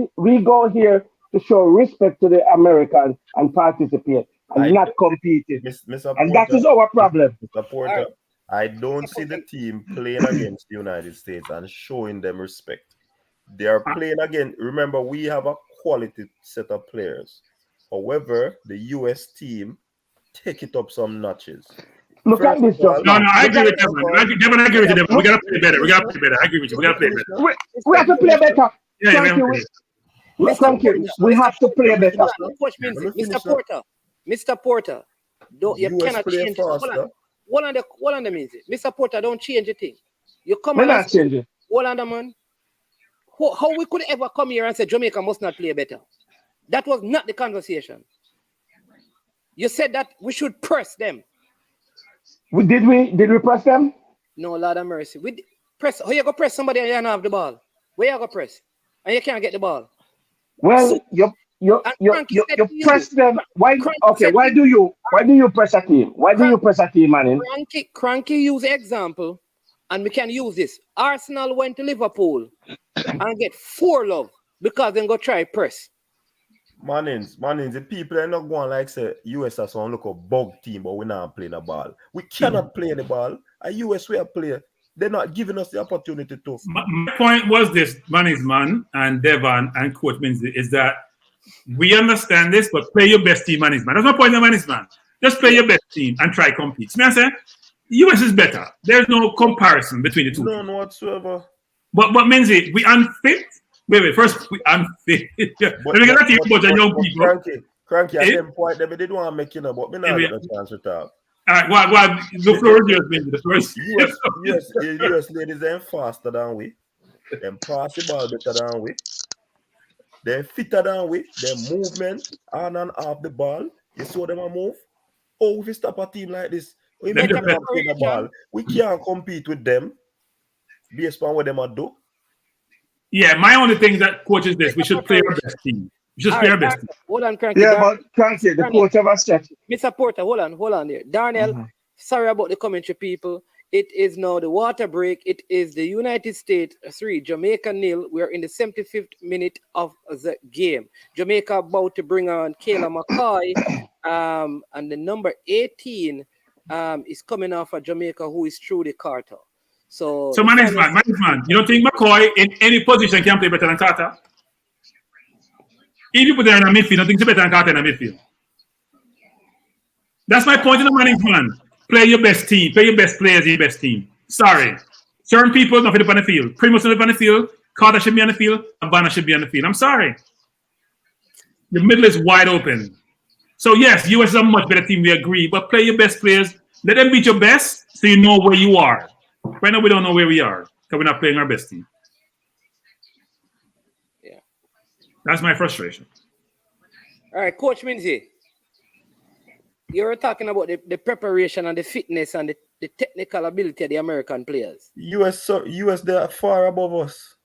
here to show respect to the Americans and participate and not competing. And that is our problem. Mr. Porter, I don't see the team playing against the United States and showing them respect. They are playing again. Remember, we have a quality set of players. However, the US team take it up some notches. Look at this. No, I agree with Devon. I agree with you, Devon. We gotta play better. I agree with you. We gotta play better. We have to play better. We have to play better. Coach Minzy, Mr. Porter, don't you US cannot play change. faster. Hold on the Minzy. Mr. Porter, don't change a thing. You come Me on not and change it. hold on, man. How we could ever come here and say Jamaica must not play better? That was not the conversation. You said that we should press them. Did we press them? No, Lord of mercy. Press. How you go press somebody and you don't have the ball? Where you go press? And you can't get the ball. Well, So, you press them. Why? Okay. Why do you press a team? Why do you press a team, man? Cranky use example, and we can use this. Arsenal went to Liverpool and get 4 love because they go try press. Mannings, the people are not going like say US are some look a bug team, but we're not playing the ball. We cannot play the ball. A US way player, they're not giving us the opportunity to. My point was this, Mannings man and Devon and Coach Minzy, is that we understand this, but play your best team, Mannings man. That's my point, Mannings man. Just play your best team and try compete. See what I'm saying? US is better. There's no comparison between the two. None whatsoever. But Minzy, we unfit. Wait. First, we unfit. Let me get a team about the young people. Cranky, at them point, they didn't want to make but me not get a chance to talk. All right, what? The floor is yours, Minzy. The first. US ladies are faster than we. Them pass the ball better than we. They're fitter than we. Their movement on and off the ball. You saw them a move. Oh, if we stop a team like this, we make them play the ball. We can't compete with them based on what them are do. Yeah, my only thing that coach is this: we should play our best team. We should play our best team. Hold on, Cranky. Yeah, but Cranky, the coach of a stretch. Mr. Porter, hold on there. Darnell, sorry about the commentary, people. It is now the water break. It is the United States 3, Jamaica 0. We are in the 75th minute of the game. Jamaica about to bring on Kayla McCoy, and the number 18 is coming off of Jamaica, who is Trudy Carter. So management, you don't think McCoy in any position can play better than Carter? If you put her in a midfield, you don't think she's better than Carter in a midfield. That's my point in the management. Play your best team. Play your best players in your best team. Sorry. Certain people not fit on the field. Primus not on the field. Carter should be on the field. Abana should be on the field. I'm sorry. The middle is wide open. So yes, US is a much better team, we agree. But play your best players. Let them beat your best so you know where you are. Right now, we don't know where we are because we're not playing our best team. Yeah. That's my frustration. All right, Coach Minzy. You were talking about the preparation and the fitness and the technical ability of the American players. US, they are far above us.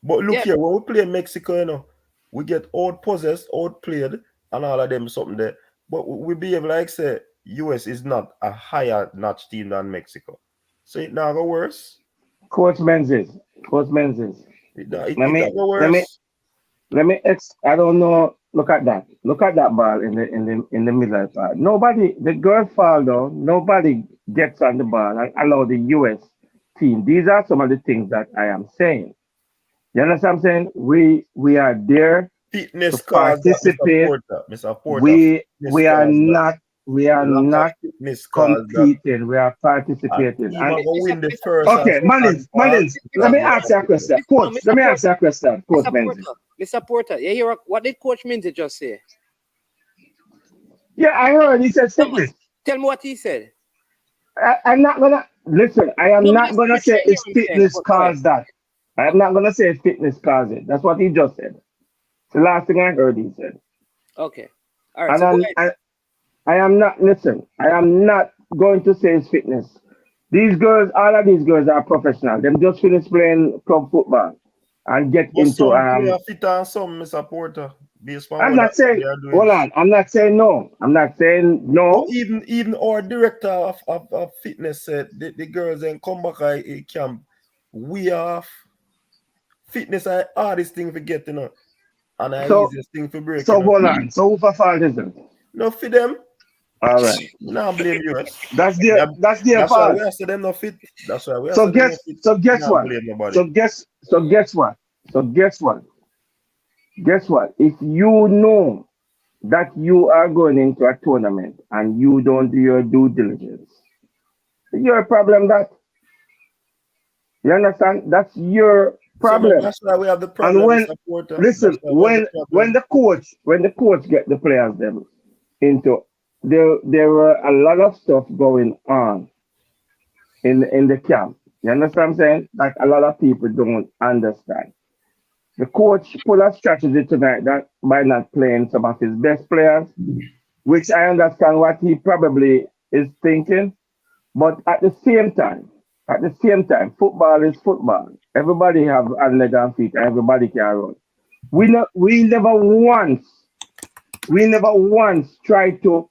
But look here, when we play Mexico, we get out-possessed, out-played, and all of them something there. But we behave like, say, US is not a higher notch team than Mexico. So it now go worse. Coach Menzies. I don't know. Look at that. Look at that ball in the middle part. Nobody, the girl fall down. Nobody gets on the ball and allow the US team. These are some of the things that I am saying. You understand what I'm saying? We are there fitness to participate. Mr. Porter. We are not competing. We are participating. Okay, Mullins. Let me ask you a question. Coach, let me ask you a question. Coach Menzies. Mr. Porter, you hear what did Coach Minzy just say? Yeah, I heard he said fitness. Tell me what he said. I'm not gonna listen. I am not gonna say it's fitness caused that. I'm not gonna say fitness caused it. That's what he just said. The last thing I heard he said. Okay. All right. And I am not going to say it's fitness. These girls, all of these girls are professional. Them just finished playing club football and get into fit on some, Mr. Porter. I'm not saying hold on. I'm not saying no. But even our director of fitness said the girls then come back at camp. We off. Fitness is the hardest thing to get, and the easiest thing to break. So hold on. So who for fault is it? No, for them. All right. No, blame US. That's their fault. Why we say them not fit. That's why we. So guess what? If you know that you are going into a tournament and you don't do your due diligence, you're a problem. That you understand? That's your problem. That's why we have the And problem, when supporter. listen, That's why we have the when problem. the coach get the players them into there were a lot of stuff going on in the camp. You understand what I'm saying? Like a lot of people don't understand. The coach put a strategy tonight that by not playing some of his best players, which I understand what he probably is thinking. But at the same time, football is football. Everybody have a leg and feet, and everybody can run. We never once tried to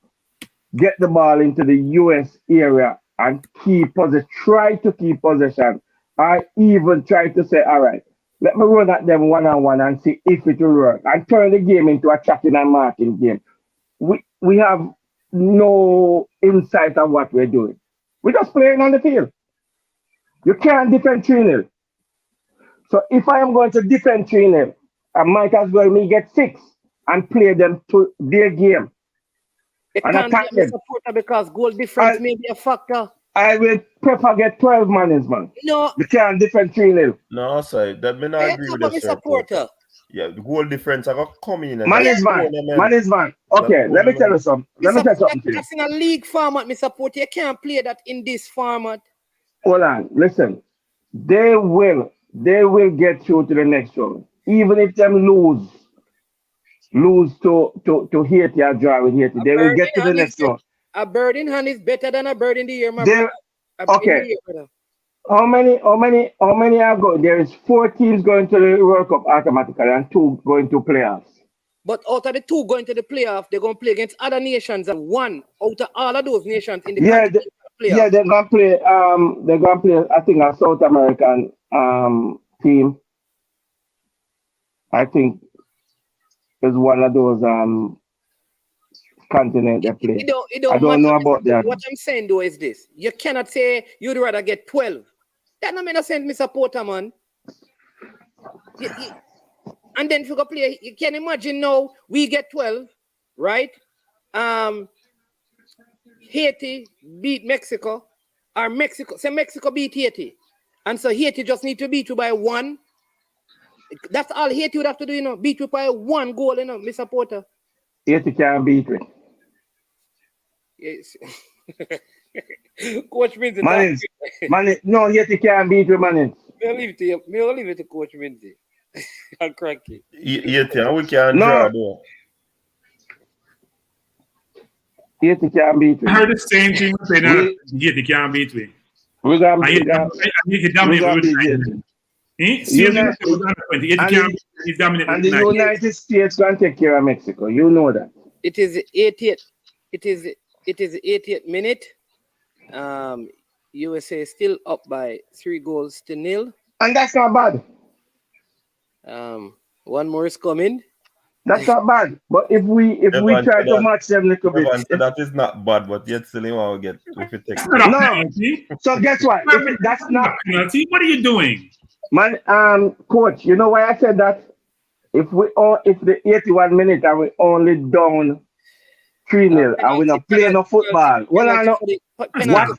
get the ball into the US area and try to keep possession. I even tried to say, all right, let me run at them one on one and see if it will work and turn the game into a tracking and marking game. We have no insight on what we're doing. We're just playing on the field. You can't defend 3-0. So if I am going to defend 3-0, I might as well me get 6 and play them to their game. You And can't attack be a them. supporter because goal difference may be a factor. I will prefer get 12 man. No. You can't defend 3-0. No, sorry, that may not I agree talk with about the me supporter. Yeah, the goal difference I got coming in and Man that's is the man. tournament. Man is man. That's Okay, let me tell you something. Let me tell you something to you. That's in a league format, me support. You can't play that in this format. Hold on, listen. They will get through to the next round. Even if them lose to Haiti or draw with Haiti, they will get to the next round. A bird in hand is better than a bird in the air, my They- brother. Okay. How many are going? There is 4 teams going to the World Cup automatically and 2 going to playoffs. But out of the 2 going to the playoff, they're going to play against other nations, and 1 out of all of those nations in the playoff. Yeah, they're gonna play. They're gonna play. I think a South American team. I think is one of those continent they play. I don't know about that. What I'm saying though is this: you cannot say you'd rather get 12. That don't make no sense, me supporter, man. And then if you go play, you can imagine now we get 12, right? Haiti beat Mexico, or Mexico beat Haiti, and so Haiti just need to beat you by 1. That's all Haiti would have to do, beat you by 1 goal, me supporter. Haiti can't beat me. Yes. Coach Minzy. No, Haiti can't beat you, man. I'll leave it to Coach Minzy. I'm cranky. Haiti, and we can draw though. Haiti can't beat me. I heard the same thing saying that Haiti can't beat me. We got See, and the United States can take care of Mexico. You know that. It is 80th. It is 80th minute. USA is still up by 3-0. And that's not bad. 1 more is coming. That's not bad. But if we try to match them a little bit. That is not bad, but yet still you want to get if it takes. No. So guess what? If that's not penalty, what are you doing? Man, coach, you know why I said that? If the 81 minutes and we only down 3-0 and we not play no football. Well, I know. What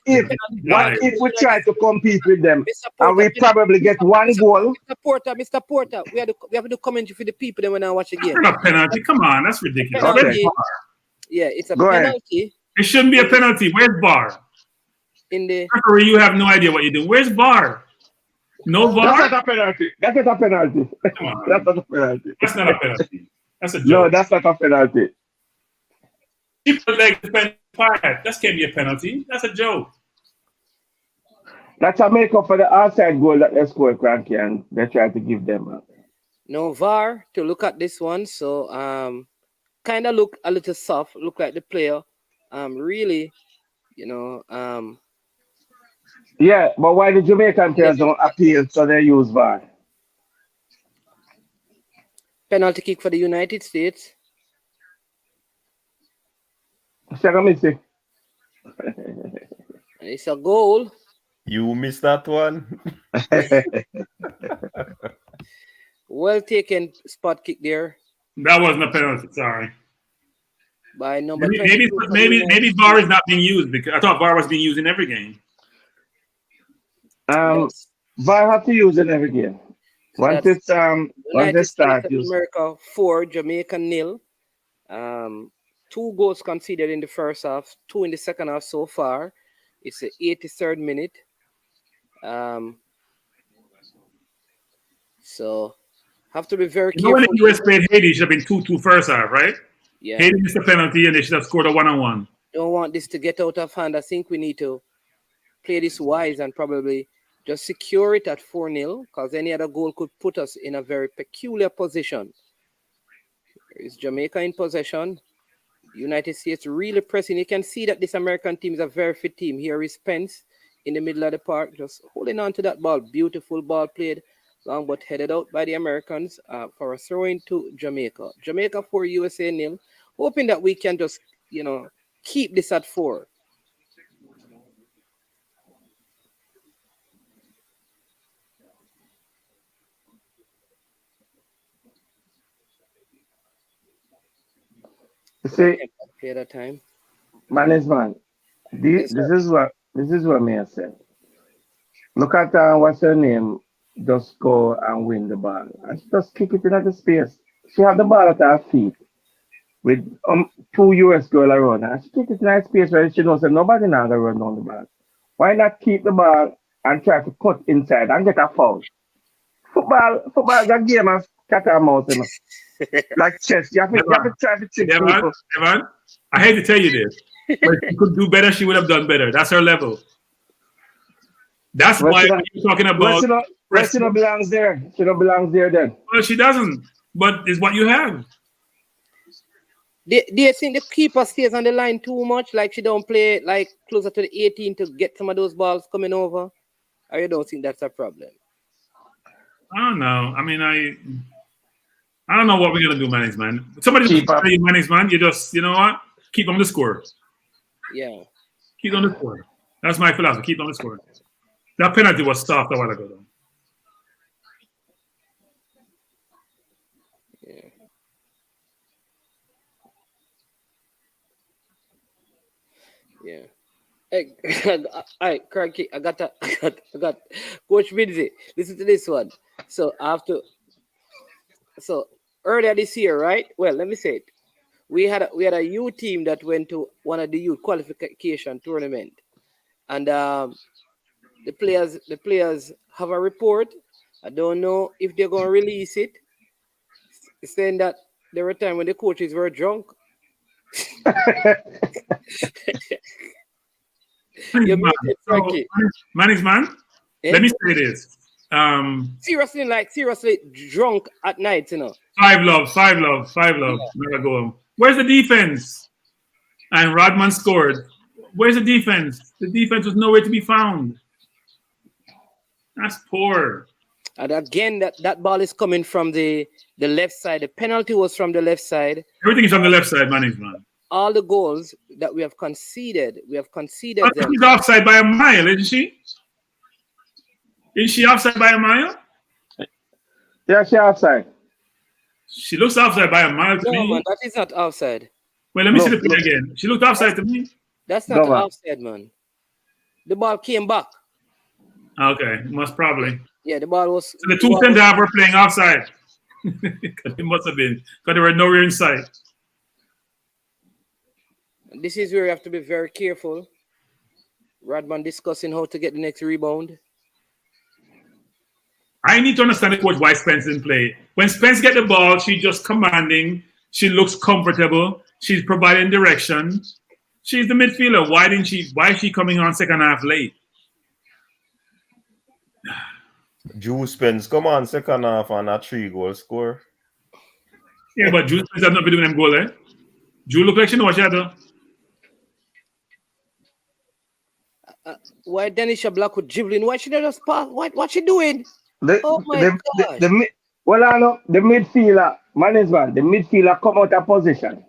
if we try to compete with them and we probably get 1 goal? Mr. Porter, we have to do commentary for the people that when I watch the game. Not a penalty. Come on, that's ridiculous. Okay. Yeah, it's a penalty. It shouldn't be a penalty. Where's VAR? In the referee, you have no idea what you're doing. Where's VAR? No VAR. That's not a penalty. That's not a penalty. That's not a penalty. That's not a penalty. That's a joke. No, that's not a penalty. People like defend part. That can't be a penalty. That's a joke. That's a make up for the outside goal that they scored, Cranky, and they tried to give them. No VAR to look at this one, so kind of look a little soft. Look like the player, really, Yeah, but why the Jamaican players don't appeal, so they use VAR? Penalty kick for the United States. It's a goal. You missed that one. Well taken spot kick there. That wasn't a penalty. Sorry. By number maybe VAR is not being used because I thought VAR was being used in every game. VAR have to use in every game. So once that's it's once United they States start of use America 4, Jamaica 0. 2 goals conceded in the first half, 2 in the second half so far. It's the 83rd minute. So have to be very You know when careful. the US played Haiti, it should have been 2-2 first half, right? Yeah. Haiti missed a penalty and they should have scored a 1-on-1. Don't want this to get out of hand. I think we need to play this wise and probably just secure it at 4-0 because any other goal could put us in a very peculiar position. Is Jamaica in possession? United States really pressing. You can see that this American team is a very fit team. Here is Spence in the middle of the park, just holding on to that ball. Beautiful ball played, long but headed out by the Americans for a throw-in to Jamaica. Jamaica 4, USA 0. Hoping that we can just, keep this at 4. You see, Play that time. management. Yes, This sir. is what me I said. Look at what's her name. Just go and win the ball. And just kick it into the space. She had the ball at her feet with 2 US girl around her. And she kick it in that space where she knows that nobody now gonna run down the ball. Why not keep the ball and try to cut inside and get a foul? Football is a game of cat and mouse, you know. Like chess. You have to try to trick people. Evan, I hate to tell you this, but if she could do better, she would have done better. That's her level. That's why you're talking about. She don't belongs there. She don't belongs there then. Well, she doesn't. But it's what you have. Do you think the keeper stays on the line too much? Like she don't play like closer to the 18 to get some of those balls coming over? Or you don't think that's a problem? I don't know. I mean, I don't know what we're gonna do, management. Somebody tell you, management. You just, you know what? Keep on the score. Yeah. Keep on the score. That's my philosophy. Keep on the score. That penalty was soft a while ago, though. Yeah. Hey, I got that. I got Coach Vinzi. Listen to this one. So earlier this year, right? Well, let me say it. We had a youth team that went to one of the youth qualification tournament, and the players have a report. I don't know if they're gonna release it, saying that there were times when the coaches were drunk. Management, let me say this. Seriously drunk at night, you know. Five love. Never go. Where's the defense? And Rodman scored. Where's the defense? The defense was nowhere to be found. That's poor. And again, that ball is coming from the left side. The penalty was from the left side. Everything is on the left side, management. All the goals that we have conceded them. She's offside by a mile, isn't she? Is she offside by a mile? Yeah, she's offside. She looks offside by a mile to me. Man, that is not offside. Well, let me see the play again. She looked offside to me. That's not offside, man. The ball came back. Okay, most probably. Yeah, the ball was. So the two center half were playing offside. It must have been because they were nowhere in sight. This is where you have to be very careful. Rodman discussing how to get the next rebound. I need to understand the coach why Spence didn't play. When Spence get the ball, she's just commanding. She looks comfortable. She's providing direction. She's the midfielder. Why is she coming on second half late? Drew Spence, come on, second half on a 3-goal score. Yeah, but Drew Spence has not been doing them goal, eh? Drew look like she know what she had to. Why Denisha Black with dribbling? Why she not just pass? What she doing? Oh my God. The midfielder, management, the midfielder come out of position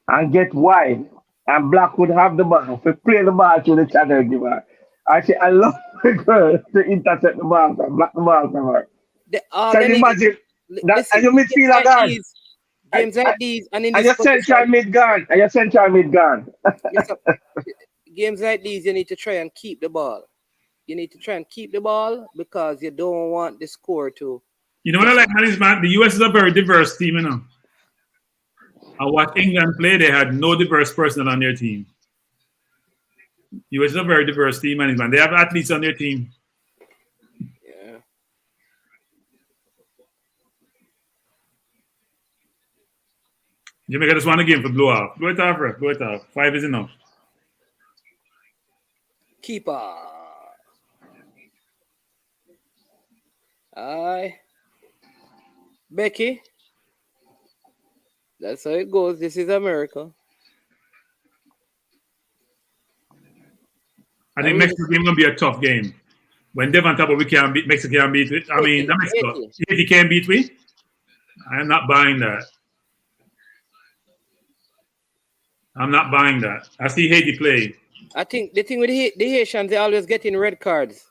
and get wide, and Black would have the ball. If we play the ball to the channel giver, actually, I love the girl to intercept the ball and block the ball from her. Can you imagine that? And your midfielder gone. Games like these, and in your central mid gone. Games like these, you need to try and keep the ball. You need to try and keep the ball because you don't want the score to You know what I like, man, is man, the US is a very diverse team, you know. I watched England play, they had no diverse person on their team. US is a very diverse team, man. They have athletes on their team. Yeah. Jamaica just won a game for blow off. Blow it off, ref. Blow it off. 5 is enough. Keeper. Aye. Becky. That's how it goes. This is America. I think Mexico game gonna be a tough game. When Devon top, we can't beat Mexico. Can't beat it. I mean, not Mexico. Haiti can't beat we. I'm not buying that. I'm not buying that. I see Haiti play. I think the thing with the Haitians, they always getting red cards.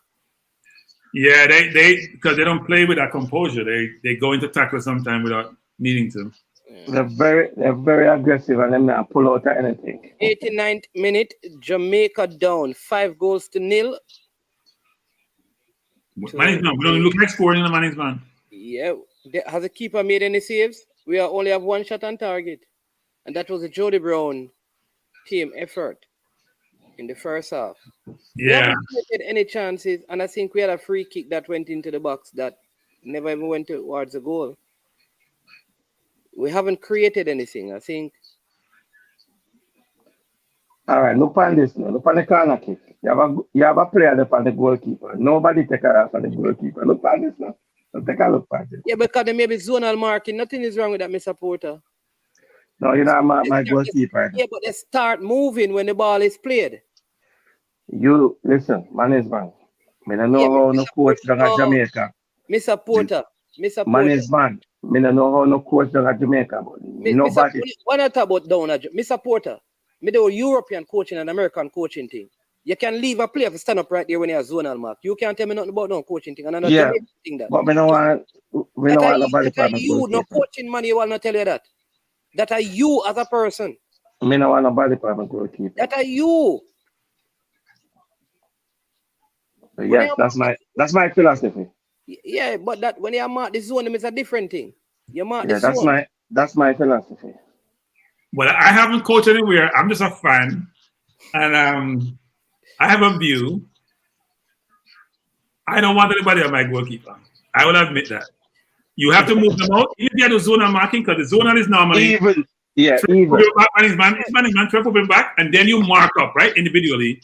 Yeah, they because they don't play with that composure. They go into tackle sometimes without needing to. They're very aggressive and they're not pull out at anything. 89th minute, Jamaica down 5-0. Management, we don't look like scoring in the management. Yeah, has the keeper made any saves? We only have one shot on target, and that was a Jody Brown team effort in the first half. Yeah. We haven't created any chances, and I think we had a free kick that went into the box that never even went towards the goal. We haven't created anything, I think. All right, look on this now. Look on the corner kick. You have a player there on the goalkeeper. Nobody take her off on the goalkeeper. Look on this now. So take a look at it. Yeah, because there may be zonal marking. Nothing is wrong with that, Mr. Porter. No, you know my goalkeeper. Yeah, but they start moving when the ball is played. You listen, management. I don't know how no coach down at Jamaica. Mr. Porter. Management. I don't know how no coach down at Jamaica. But nobody. Why not about down at Mr. Porter? Me do European coaching and American coaching thing. You can leave a player to stand up right there when you have zonal mark. You can't tell me nothing about no coaching thing. And I'm not thing that. But we don't want nobody that you, no coaching man, you will not tell you that. That are you as a person. Me don't want nobody for goalkeeper. That are you. So yes, that's my philosophy. Yeah, but that when you mark the zone, it's a different thing. You mark the zone. That's my philosophy. Well, I haven't coached anywhere. I'm just a fan, and I have a view. I don't want anybody on my goalkeeper. I will admit that. You have to move them out. If you have the zonal marking, because the zonal is normally even. Management, trap up and back, and then you mark up right individually.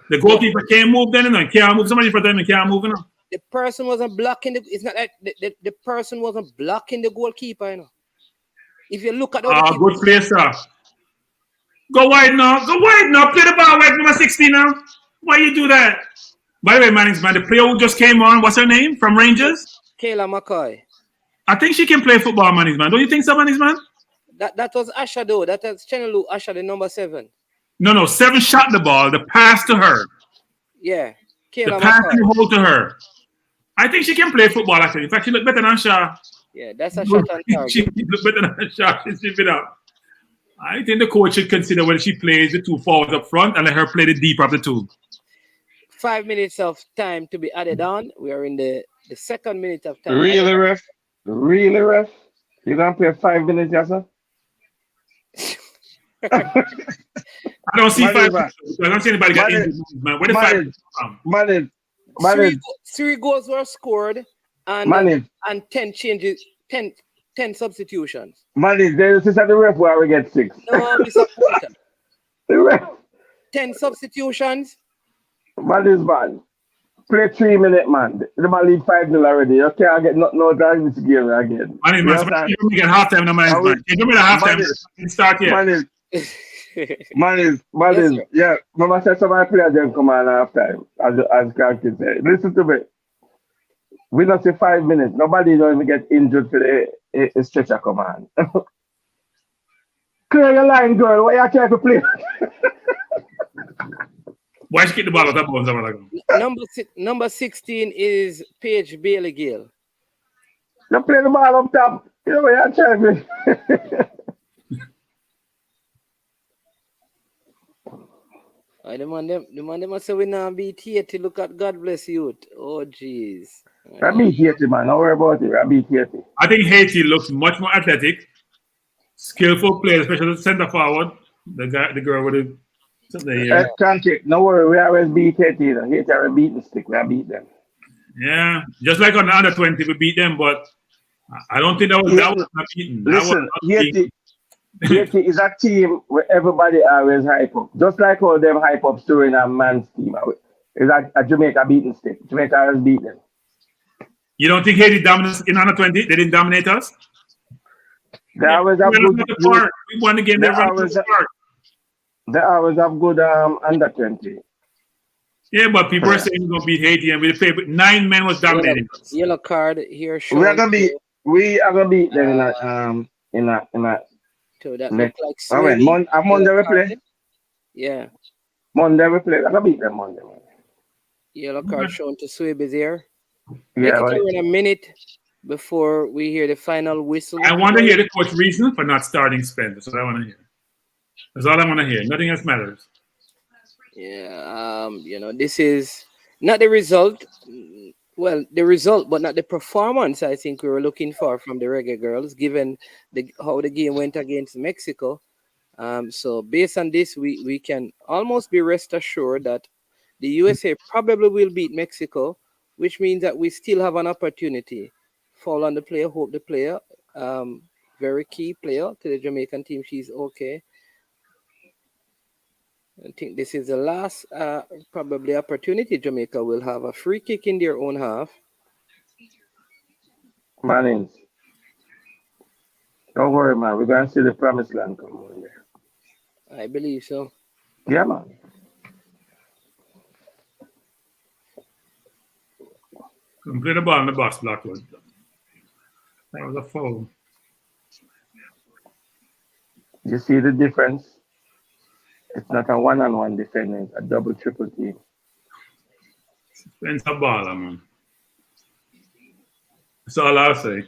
The goalkeeper can't move then, and can't move somebody for them and can't move. The person wasn't blocking the. It's not like the person wasn't blocking the goalkeeper. You know. If you look at the good play, sir. Go wide now. Play the ball wide, number 16 now. Why you do that? By the way, management, the player who just came on, what's her name from Rangers? Kayla McCoy. I think she can play football, management. Don't you think so, management? That was Asha though. That was Chenelu Asha, the number 7. No. 7 shot the ball. The pass to her. Yeah. Kayla the pass McCoy. and the hold to her. I think she can play football, actually. In fact, she looked better than Asha. Yeah, that's a shot on target. She looked better than Asha. She's it up. I think the coach should consider when she plays the 2 forwards up front and let her play the deeper of the 2. 5 minutes of time to be added on. We are in the 2nd minute of time. Really, ref? You gonna play 5 minutes, yes, sir? I don't see 5 minutes. I don't see anybody got injured. Where the 5 minutes from? 3 goals were scored and 10 changes, 10 substitutions. This is at the ref where we get 6. No, Mr. Porter. The ref. 10 substitutions. Man. Play 3 minutes, man. The man lead 5-0 already. You can't get no drive this game again. You don't get halftime no man. You don't get halftime. Start here. Yeah. Mama said somebody play them come on halftime. As Kanki said. Listen to me. We not say 5 minutes. Nobody don't even get injured for the stretcher come on. Clear your line, girl. Why you trying to play? Why she kick the ball out of bounds? Number 16 is Paige Bailey Gill. You play the ball up top. You know what you're trying to The man them must say we now beat here to look at God bless youth. Oh jeez. I beat Haiti, man. Don't worry about it. I beat Haiti. I think Haiti looks much more athletic, skillful player, especially the center forward. The girl with the something here. Can't take. No worry. We always beat Haiti. Haiti are a beating stick. We beat them. Yeah, just like on the under 20, we beat them, but I don't think that was not beaten. Listen, Haiti is a team where everybody always hype up. Just like how them hype up during a man's team. It's like a Jamaica beating stick. Jamaica always beat them. You don't think Haiti dominated in under 20? They didn't dominate us? They always have good. We won the game. They always have good under 20. Yeah, but people are saying we're gonna beat Haiti, and we played. But 9 men was dominating us. Yellow card here. We are gonna beat them in a. So that look like all right, Monday we play. Yeah. Monday we play. I'm gonna beat them Monday. Yellow card shown to Swabies here. Yeah, right. In a minute before we hear the final whistle. I want to hear the coach reason for not starting Spence. That's what I want to hear. That's all I want to hear. Nothing else matters. Yeah, this is not the result. Well, the result, but not the performance I think we were looking for from the Reggae Girls, given how the game went against Mexico. So based on this, we can almost be rest assured that the USA probably will beat Mexico, which means that we still have an opportunity. Fall on the player, hope the player, very key player to the Jamaican team. She's okay. I think this is the last probably opportunity Jamaica will have a free kick in their own half. Mannings. Don't worry, man. We're going to see the promised land come on there. I believe so. Yeah, man. Complete the ball in the box, Blackwood. That was a foul. You see the difference? It's not a one-on-one defending, a double, triple team. Spence a baller, man. That's all I'll say.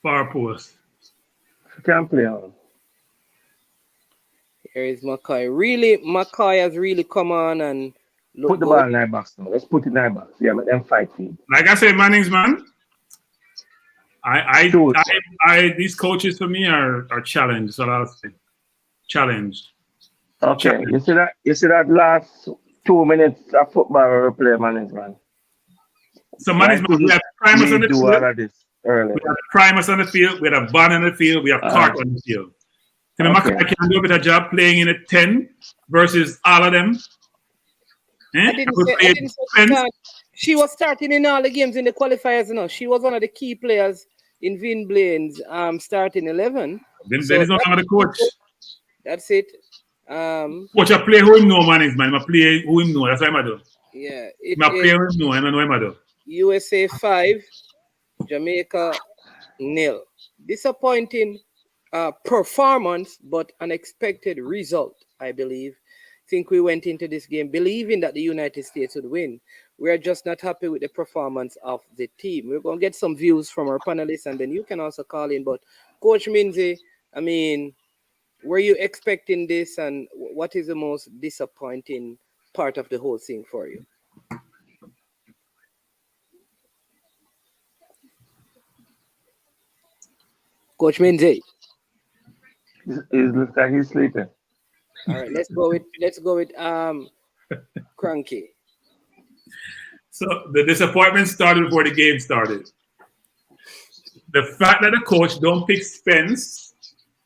Far post. You can't play on. Here is McCoy. McCoy has really come on and put the ball in our box now. Let's put it in our box. Yeah, but then fight feed. Like I said, Mannings, man. These coaches for me are challenged. So I'll say. Challenged. Okay. Challenged. You see that last 2 minutes of football we play, Mannings, man. So Mannings, man, we have primers on the field. All of this early. We have primers on the field. We have Van on the field. We have Clark on the field. Okay. I can do a better job playing in a 10 versus all of them. I didn't say she was starting in all the games in the qualifiers. She was one of the key players in Vin Blaine's starting 11. Then is no longer the coach. That's it. Coach, I play who him know, man. I play who him know. That's what I do. Yeah. I play who him know. I know what I do. USA 5, Jamaica 0. Disappointing performance, but an expected result, I believe. I think we went into this game believing that the United States would win. We are just not happy with the performance of the team. We're going to get some views from our panelists, and then you can also call in. But Coach Minzy, I mean, were you expecting this, and what is the most disappointing part of the whole thing for you? Coach Minzy. It looks like he's sleeping. All right, let's go with Cranky. So the disappointment started before the game started. The fact that the coach don't pick Spence,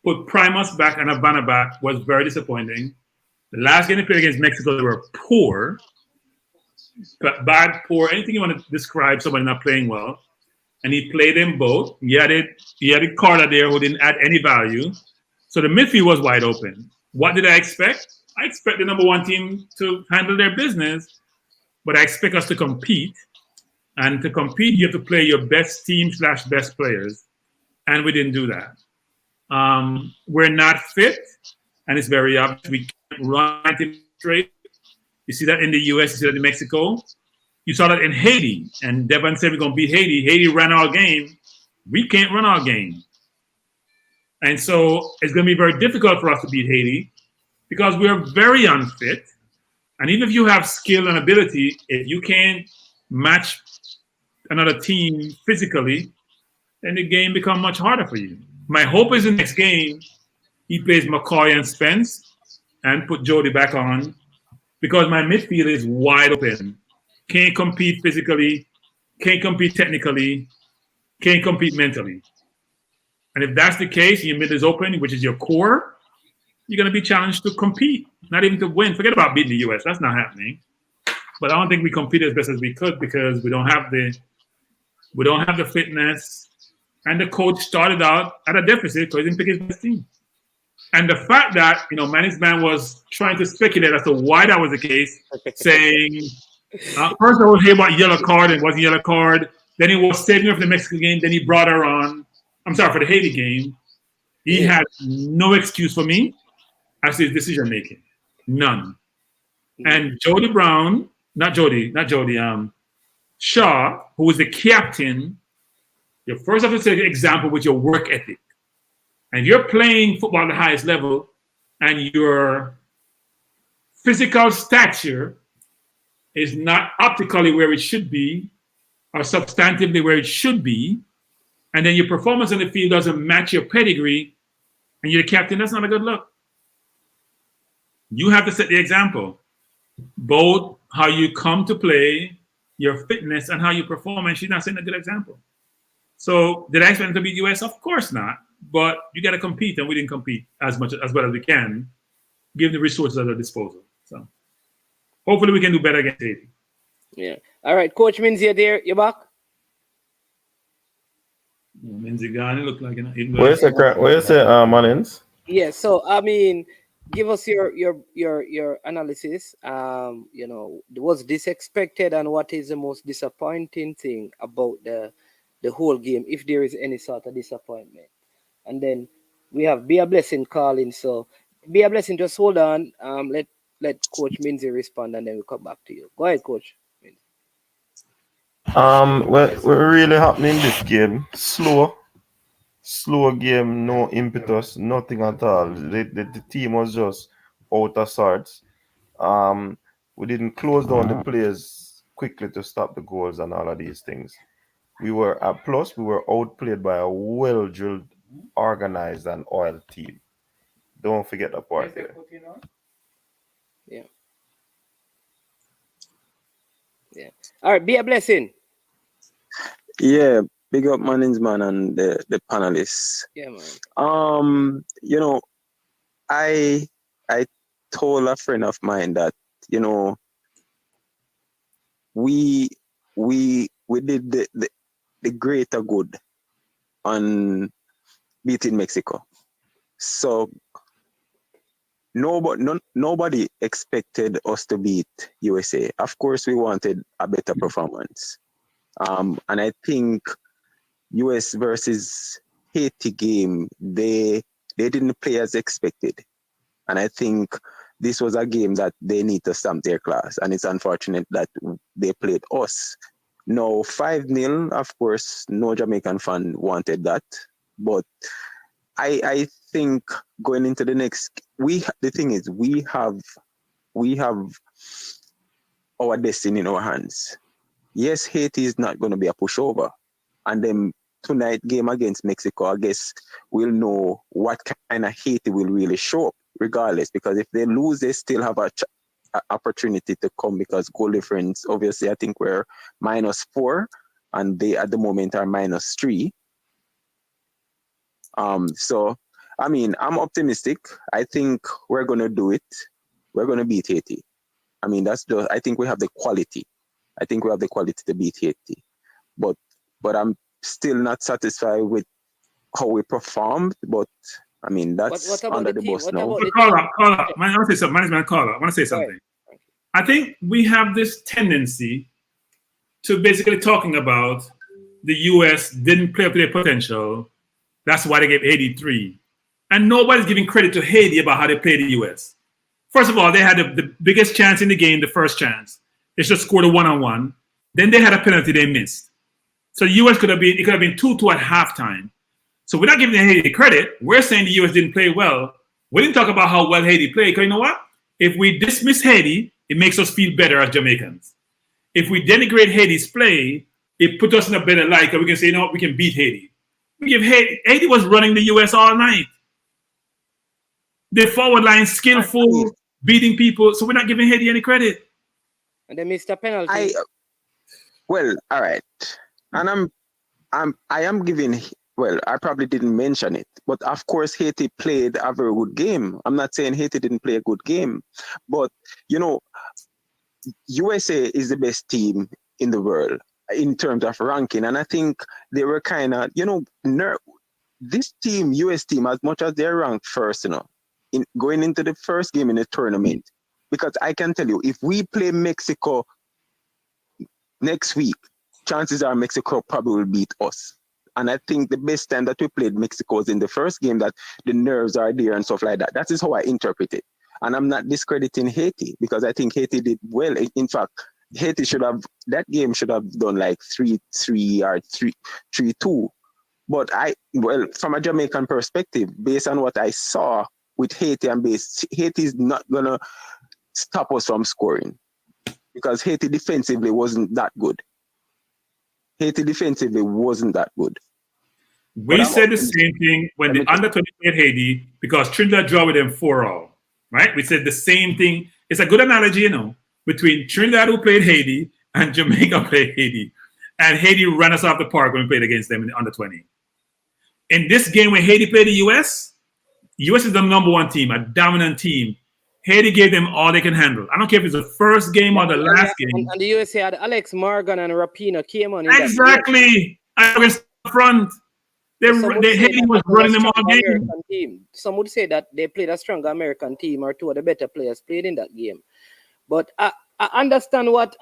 put Primus back and Havana back was very disappointing. The last game they played against Mexico, they were poor, bad, poor, anything you want to describe somebody not playing well. And he played them both. He had a Carter there who didn't add any value. So the midfield was wide open. What did I expect? I expect the number one team to handle their business, but I expect us to compete. And to compete, you have to play your best team / best players. And we didn't do that. We're not fit, and it's very obvious. We can't run straight. You see that in the US, you see that in Mexico. You saw that in Haiti, and Devon said we're going to beat Haiti. Haiti ran our game. We can't run our game. And so it's going to be very difficult for us to beat Haiti because we're very unfit. And even if you have skill and ability, if you can't match another team physically, then the game becomes much harder for you. My hope is the next game he plays McCoy and Spence and put Jody back on because my midfield is wide open. Can't compete physically, can't compete technically, can't compete mentally. And if that's the case, your mid is open, which is your core, you're going to be challenged to compete, not even to win. Forget about beating the US. That's not happening. But I don't think we compete as best as we could because we don't have the fitness. And the coach started out at a deficit because he didn't pick his best team. And the fact that, management was trying to speculate as to why that was the case, saying, first I was hear about yellow card and it wasn't yellow card. Then he was saving her for the Mexican game. Then he brought her on. I'm sorry, for the Haiti game. He had no excuse for me as to his decision making. None. And Jody Brown, Shaw, who was the captain, you first have to set an example with your work ethic. And if you're playing football at the highest level and your physical stature is not optically where it should be or substantively where it should be, and then your performance on the field doesn't match your pedigree, and you're the captain, that's not a good look. You have to set the example, both how you come to play, your fitness, and how you perform, and she's not setting a good example. So did I expect them to beat US? Of course not. But you got to compete, and we didn't compete as well as we can, given the resources at our disposal. So hopefully we can do better against Haiti. Yeah. All right, Coach Minzy, there. You back? Minzy gone. It looked like Where's the Mullins? Yeah. So give us your analysis. Was this expected, and what is the most disappointing thing about the whole game, if there is any sort of disappointment? And then we have Be a Blessing calling. So Be a Blessing, just hold on. Let Coach Minzy respond, and then we'll come back to you. Go ahead, Coach. What really happening in this game? Slow game, no impetus, nothing at all. The team was just out of sorts. We didn't close down the players quickly to stop the goals and all of these things. We were outplayed by a well-drilled, organized, and oiled team. Don't forget that part there. Yeah. Yeah. All right, Be a Blessing. Yeah, big up Mannings man and the panelists. Yeah, man. I told a friend of mine that, we did the greater good on beating Mexico. So nobody expected us to beat USA. Of course, we wanted a better performance. And I think US versus Haiti game, they didn't play as expected. And I think this was a game that they need to stamp their class. And it's unfortunate that they played us. Now, 5-0, of course, no Jamaican fan wanted that. But I think going into the next, the thing is, we have our destiny in our hands. Yes, Haiti is not going to be a pushover. And then tonight game against Mexico, I guess we'll know what kind of Haiti will really show up regardless. Because if they lose, they still have a opportunity to come because goal difference, obviously, I think we're -4 and they at the moment are -3. So, I'm optimistic. I think we're going to do it. We're going to beat Haiti. I think we have the quality. I think we have the quality to beat Haiti. But I'm still not satisfied with how we performed. But, that's under the bus now. Call up. I want to say something. I want to say something. I think we have this tendency to basically talking about the U.S. didn't play up to their potential. That's why they gave Haiti 3. And nobody's giving credit to Haiti about how they played the U.S. First of all, they had the biggest chance in the game, the first chance. They just scored a 1-on-1. Then they had a penalty they missed. So the U.S. could have been 2-2 at halftime. So we're not giving Haiti credit. We're saying the U.S. didn't play well. We didn't talk about how well Haiti played. Because you know what? If we dismiss Haiti, it makes us feel better as Jamaicans. if we denigrate Haiti's play, it put us in a better light because we can say, we can beat Haiti. We give Haiti was running the US all night. The forward line skillful, beating people, so we're not giving Haiti any credit. And they missed a penalty. Well, all right. And I am giving, well, I probably didn't mention it, but of course Haiti played a very good game. I'm not saying Haiti didn't play a good game, but USA is the best team in the world in terms of ranking. And I think they were kind of, this team, US team, as much as they're ranked first, in going into the first game in the tournament, because I can tell you, if we play Mexico next week, chances are Mexico probably will beat us. And I think the best time that we played Mexico was in the first game, that the nerves are there and stuff like that. That is how I interpret it. And I'm not discrediting Haiti because I think Haiti did well. In fact, Haiti that game should have done like 3-3 or 3-2. But from a Jamaican perspective, based on what I saw with Haiti Haiti is not going to stop us from scoring because Haiti defensively wasn't that good. We said the same thing when the under-20 played Haiti because Trinidad drew with them 4-all, right? We said the same thing. It's a good analogy, between Trinidad who played Haiti and Jamaica played Haiti. And Haiti ran us off the park when we played against them in the under-20. In this game when Haiti played the US is the number one team, a dominant team. Haiti gave them all they can handle. I don't care if it's the first game or the last game. And the USA had Alex Morgan and Rapinoe came on. Exactly. Against the front. Haiti was running them all game. Some would say that they played a stronger American team or two of the better players played in that game. But I understand what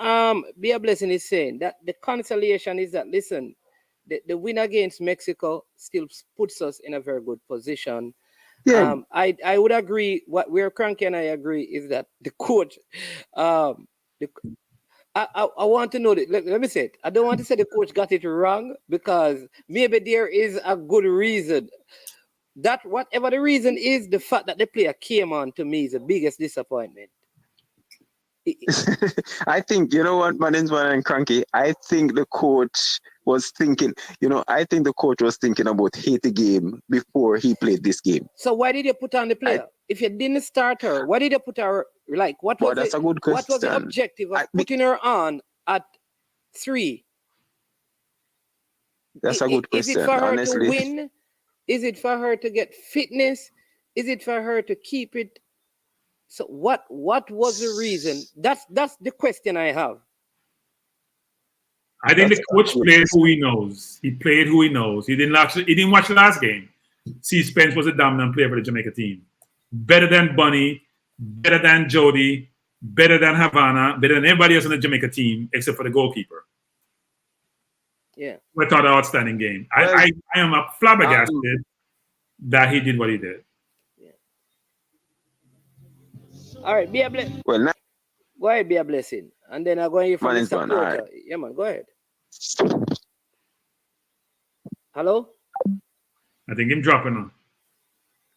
Be a Blessing is saying. That the consolation is that, listen, the win against Mexico still puts us in a very good position. Yeah. I would agree. Where Cranky and I agree is that the coach, I want to know that. Let me say it. I don't want to say the coach got it wrong because maybe there is a good reason. That whatever the reason is, the fact that the player came on to me is the biggest disappointment. I think, Maninsman and Cranky, I think the coach was thinking, about Haiti game before he played this game. So why did you put on the player? If you didn't start her, why did you put her, what was that's a good question. What was the objective of putting her on at 3? That's a good question, Is it for her honestly. to win? Is it for her to get fitness? Is it for her to keep it? So what was the reason? That's the question I have. I think the coach played who he knows. He played who he knows. He didn't watch the last game. C. Spence was a dominant player for the Jamaica team. Better than Bunny, better than Jody, better than Havana, better than everybody else on the Jamaica team except for the goalkeeper. Yeah. We thought an outstanding game. I am flabbergasted that he did what he did. All right, Be a Blessing. Well, go ahead, Be a Blessing. And then I'm going to hear from Mr. Porter. Right. Yeah, man, go ahead. Hello? I think him dropping on.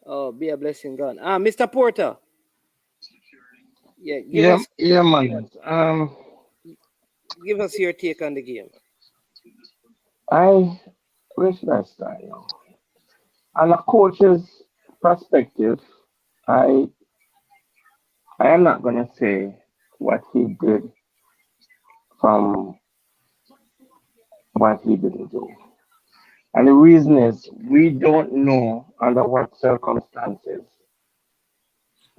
Oh, Be a Blessing gone. Mr. Porter. Yeah, man. Give us your take on the game. Where should I start? On a coach's perspective, I am not going to say what he did from what he didn't do. And the reason is we don't know under what circumstances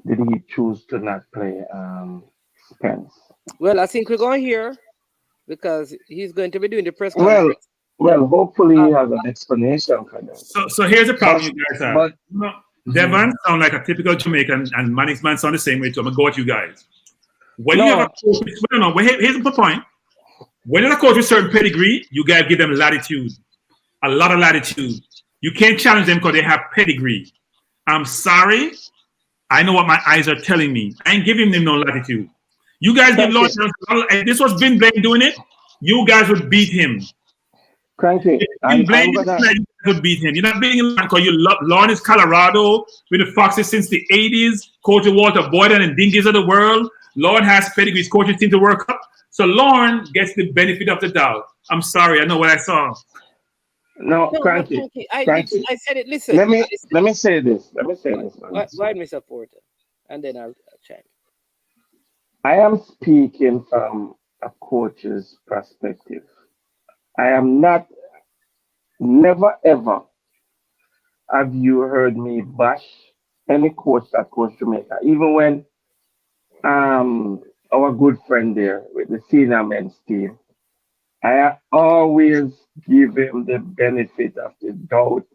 did he choose to not play Spence. Well, I think we're going here because he's going to be doing the press conference. Well, hopefully he has an explanation for that. So here's the problem you guys have. Devon sound like a typical Jamaican, and Manning's man sound the same way too. I'm gonna go with you guys. When you have a coach, here's the point. When you're a coach with certain pedigree, you guys give them latitude, a lot of latitude. You can't challenge them because they have pedigree. I'm sorry, I know what my eyes are telling me. I ain't giving them no latitude. You guys give Lord, if this was Vin Blaine doing it, you guys would beat him. Cranky. You would beat him. You're not beating him because you love Lawrence, Colorado, with the Foxes since the 80s, coaching Walter Boyden and Dingies of the world. Lord has pedigree. He's coaching team to World Cup. So Lauren gets the benefit of the doubt. I'm sorry, I know what I saw. No, No, but Cranky. Cranky. I said it. Listen. Let me say this. Let me say this, man. Go ahead, Mr. Porter, and then I'll chime. I am speaking from a coach's perspective. I am not, never ever have you heard me bash any coach that coached Jamaica. Even when our good friend there with the senior men's team, I always give him the benefit of the doubt,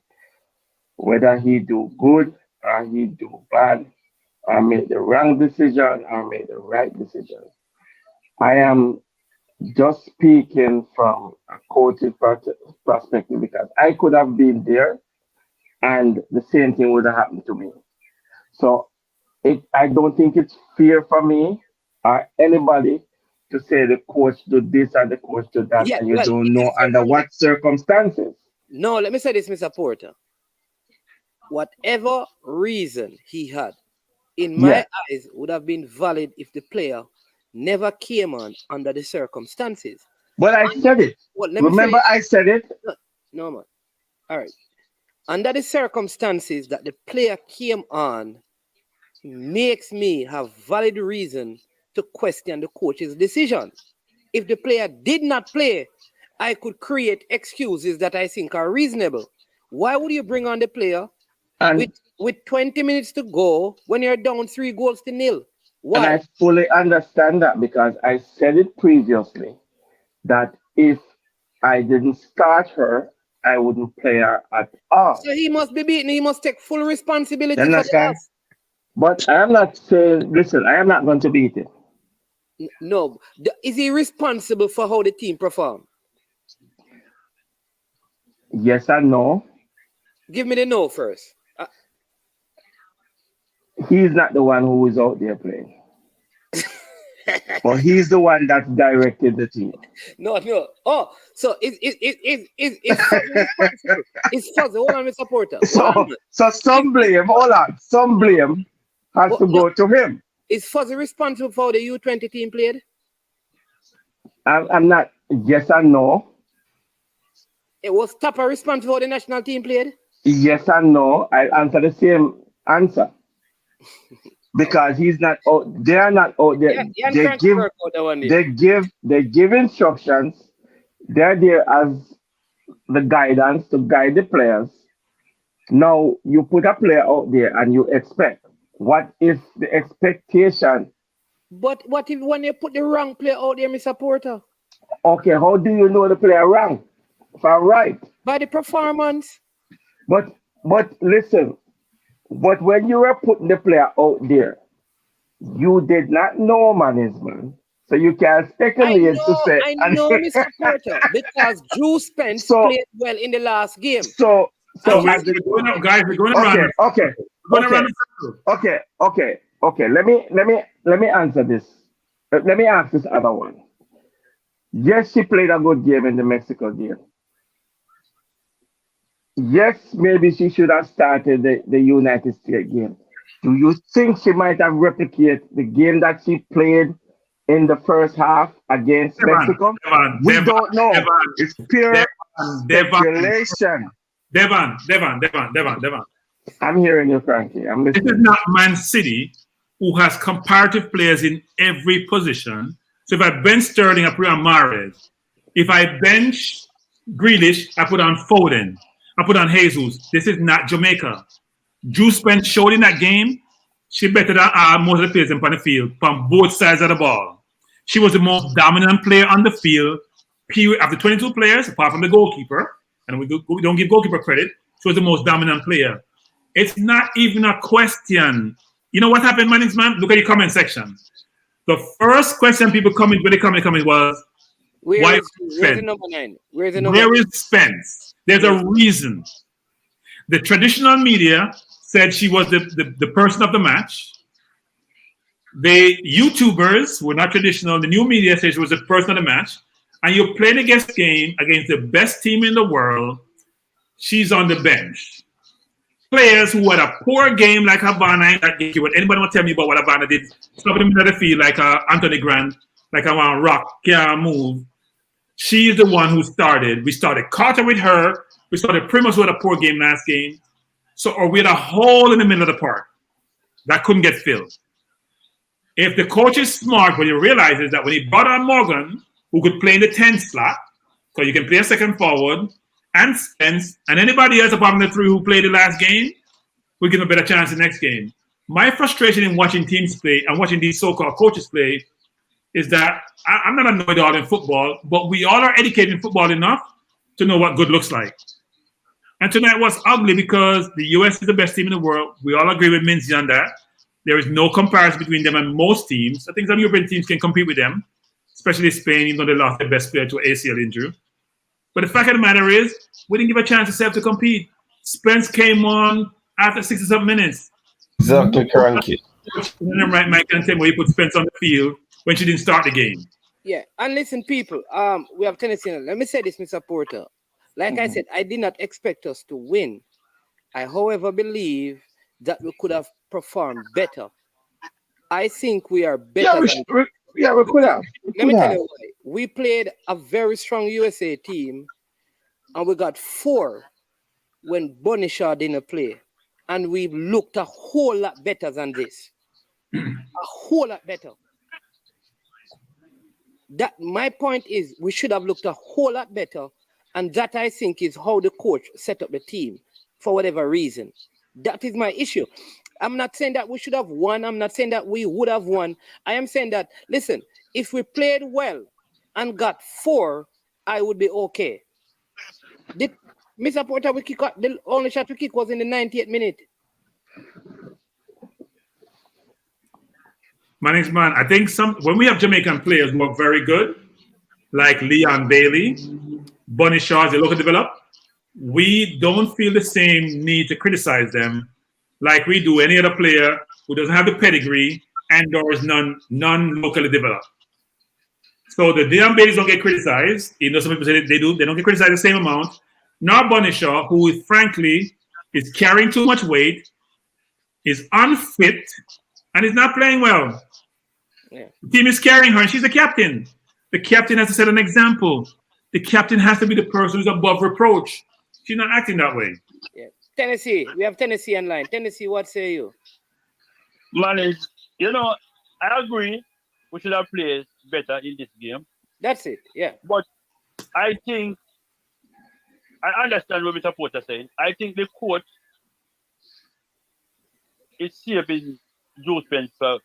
whether he do good or he do bad, or make the wrong decision or make the right decision. I am just speaking from a coach's perspective because I could have been there and the same thing would have happened to me. So I don't think it's fair for me or anybody to say the coach do this and the coach do that, Yeah, and you well, don't it know is fair under for me. what circumstances. No, let me say this, Mr. Porter. Whatever reason he had, in my Yeah. eyes, would have been valid if the player never came on under the circumstances. But I said it. Well, let me say Remember, it. I said it. No, man. All right. Under the circumstances that the player came on makes me have valid reason to question the coach's decision. If the player did not play, I could create excuses that I think are reasonable. Why would you bring on the player And with 20 minutes to go when you're down 3-0? And Why? I fully understand that because I said it previously that if I didn't start her, I wouldn't play her at all. So he must be beaten. He must take full You responsibility for the understand? loss. But I am not saying, listen, I am not going to beat it. No. Is he responsible for how the team performed? Yes and no. Give me the no first. He's not the one who is out there playing. But he's the one that directed the team. No. Oh, so it's Fuzzy responsible. It's Fuzzy. Hold on, Mr. Porter. So some blame, hold on, some blame has to go to him. Is Fuzzy responsible for how the U20 team played? I'm not, yes and no. It was Tapper responsible for how the national team played? Yes and no. I answer the same answer. Because he's not out, they are not out there. They give instructions. They're there as the guidance to guide the players. Now you put a player out there and you expect. What if the expectation? But what if when you put the wrong player out there, Mr. Porter? Okay, how do you know the player wrong? If I'm right. By the performance. But listen, but when you were putting the player out there, you did not know management. So you can speculate to say. I know, Mr. Porter, because Drew Spence played well in the last game. So guys, we're going around. Okay. Let me answer this. Let me ask this other one. Yes, she played a good game in the Mexico game. Yes, maybe she should have started the United States game. Do you think she might have replicated the game that she played in the first half against Mexico? We don't know. It's pure speculation. Devon. I'm hearing you, Frankie. I'm listening. This is not Man City, who has comparative players in every position. So if I bench Sterling, I put on Mahrez. If I bench Grealish, I put on Foden. I put on Jesus. This is not Jamaica. Drew Spence showed in that game, she better than most of the players in the field from both sides of the ball. She was the most dominant player on the field. Period. Of the 22 players, apart from the goalkeeper, and we don't give goalkeeper credit, she was the most dominant player. It's not even a question. You know what happened, man? Look at your comment section. The first question people comment when they comment was, why where's the number 9? Where is Spence? There's a reason. The traditional media said she was the person of the match. The YouTubers were not traditional. The new media said she was the person of the match. And you're playing against the best team in the world. She's on the bench. Players who had a poor game like Havana in that game. Would anybody want to tell me about what Havana did? Stop in the middle of the field like Anthony Grant like I want rock, can't move. She's the one who started. We started Carter with her. We started Primus with a poor game last game. So we had a hole in the middle of the park that couldn't get filled. If the coach is smart, what he realizes that when he brought on Morgan, who could play in the 10 slot, because you can play a second forward, and Spence, and anybody else apart from the three who played the last game, we give him a better chance the next game. My frustration in watching teams play and watching these so-called coaches play is that I'm not annoyed all in football, but we all are educated in football enough to know what good looks like. And tonight was ugly because the US is the best team in the world. We all agree with Minzy on that. There is no comparison between them and most teams. I think some European teams can compete with them, especially Spain, even though they lost their best player to an ACL injury. But the fact of the matter is, we didn't give a chance to Seth to compete. Spence came on after 67 minutes. Exactly, cranky. Right, Mike can tell where you put Spence on the field when she didn't start the game. Yeah, and listen, people, we have Tennessee. Let me say this, Mr. Porter. Like I said, I did not expect us to win. I, however, believe that we could have performed better. I think we are better. We could have. Let me tell you why. We played a very strong USA team, and we got 4 when Bonnie Shaw didn't play. And we looked a whole lot better than this. A whole lot better. That my point is we should have looked a whole lot better, and that I think is how the coach set up the team for whatever reason. That is my issue. I'm not saying that we should have won. I'm not saying that we would have won. I am saying that, listen, if we played well and got 4, I would be okay. Mr. Porter, the only shot we kicked was in the 98th minute. Man, I think when we have Jamaican players who are very good, like Leon Bailey, Bonnie Shaw, they look to develop, we don't feel the same need to criticize them like we do any other player who doesn't have the pedigree and or is non-locally developed. So the Leon Baileys don't get criticized, even though some people say they do. They don't get criticized the same amount. Nor Bonnie Shaw, who frankly is carrying too much weight, is unfit, and is not playing well. Yeah. The team is carrying her, and she's the captain. The captain has to set an example. The captain has to be the person who's above reproach. She's not acting that way. Yeah. Tennessee, we have Tennessee online. Tennessee, what say you? Man, I agree. We should have played better in this game. That's it, yeah. But I think I understand what Mr. Porter saying. I think the coach is saving Joe Spence for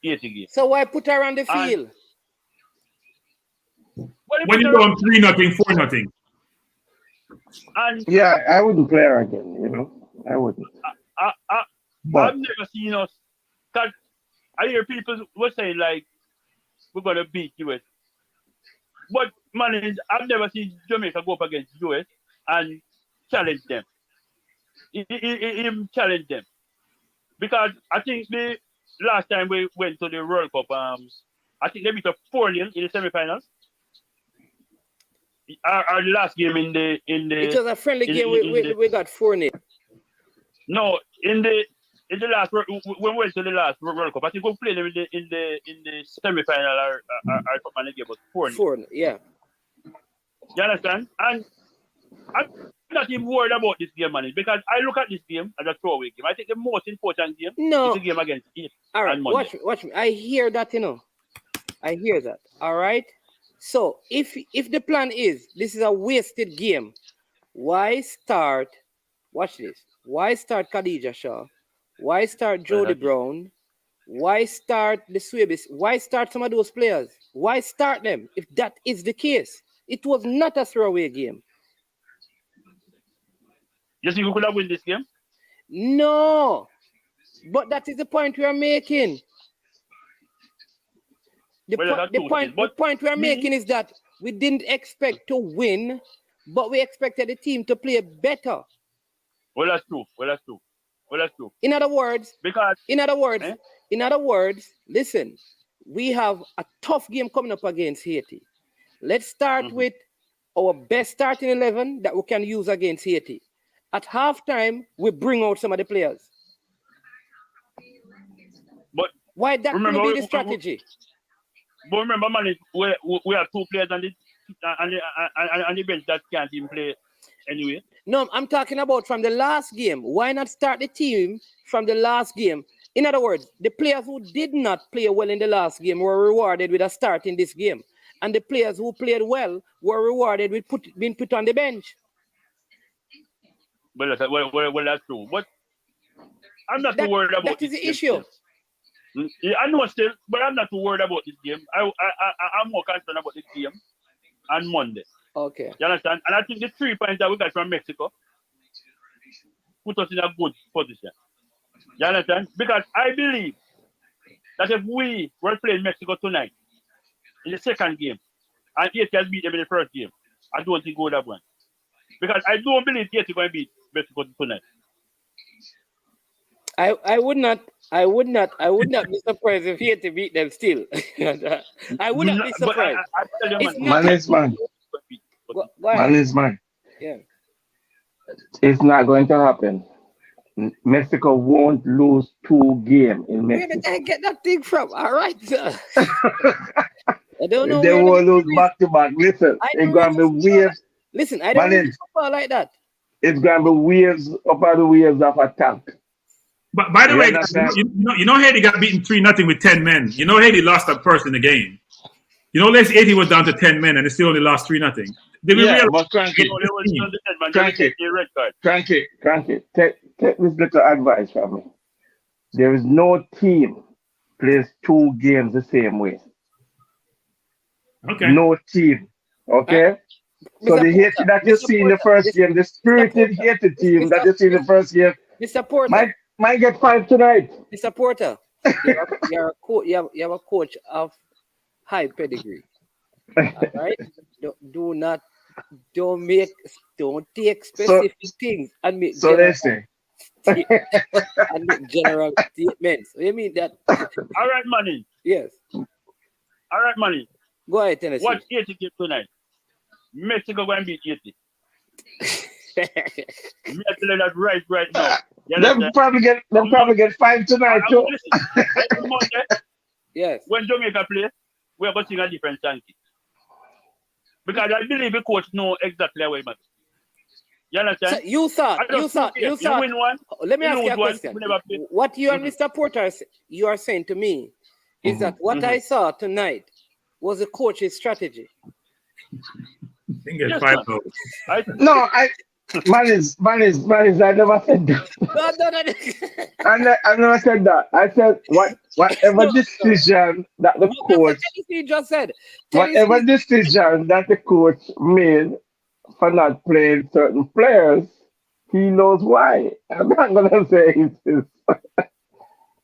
80 games. So why put her on the field? When you go on 3-0, 4-0. And yeah, I wouldn't play her again, I wouldn't. I've never seen us. Cause I hear people were saying like we're gonna beat US. But man, I've never seen Jamaica go up against US and challenge them. He challenge them. Because I think the last time we went to the World Cup, I think they beat us 4-0 in the semifinals. Our last game in the it was a friendly game. We got 4-0. No, in the last when we went to the last World Cup, I think we played them in the semifinal or cup, and the game was 4-0. 4-0, yeah. You understand? And I'm not even worried about this game, man, because I look at this game as a throwaway game. I think the most important game is the game against East. All right, watch me. I hear that, I hear that. All right. So if the plan is this is a wasted game, why start? Watch this. Why start Khadija Shaw? Why start Jody Brown? Why start the Swabis? Why start some of those players? Why start them if that is the case? It was not a throwaway game. You think we could have won this game? No, but that is the point we are making. The point we are making is that we didn't expect to win, but we expected the team to play better. Well, that's true. In other words, listen, we have a tough game coming up against Haiti. Let's start with our best starting 11 that we can use against Haiti. At halftime, we bring out some of the players. But why that could be the strategy? But remember, man, we have 2 players on the bench that can't even play anyway. No, I'm talking about from the last game. Why not start the team from the last game? In other words, the players who did not play well in the last game were rewarded with a start in this game. And the players who played well were rewarded with being put on the bench. Well, that's true. But I'm not too worried about that is the issue. Yeah, I know still, but I'm not too worried about this game. I'm more concerned about this game on Monday. Okay. You understand? And I think the 3 points that we got from Mexico put us in a good position. You understand? Because I believe that if we were playing Mexico tonight in the second game and Haiti has beat them in the first game, I don't think we would have won. Because I don't believe Haiti is going to beat Mexico tonight. I would not be surprised if Haiti beat them still. I would not be surprised. Man. Yeah. It's not going to happen. Mexico won't lose 2 games in Mexico. Where did I get that thing from? All right. I don't know. They won't lose back to back. Listen, it's going to be waves. Listen, I don't know football like that. It's going to be waves upon the waves of attack. But by the way, you know Haiti got beaten 3-0 with 10 men. You know Haiti lost that first in the game. You know, Les 80 was down to 10 men and they still only lost 3-0. But crank it. Take this little advice from me. There is no team plays 2 games the same way. Okay. No team. Okay? So the Haiti that you see in the first game, the spirited Haiti team that you see in the first game, Mr. Porter, might get 5 tonight. Mr. Porter, you have a coach of high pedigree. All right? Don't take specific things and make and make general statements. You mean that? All right, money. Yes. All right, money. Go ahead, Tennessee. Watch Haiti game tonight. Mexico going to beat Haiti. Me tell you that right now. They'll probably get 5 tonight too. Yes. When Jamaica play, we are going to sing a different song. Because I believe the coach know exactly how it matters. You understand? So you thought. You win one. Let me ask you a question. What you and Mr. Porter you are saying to me is that what I saw tonight was a coach's strategy. No, I never said that. I never said that. I said whatever decision that the coach just said. Whatever decision that the coach made for not playing certain players, he knows why. I'm not gonna say it's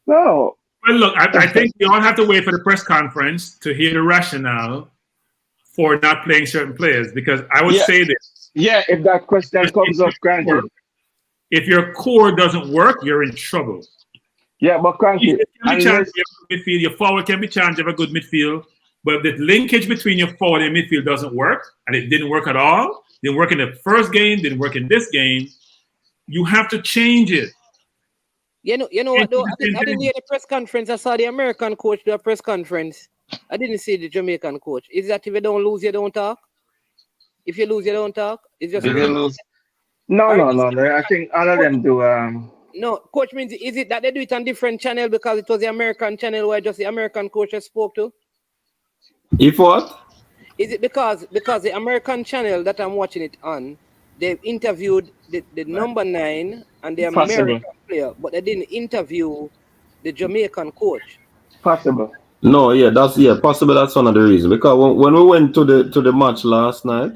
no. Well, look, I think you all have to wait for the press conference to hear the rationale for not playing certain players, because I would say this. Yeah, if that question comes up, granted. If your core doesn't work, you're in trouble. Yeah, but granted, your forward can be challenged, you have a good midfield, but if the linkage between your forward and midfield doesn't work, and it didn't work at all, didn't work in the first game, didn't work in this game, you have to change it. You know what though? I didn't hear the press conference. I saw the American coach do a press conference. I didn't see the Jamaican coach. Is that if you don't lose, you don't talk? If you lose, you don't talk? It's just No. I think all of them do. No, coach means is it that they do it on different channel because it was the American channel where just the American coaches spoke to? If what? Is it because the American channel that I'm watching it on, they've interviewed the number 9 and the American player, but they didn't interview the Jamaican coach? Possible. No, possible. That's one of the reasons. Because when we went to the match last night,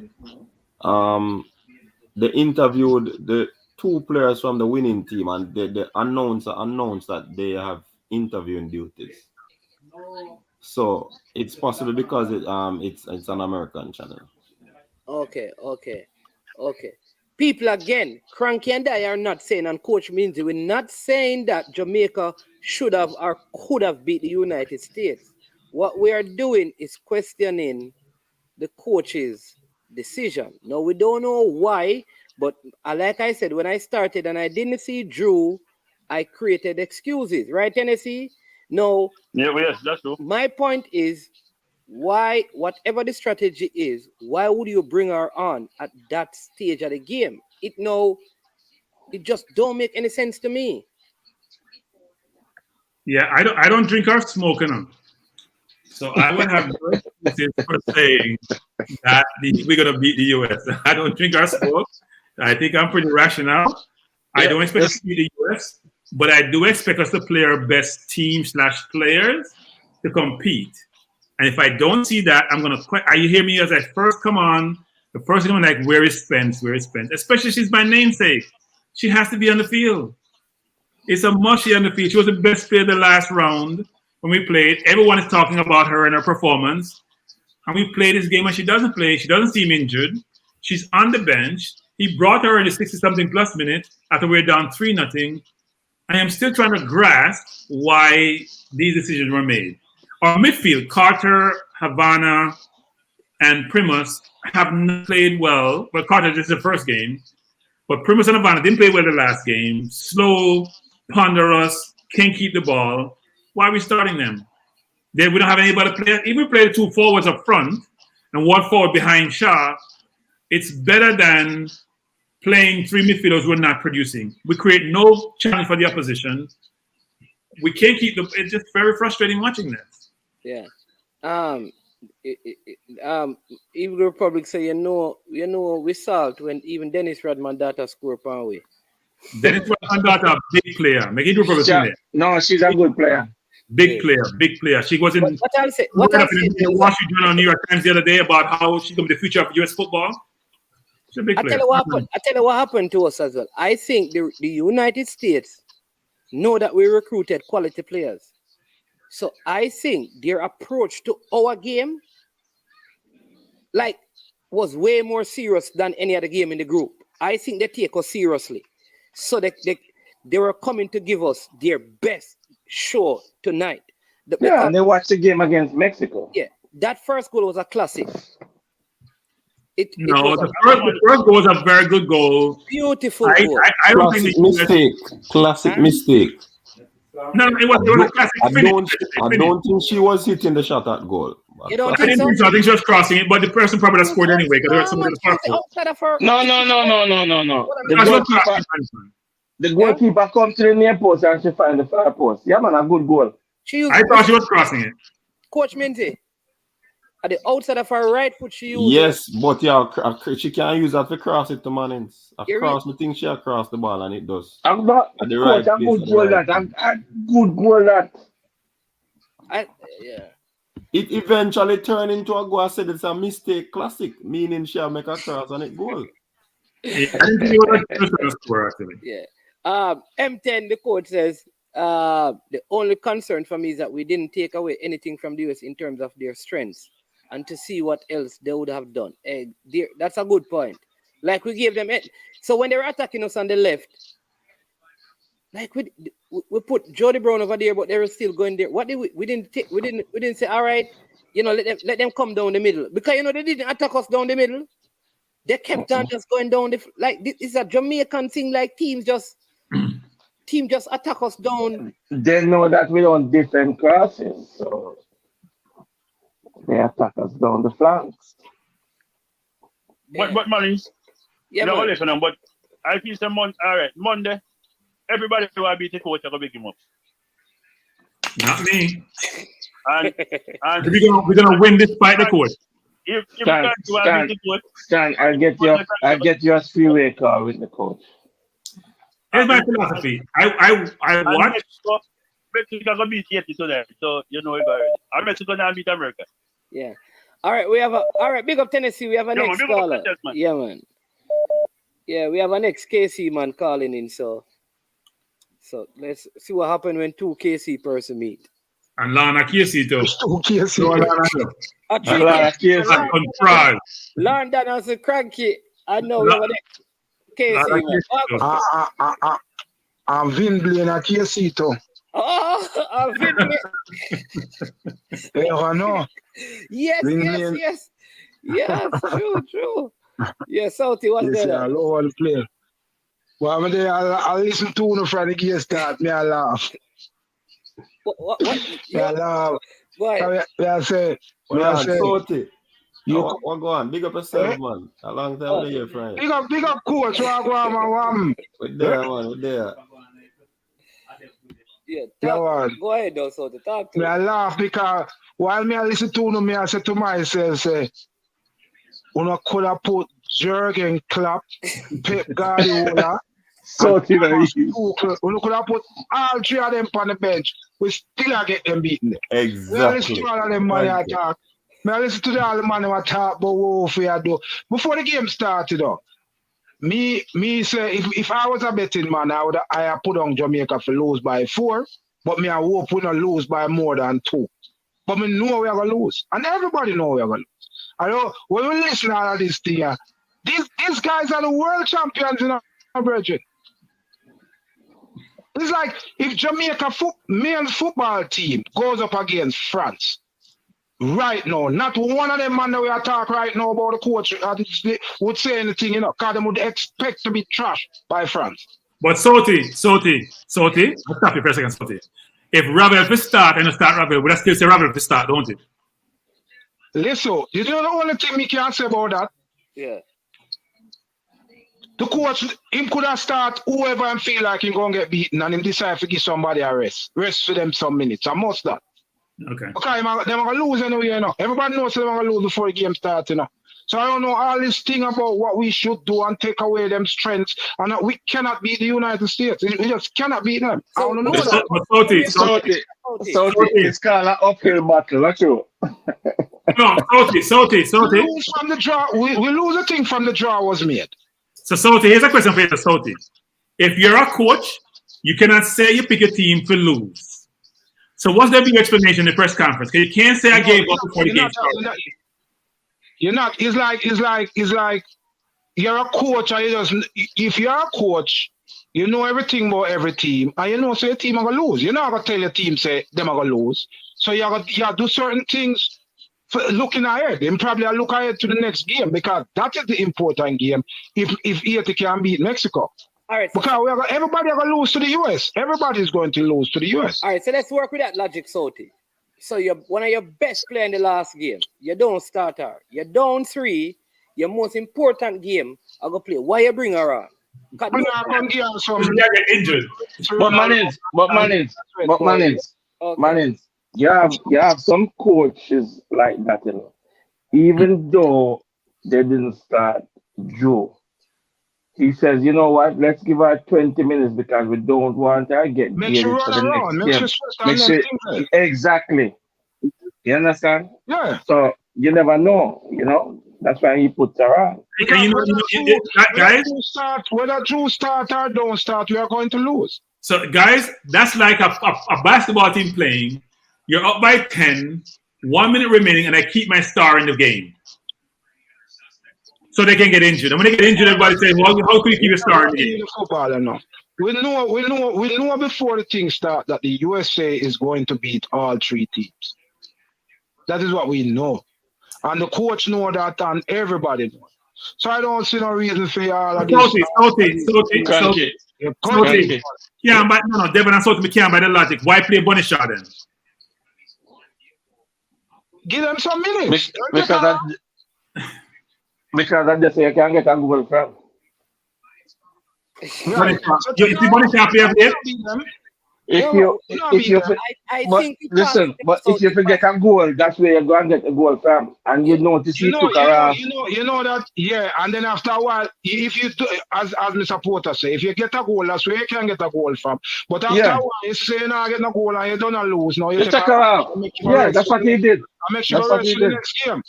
they interviewed the 2 players from the winning team, and the announcer announced that they have interviewing duties. So it's possible because it's an American channel. Okay. People again, Cranky and I are not saying, and Coach Minzy, we're not saying that Jamaica should have or could have beat the United States. What we are doing is questioning the coach's decision. Now, we don't know why, but like I said, when I started and I didn't see Drew, I created excuses, right, Tennessee? No. Yes, that's true. My point is, why, whatever the strategy is, why would you bring her on at that stage of the game? It just don't make any sense to me. Yeah, I don't drink or smoke enough. So I would have no excuses for saying that we're gonna beat the US. I don't drink or smoke. I think I'm pretty rational. I don't expect us to beat the US, but I do expect us to play our best team / players to compete. And if I don't see that, I'm gonna quit. You hear me as I first come on? The first thing I'm like, where is Spence? Where is Spence? Especially she's my namesake. She has to be on the field. It's a must she on the field. She was the best player the last round when we played. Everyone is talking about her and her performance. And we play this game and she doesn't play. She doesn't seem injured. She's on the bench. He brought her in the 60-something plus minute after we're down 3-0. I am still trying to grasp why these decisions were made. Our midfield, Carter, Havana, and Primus have not played well. Well, Carter, this is the first game. But Primus and Havana didn't play well the last game. Slow, ponderous, can't keep the ball. Why are we starting them? We don't have anybody to play. Even if we play the 2 forwards up front and 1 forward behind Shaw, it's better than playing 3 midfielders who are not producing. We create no challenge for the opposition. We can't keep them. It's just very frustrating watching this. Yeah. Even the Republic say, you know, we salt when even Dennis Rodman data score upon we. Dennis Rodman data, big player. Make it Republic there. No, she's a good player. Big player. She was in Washington on New York Times the other day about how she's going to be the future of US football. She's a big player. I tell you what happened to us as well. I think the United States know that we recruited quality players. So I think their approach to our game was way more serious than any other game in the group. I think they take us seriously. So they were coming to give us their best show tonight. And they watched the game against Mexico. Yeah, that first goal was a classic. The first goal was a very good goal. Beautiful goal. I don't think Classic mistake. No, it was a classic finish. I don't think she was hitting the shot at goal. You don't I didn't think so. I think she was crossing it, but the person probably would have scored anyway. No. The goalkeeper comes to the near post and she finds the far post. Yeah, man, a good goal. I thought she was crossing it. Coach Minty, at the outside of her right foot, she used Yes, but she can't use that to cross it to Manins. I think she across the ball and it does. I'm not. At the Coach, right a good goal right that. A good goal that. Yeah. It eventually turned into a goal. I said it's a mistake classic, meaning she'll make a cross and it goal. Yeah, I didn't think it was a score actually. Yeah. M10, the coach says, the only concern for me is that we didn't take away anything from the US in terms of their strengths and to see what else they would have done. That's a good point. Like we gave them so when they were attacking us on the left, like we put Jody Brown over there, but they were still going there. What did we didn't say, all right, let them come down the middle. Because they didn't attack us down the middle. They kept on just going down this is a Jamaican thing, like team just attack us down. They know that we don't defend crosses, so they attack us down the flanks. But Mullins, listen, but I feel some all right, Monday, everybody who will beat the coach will pick him up. Not me. And we're gonna win despite the coach. Stan, I'll get you a three-way call with the coach. Here's my philosophy. I watch. Mexico gonna beat Haiti today, so you know it already. And Mexico gonna beat America. Yeah. All right, big up Tennessee. We have a next caller. Yeah, man. Yeah, we have a next KC man calling in. So let's see what happens when 2 KC person meet. And Lana KC too. 2 KC. London has a cranky. I know we have a next KC. I'm Vinbley and a KC too. I'm Vinbley. I know. Yes. True. Yeah, Southie, what's going on? Lower the player. Well, I'll listen to you from the game start. Me I laugh. What? I laugh. Go ahead. I say, Well, I on, say, Soti. you What go on? Big up yourself, man. A long time to hear from you. big up, coach. What go on, We're there, man. We're there. Yeah, Yeah, talk, man. go ahead, though, so to talk to Me I me. laugh because while me I listen to me, I say to myself, say, you could have put Jurgen Klopp, Pep Guardiola, and So, you know, Thomas Tuchel. You could have put all three of them on the bench. We still get them beaten. Me I listen Exactly. to all of them man Thank you. talk. Me I listen to all the man who talk about what we do. Before the game started, though, me say if I was a betting man, I put on Jamaica for lose by 4, but me I hope we not lose by more than 2. But me know we are gonna lose, and everybody know we are gonna lose. I know when we listen to all of this thing, these guys are the world champions in our virgin. It's like if Jamaica men's football team goes up against France right now, not one of them man that we are talking right now about the coach would say anything, because they would expect to be trashed by France. But Soti, I'll stop you for a second, Soti. If Ravel will start and start Ravel, would I still say Ravel will start, don't it? Listen, you know the only thing me can say about that? Yeah. The coach, him could have start whoever and feel like he's going to get beaten and him decide to give somebody a rest. Rest for them some minutes. I must that. Okay. Okay, they're going to lose anyway, Everybody knows they're going to lose before the game starts, So I don't know all this thing about what we should do and take away them strengths. And we cannot beat the United States. We just cannot beat them. I don't know that. Soti, it's kind of uphill battle, not true? No, Soti. We lose from the draw. We lose a thing from the draw was made. So, Soti, here's a question for you, Soti. If you're a coach, you cannot say you pick a team to lose. So, what's the big explanation in the press conference? Because you can't say I gave up before the game started. You're not. It's like you're a coach, and if you're a coach, you know everything about every team, and you know say your team are gonna lose. You're not gonna tell your team say them are gonna lose. So you gotta do certain things. For looking ahead, and probably look ahead to the next game because that is the important game. If Haiti can beat Mexico, all right. So because everybody are gonna lose to the US. Everybody is going to lose to the US. All right. So let's work with that logic, Soti. So you're one of your best players in the last game. You don't start her. You're down 3. Your most important game, I go play. Why you bring her on? But injured. But Manins, you have some coaches like that, Even though they didn't start Joe, he says, you know what? Let's give her 20 minutes because we don't want her to get Make sure for the around. next game. Exactly. You understand? Yeah. So you never know, That's why he puts her on. Guys, whether Drew start or don't start, we are going to lose. So, guys, that's like a basketball team playing. You're up by 10, 1 minute remaining, and I keep my star in the game. So they can get injured. And when they get injured, everybody says, well, how could you keep your star in the game? We know before the thing start that the USA is going to beat all 3 teams. That is what we know. And the coach know that and everybody knows. So I don't see no reason for all of this. Soti. Yeah, but no, Devin and Soti, we can't by the logic. Why play Bonishaw then? Give them some minutes. Because I just say you can't get a goal from. You see Bonishaw play up there? If you forget a goal, that's where you're going to get a goal from. And you notice he took her off. You know that, yeah. And then after a while, if you do, as Mr. Porter say, if you get a goal, that's where you can get a goal from. But after a while, you say, no, I get a goal and you don't lose. Now you take her off. Yeah, that's what he did. I make sure you rest for the next game.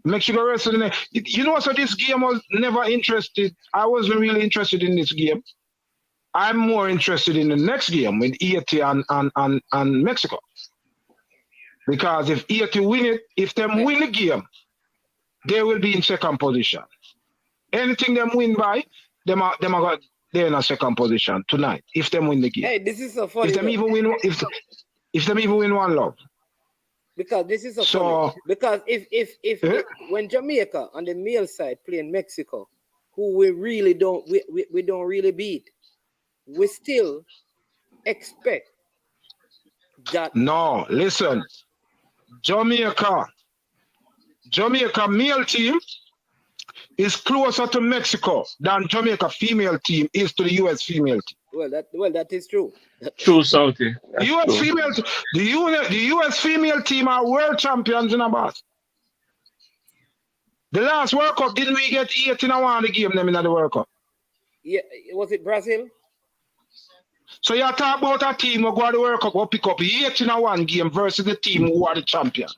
Make sure you rest for the next. So this game was never interested. I wasn't really interested in this game. I'm more interested in the next game with Haiti and Mexico. Because if Haiti win it, if they win the game, they will be in second position. Anything them win by, they're in a second position tonight. If they win the game. Hey, this is so funny. If them even win one love. Because this is so funny. Because if when Jamaica on the male side playing Mexico, who we really don't really beat, we still expect No, listen. Jamaica male team is closer to Mexico than Jamaica female team is to the US female team. Well, that is true. True, Salty. The US female team are world champions in a boss. The last World Cup, didn't we get 8-1 game them in the World Cup? Yeah, was it Brazil? So you talk about a team who go to the World Cup, who pick up 8-1 game versus the team who are the champion.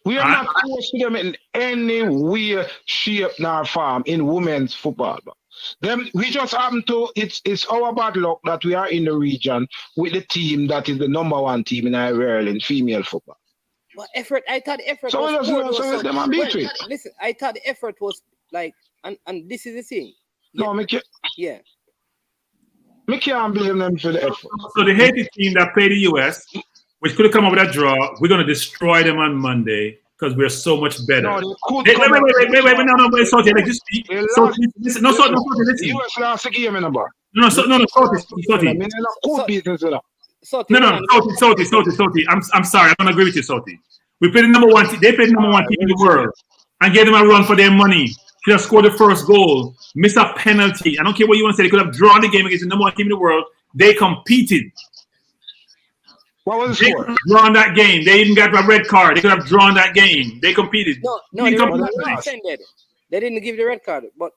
We are not close to them in any way, shape, nor form in women's football. We just happen to, it's our bad luck that we are in the region with the team that is the number one team in our world in female football. But I thought effort so was listen, I thought the effort was like, and this is the thing. No, me can't blame them for the effort. So the Haiti team that played the US, which could have come up with a draw, we're going to destroy them on Monday because we're so much better. No, wait, Salty, let just speak. Salty, listen. Salty, listen. US lost the game in a bar. No, Salty. No, Salty. I'm sorry, I don't agree with you, Salty. We played the number one team. They played the number one team in the world and gave them a run for their money. Should have scored the first goal, missed a penalty. I don't care what you want to say. They could have drawn the game against the number one team in the world. They competed. What was the score? They could have drawn that game. They even got a red card. They could have drawn that game. They competed. No, they were not suspended. They didn't give the red card. But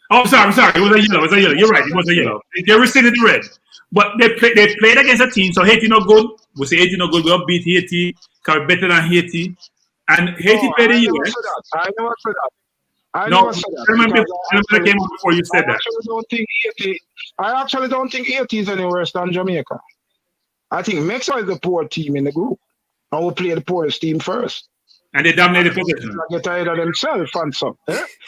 I'm sorry. It was a yellow. You're right. It was a yellow. They rescinded the red. But they played against a team. So Haiti not good. We say Haiti not good. We'll beat Haiti because we're better than Haiti. And Haiti played the US. I never said that. I remember that came out before you said that. I actually don't think Haiti is any worse than Jamaica. I think Mexico is the poor team in the group. And we'll play the poorest team first. And they dominated possession. People get tired of themselves and stuff.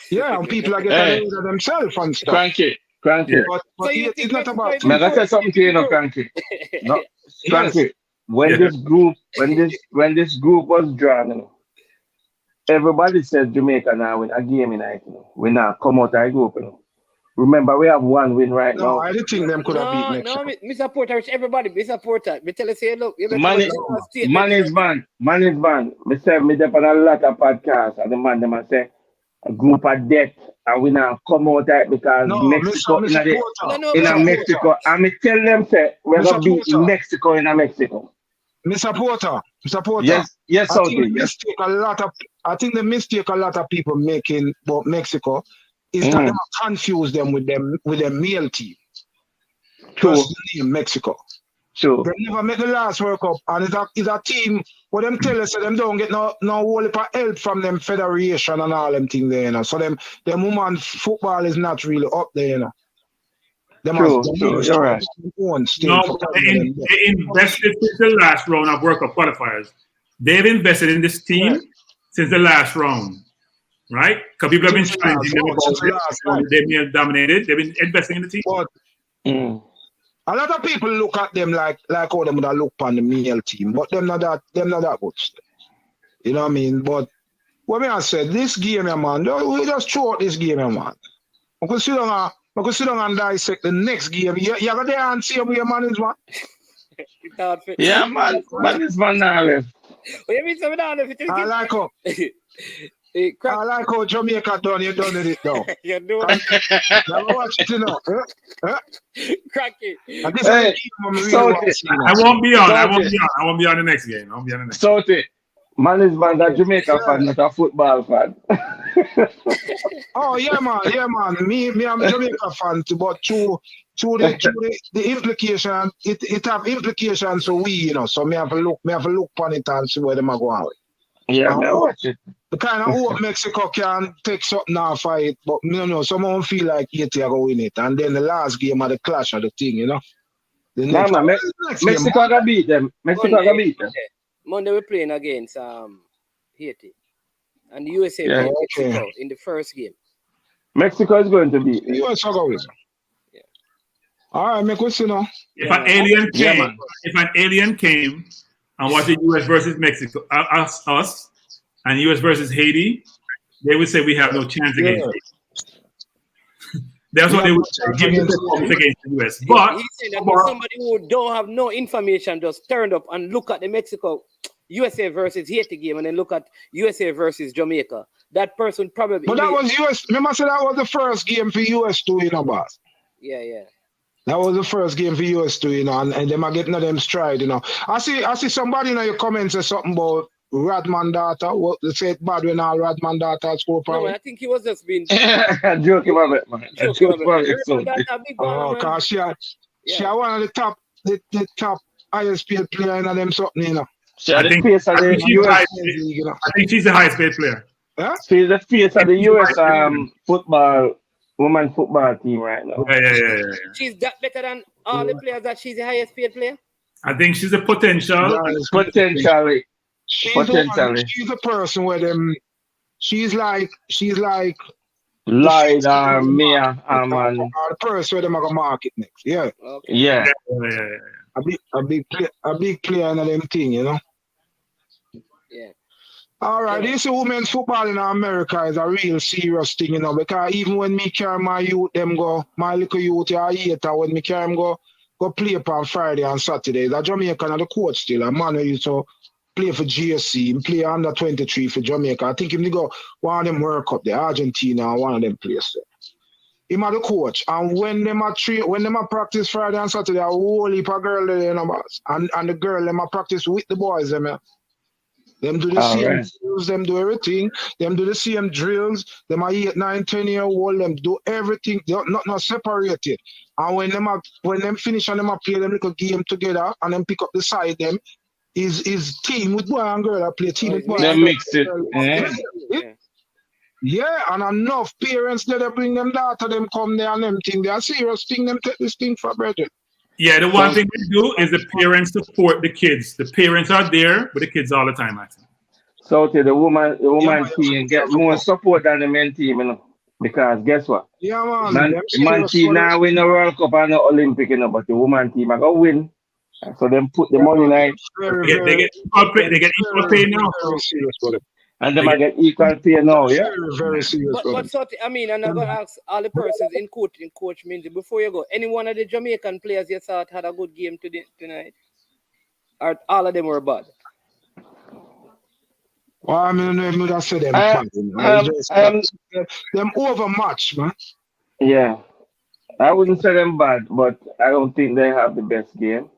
Yeah, and people are getting tired of themselves and stuff. Cranky. But it's not about. May I say something to you, no, Cranky? No, Cranky. When this group was drawn, everybody says Jamaica now win a game in it. We now come out of the group. Remember, we have one win right now. No, I didn't think them could have beat Mexico. No, Mr. Porter, everybody, Mr. Porter. Me tell you, say, look, management. Me say, me dep on a lot of podcasts, and the man them say a group of death, and we now come out of it because Mexico in Mexico. And me tell them say we're gonna beat Mexico in Mexico. Mr. Porter. Yes, I think the mistake a lot of people making about Mexico is that they confuse them with their male team. True. Just the name Mexico. True. They never make the last World Cup, and it's a team where them tell us that them don't get no whole heap of help from them federation and all them things there, you know. So them woman football is not really up there, you know. True. You're right. No, they invested since the last round of World Cup qualifiers. They've invested in this team since the last round. Right? Because people have been challenging them about they've been dominated. They've been investing in the team. But a lot of people look at them like how them would look on the male team, but them not that good. You know what I mean? But what I said, this game, man, we just throw out this game, man. We could sit down and dissect the next game. You got there and see where your man is, man. Yeah, man. Man is man now left. What you mean, I like how. I like how Jamaica done it now. You do it. Watch it, you know. Cracky. And this is the game I won't be on. I won't be on the next game. Salty. Man is man, that Jamaica fan, not a football fan. Oh yeah, man. Me, I'm a Jamaica fan too, but through the implication, it have implications for we, you know. So me have a look on it and see where them are going with. Yeah, watch it. The kind of hope Mexico can take something off of it, but you know, someone feel like Haiti are going to win it. And then the last game of the clash of the thing, you know. Mexico gonna beat them. Monday we're playing against Haiti. And the USA playing Mexico in the first game. Mexico is going to beat the US are going. Yeah. All right, make us know. If an alien came and watched the US versus Mexico, us, and US versus Haiti, they would say we have no chance against it. That's what they would give the performance against the US. But he's saying that if somebody who don't have no information just turned up and look at the Mexico USA versus Haiti game and then look at USA versus Jamaica, that person probably. But that was US. Remember, I said that was the first game for US too, you know, boss. Yeah. That was the first game for US too, you know, and them are getting them stride, you know. I see somebody in your comments say something about Radman data. What they say bad when all Radman data score No, probably. man, I think he was just being joking about it, man. Joking about it. So. Cause she one of the top highest paid player in them something, you know. I think she's the highest paid player. Huh? She's the face of the US women's football team right now. Yeah. She's that better than all the players that she's the highest paid player? I think she's a potential. Potentially. She's the person where them. She's like Lloyd or Mia or the person where them are gonna market next. Yeah. Okay. Yeah. A big player in them thing, you know. Yeah. All right, this women's football in America is a real serious thing, you know, because even when me carry my youth, my little youth, I hate when me carry them go play on Friday and Saturday. The Jamaican and the coach still, a man who used to play for GSC and play under 23 for Jamaica. I think if they go one of them World Cup, the Argentina, one of them places. Him are the coach, and when them are practice Friday and Saturday, a whole heap of girls there, you know, and the girl them are practice with the boys, them. Them do the same drills, them do everything. Them do the same drills. Them are 8, 9, 10-year-old. Them do everything. They're not separated. And when them finish and them play them little game together and then pick up the side, them is team with boy and girl. I play team with boy. They mix it. Yeah, and enough parents there they bring them daughter, them come there and them thing. They are serious thing. Them take this thing for brethren. Yeah, the one thing we do is the parents support the kids. The parents are there with the kids all the time, I think. So the woman team get more support than the men team, you know. Because guess what? Yeah, man. Man team now win the World Cup and the Olympic, you know, but the woman team are gonna win. So them put the money in it. They get equal pay now. And they might get equal pay now, yeah. Very serious. But so I mean, and I'm gonna ask all the persons in coach Minty, before you go, any one of the Jamaican players you thought had a good game tonight? Or all of them were bad? Well, I mean, I would have said them them overmatched, man. Yeah. I wouldn't say them bad, but I don't think they have the best game.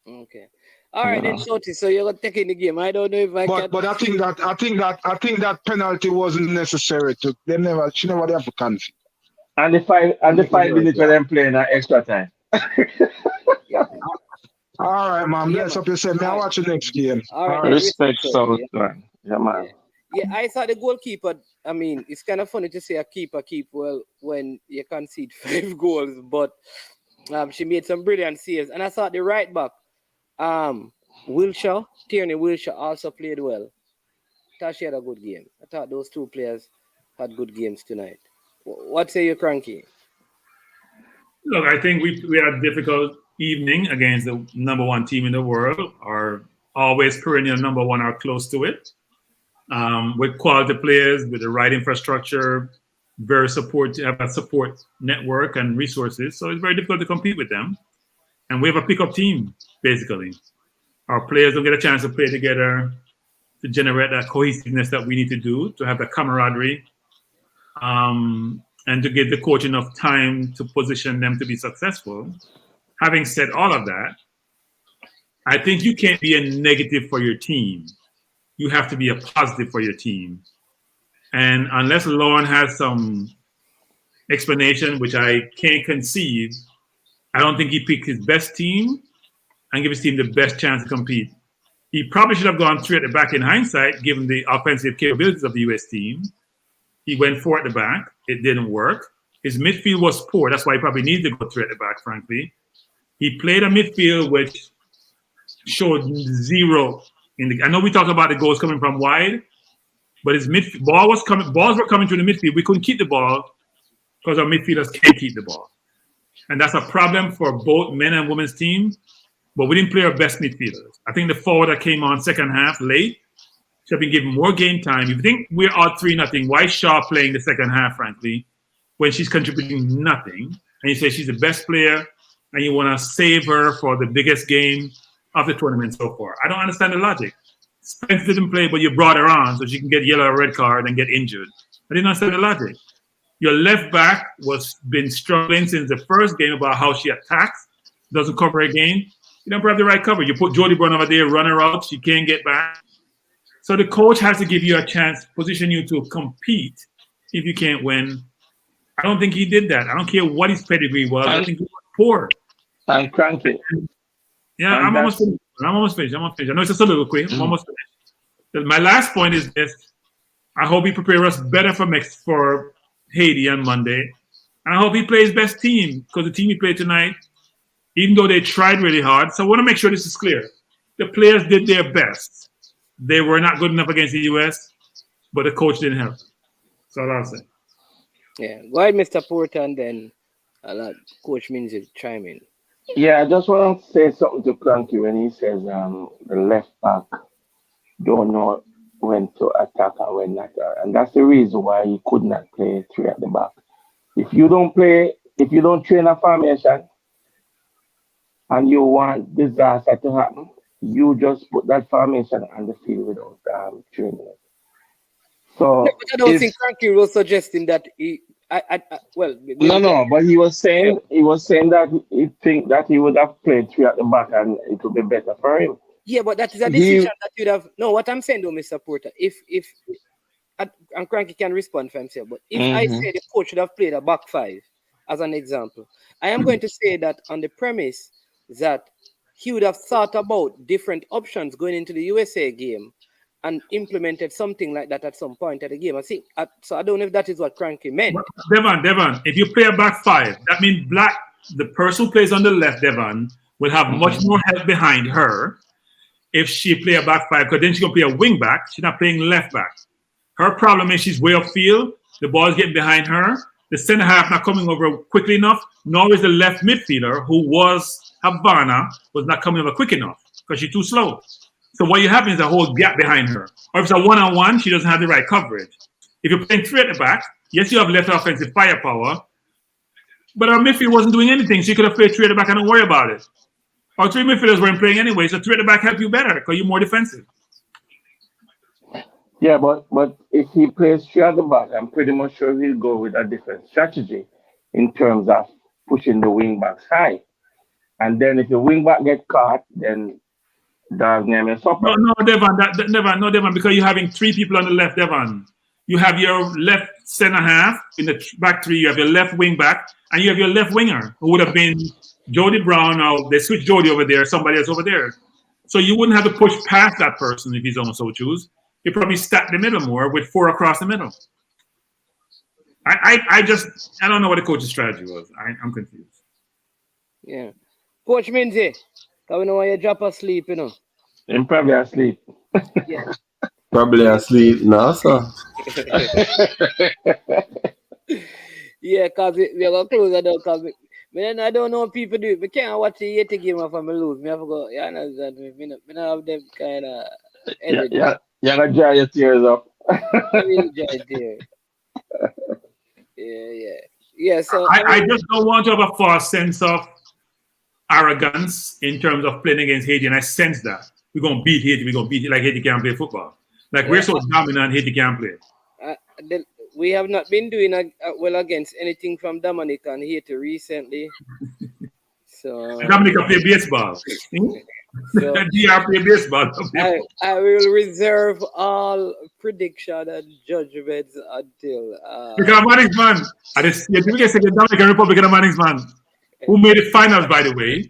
Okay. All right, then, Shorty. So you're taking the game. I don't know if I can. But I think that penalty wasn't necessary to. She never have a conflict. And the 5 minutes for them playing at extra time. All right, man. Bless up yourself. May I watch the next game? All right. Respect, so man. Yeah, man. Yeah, I thought the goalkeeper. I mean, it's kind of funny to say a keeper keep well when you concede 5 goals, but she made some brilliant saves, and I thought the right back. Tierney Wilshire also played well. I thought she had a good game. I thought those two players had good games tonight. What say you, Cranky? Look, I think we had a difficult evening against the number 1 team in the world, or always perennial number 1 or close to it. With quality players, with the right infrastructure, have a support network and resources. So it's very difficult to compete with them. And we have a pickup team, basically. Our players don't get a chance to play together to generate that cohesiveness that we need to do, to have the camaraderie, and to give the coach enough time to position them to be successful. Having said all of that, I think you can't be a negative for your team. You have to be a positive for your team. And unless Lauren has some explanation, which I can't conceive, I don't think he picked his best team and give his team the best chance to compete. He probably should have gone 3 at the back in hindsight, given the offensive capabilities of the U.S. team. He went 4 at the back. It didn't work. His midfield was poor. That's why he probably needed to go 3 at the back, frankly. He played a midfield which showed 0. I know we talked about the goals coming from wide, but his balls were coming through the midfield. We couldn't keep the ball because our midfielders can't keep the ball. And that's a problem for both men and women's teams. But we didn't play our best midfielders. I think the forward that came on second half late should have been given more game time. If you think we're out 3-0, why is Shaw playing the second half, frankly, when she's contributing nothing, and you say she's the best player, and you want to save her for the biggest game of the tournament so far. I don't understand the logic. Spence didn't play, but you brought her on so she can get yellow or red card and get injured. I didn't understand the logic. Your left back was been struggling since the first game about how she attacks, doesn't cover a game. You don't have the right cover. You put Jodie Brown over there, run her out, she can't get back. So the coach has to give you a chance, position you to compete if you can't win. I don't think he did that. I don't care what his pedigree was. I think he was poor. And cranky. Yeah, I'm almost finished. I know it's just a little quick. I'm almost finished. My last point is this. I hope he prepare us better for Haiti on Monday. And I hope he plays best team, because the team he played tonight, even though they tried really hard. So I want to make sure this is clear. The players did their best. They were not good enough against the U.S., but the coach didn't help. That's all I'll say. Yeah, go ahead, Mr. Porter, and then I'll let Coach Minzy chime in. Yeah, I just want to say something to Cranky when he says the left back don't know when to attack and when not. And that's the reason why he could not play three at the back. If you don't train a formation and you want disaster to happen, you just put that formation on the field without training it. So No, but I don't think Cranky was suggesting that he. No, but he was saying that he think that he would have played three at the back and it would be better for him. Yeah, but that is a decision that you'd have. No, what I'm saying though, Mr. Porter, if and Cranky can respond for himself, but if I say the coach should have played a back five, as an example, I am going to say that on the premise that he would have thought about different options going into the USA game and implemented something like that at some point of the game. I think so. I don't know if that is what Cranky meant. Devon, if you play a back five, that means the person who plays on the left, Devon, will have much more help behind her if she play a back five, because then she's going to play a wing back. She's not playing left back. Her problem is she's way upfield. The ball is getting behind her. The center half not coming over quickly enough. Nor is the left midfielder, who was Havana, was not coming over quick enough because she's too slow. So what you have is a whole gap behind her. Or if it's a one-on-one, she doesn't have the right coverage. If you're playing three at the back, yes, you have left offensive firepower, but our midfield wasn't doing anything, so you could have played three at the back and don't worry about it. Our three midfielders weren't playing anyway, so three at the back help you better because you're more defensive. Yeah, but if he plays three at the back, I'm pretty much sure he'll go with a different strategy in terms of pushing the wing backs high. And then if the wing back get caught, then dog name is up. No, Devon, because you're having three people on the left, Devon. You have your left center half in the back three, you have your left wing back, and you have your left winger, who would have been Jodie Brown. Now they switched Jodie over there, somebody else over there. So you wouldn't have to push past that person if he's on so choose. You probably stack the middle more with four across the middle. I don't know what the coach's strategy was. I'm confused. Yeah. Coach Minzy, because we know why you drop asleep, you know. I'm probably asleep. Yeah. Probably asleep now, sir. Yeah, because we are going to close the door. Because I don't know what people do. We can't watch the 80 game if I lose. I have to go, you understand me? I don't have them kind of energy. You're going to dry your tears up. I will dry tears. Yeah, so I just don't want to have a false sense of arrogance in terms of playing against Haiti, and I sense that we're gonna beat Haiti. Like Haiti can't play football. Like we're so dominant, Haiti can't play. We have not been doing well against anything from Dominica and Haiti recently. So Dominica play baseball. So, DR play baseball. I will reserve all prediction and judgments until. Because Manning's man, the Dominican Republic and Manning's man, who made the finals, by the way.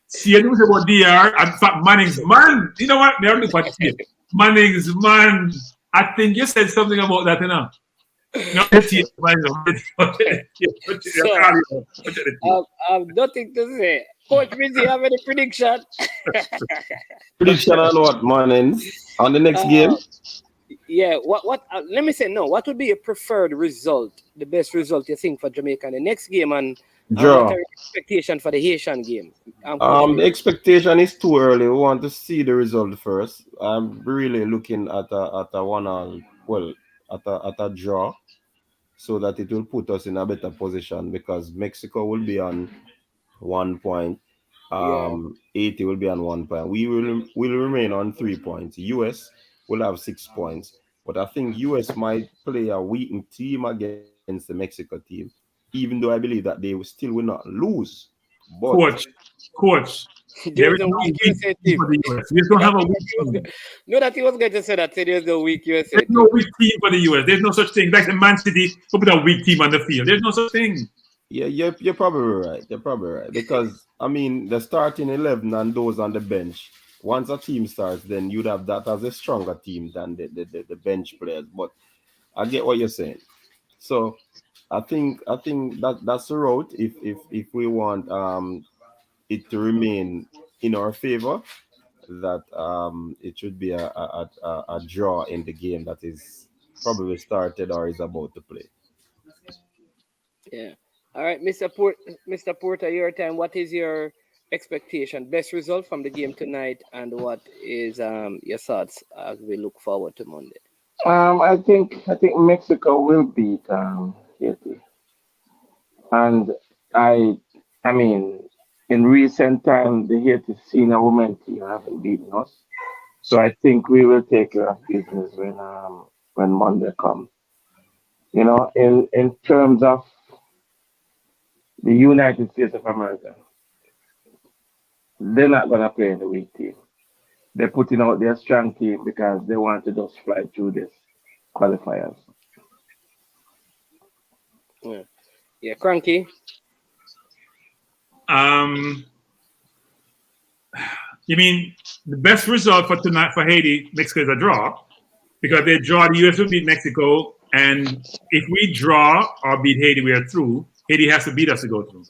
See, you know about DR, and in fact, Manning's man. You know what? They are looking for Manning's man. I think you said something about that, you know. I have nothing to say. Coach Minzy, have any prediction? Prediction on what, Manning? On the next game? Yeah, what let me say no. What would be your preferred result, the best result you think for Jamaica in the next game, and draw? What are your expectation for the Haitian game? The expectation is too early. We want to see the result first. I'm really looking at a 1-1, well, at a draw. so that it will put us in a better position because Mexico will be on 1 point. Yeah. Haiti will be on 1 point. We will remain on 3 points. US will have 6 points. But I think US might play a weakened team against the Mexico team, even though I believe that they still will not lose. But Coach, there There's is a no weak weak USA team team. for the US. We just don't have a weak team. No, that he was going to say that. Say there's no weak USA There's team. no weak team for the US. There's no such thing. Like the Man City, who put a weak team on the field. There's no such thing. yeah, you're probably right. You're probably right. Because, I mean, the starting 11 and those on the bench, once a team starts, then you'd have that as a stronger team than the bench players. But I get what you're saying. So I think that's the route if we want it to remain in our favor, that it should be a draw in the game that is probably started or is about to play. Yeah. All right, Mr. Porter, your time. What is your expectation? Best result from the game tonight, and what is your thoughts as we look forward to Monday? I think Mexico will beat Haiti, and I I mean in recent time the Haiti senior women team haven't beaten us, so I think we will take care of business when Monday comes. You know, in terms of the United States of America, they're not gonna play in the weak team. They're putting out their strong team because they want to just fly through this qualifiers. Yeah, yeah, Cranky. Um, you mean the best result for tonight for Haiti, Mexico is a draw because they draw. The US will beat Mexico, and if we draw or beat Haiti, we are through. Haiti has to beat us to go through.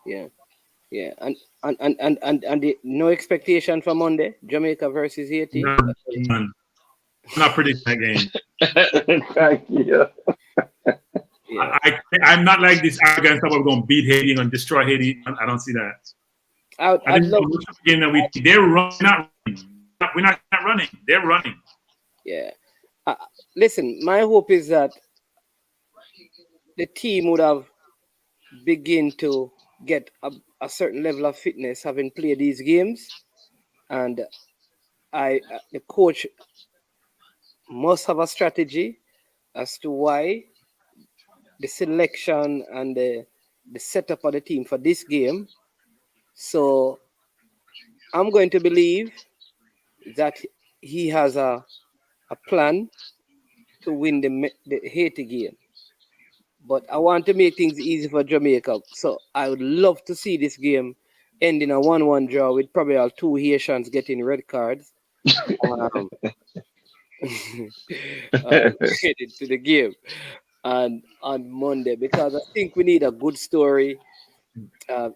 Yeah, yeah, and no expectation for Monday. Jamaica versus Haiti. None. I'm not predicting that game. Thank you. Yeah. I'm not like this arrogant stuff. We're going to beat Haiti and destroy Haiti. I don't see that. I I'd think love. it's a game that they're running, not running. We're not running. They're running. Yeah. Listen, my hope is that the team would have begin to get a certain level of fitness having played these games, and the coach must have a strategy as to why the selection and the setup of the team for this game. So I'm going to believe that he has a plan to win the Haiti game. But I want to make things easy for Jamaica. So I would love to see this game end in a 1-1 draw with probably all two Haitians getting red cards. Headed to the game and on Monday, because I think we need a good story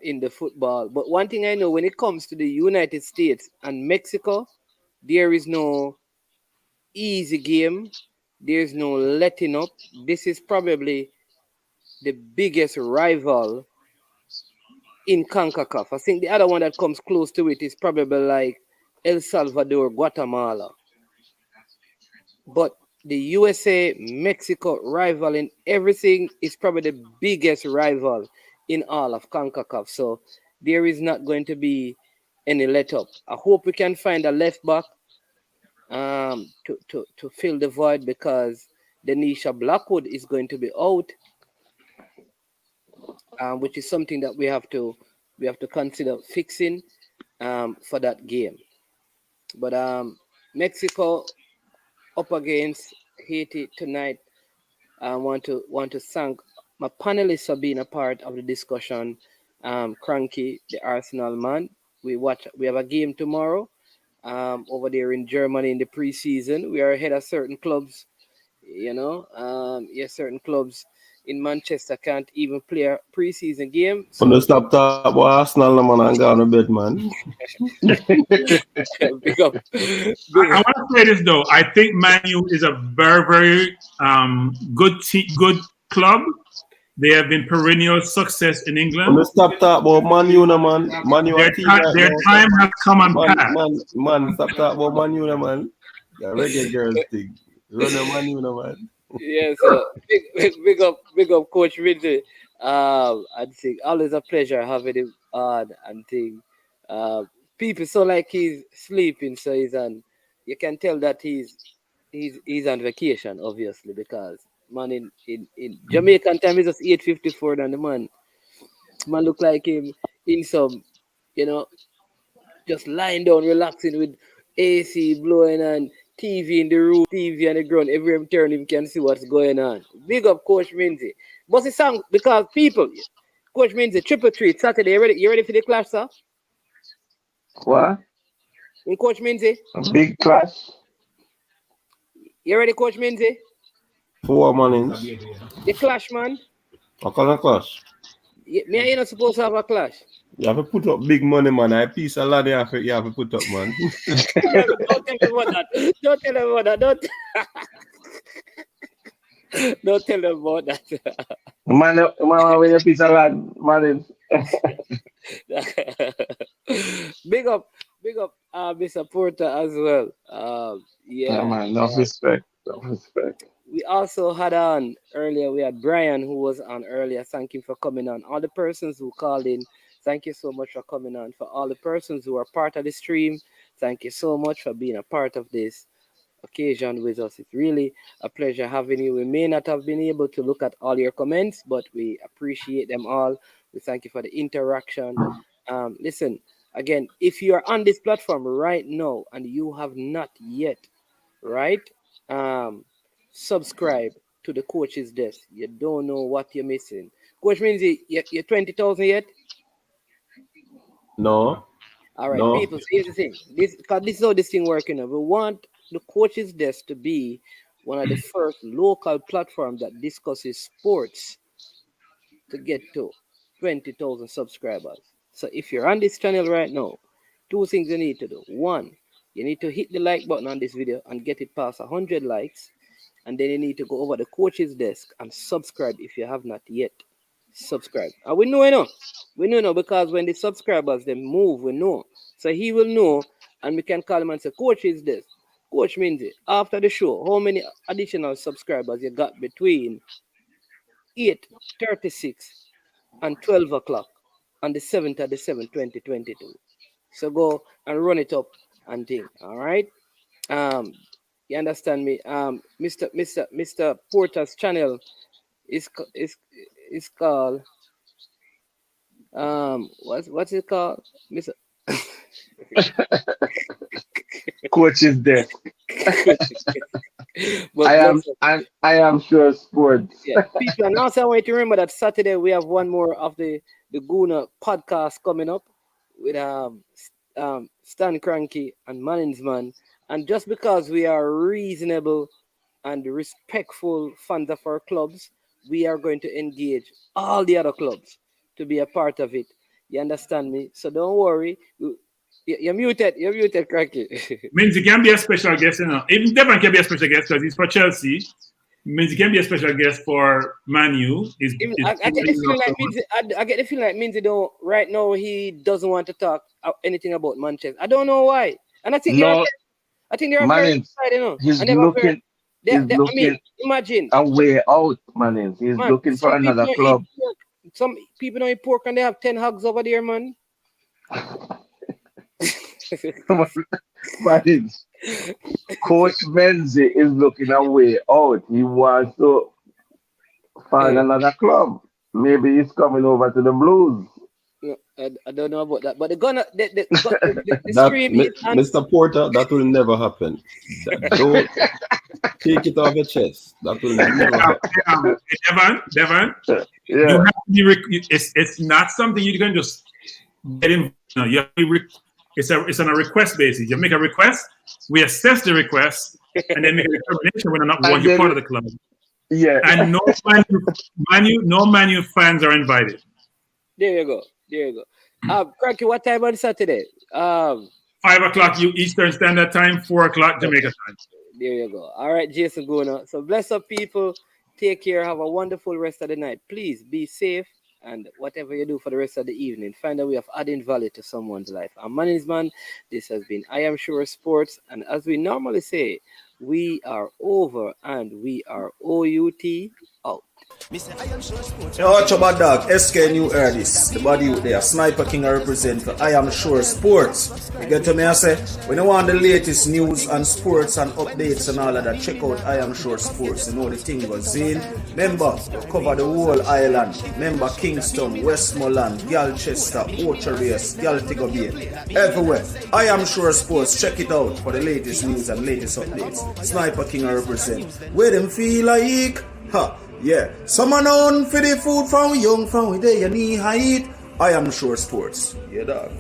in the football. But one thing I know, when it comes to the United States and Mexico, there is no easy game. There's no letting up. This is probably the biggest rival in CONCACAF. I think the other one that comes close to it is probably like El Salvador, Guatemala. But the USA Mexico rival in everything is probably the biggest rival in all of CONCACAF. So there is not going to be any let up. I hope we can find a left back to fill the void, because Denisha Blackwood is going to be out, which is something that we have to consider fixing for that game. But Mexico up against Haiti tonight. I want to thank my panelists for being a part of the discussion. Cranky, the Arsenal man. We have a game tomorrow over there in Germany in the preseason. We are ahead of certain clubs, certain clubs in Manchester can't even play a preseason game. When So you stop talking about Arsenal, man, and go to bed, man. big up. I want to say this though. I think Man U is a very, very good club. They have been perennial success in England. When you stop talking about Man U, man. Man U Their time has come and passed. Man, stop talking about Man U, man. The reggae girls thing. Run a Man U, man. Yes, big up, Coach Ridley. I think always a pleasure having him on and thing. Uh, People so like he's sleeping, so he's on. You can tell that he's on vacation, obviously, because man in Jamaican time is just 8:54, and the man look like him in some, you know, just lying down, relaxing with AC blowing and TV in the room, TV on the ground. Every time turn him can see what's going on. Big up Coach Minzy. But the song because people, Coach Minzy, triple treat Saturday. You ready for the clash, sir? What? In Coach Minzy, A big clash? you ready, Coach Minzy? Four mornings. The clash, man. What kind of clash? Me and you not supposed to have a clash. You have to put up big money, man. A piece of land you have to put up, man. Yeah, but don't tell them about that. Don't tell them about that. Don't tell them about that. Man, when you piece of land, man. big up, Mr. Porter as well. Yeah, man, enough respect. Enough respect. We also had on earlier, we had Brian who was on earlier. Thank you for coming on. All the persons who called in, thank you so much for coming on. For all the persons who are part of the stream, thank you so much for being a part of this occasion with us. It's really a pleasure having you. We may not have been able to look at all your comments, but we appreciate them all. We thank you for the interaction. Listen, again, if you are on this platform right now and you have not yet, right, subscribe to the coach's desk. You don't know what you're missing. Coach Minzy, you're 20,000 yet? No. All right, No. people, so here's the thing. This is how this thing working. We want the coach's desk to be one of the first local platforms that discusses sports to get to 20,000 subscribers. So if you're on this channel right now, two things you need to do. One, you need to hit the like button on this video and get it past 100 likes. And then you need to go over the coach's desk and subscribe if you have not yet. Subscribe. And we know, because when the subscribers they move, we know. So he will know, and we can call him and say, Coach is this. Coach Minzy, after the show, how many additional subscribers you got between 8:36 and 12 o'clock on the 7th of the 7th, 2022. So go and run it up and think. All right. You understand me? Mr. Porter's channel is called what's it called? Mr. Coach's desk. I am sure sports. Yeah, people, and also I want you to remember that Saturday we have one more of the Guna podcast coming up with Stan Cranky and Manningsman. And just because we are reasonable and respectful fans of our clubs, we are going to engage all the other clubs to be a part of it. You understand me? So don't worry. You're muted, Cranky. Means he can be a special guest, you know. Even Devon can be a special guest because he's for Chelsea. Means he can be a special guest for Man U. I get the feeling like Minzy don't right now. He doesn't want to talk anything about Manchester. I don't know why, and I think they're very excited. You know, he's looking. Imagine a way out, man. He's looking for another club. Some people don't eat pork and they have 10 hogs over there, man. Coach Menzi is looking a way out. He wants to find another club. Maybe he's coming over to the Blues. No, I don't know about that, but the stream is Mr. Porter, that will never happen. Don't take it off your chest. That will never happen. Devon, you have to be it's not something you can just get in. No, you have to it's on a request basis. You make a request, we assess the request, and then make a determination whether or not we want you part of the club. Yeah. And no Man U fans are invited. There you go. Cranky, what time on Saturday? 5 o'clock Eastern Standard Time, 4 o'clock Jamaica time. There you go. All right, Jason Gona. So bless up, people. Take care. Have a wonderful rest of the night. Please be safe. And whatever you do for the rest of the evening, find a way of adding value to someone's life. I'm Manningsman. This has been I Am Sure Sports. And as we normally say, We are over and we are OUT out. Yo, watch about dog, SK New heard this. The body out there, Sniper King I represent for I Am Sure Sports. You get to me, I say, when you want the latest news and sports and updates and all of that, check out I Am Sure Sports. You know the thing goes in. Remember, you cover the whole island. Remember Kingston, Westmoreland, Galchester, Ocho-Rios, Galtigo Bay. Everywhere. I Am Sure Sports. Check it out for the latest news and latest updates. Sniper King I represent. Where them feel like? Ha. Yeah, someone on for the food from young, from where they knee height. I Am Sure Sports. Yeah, dog.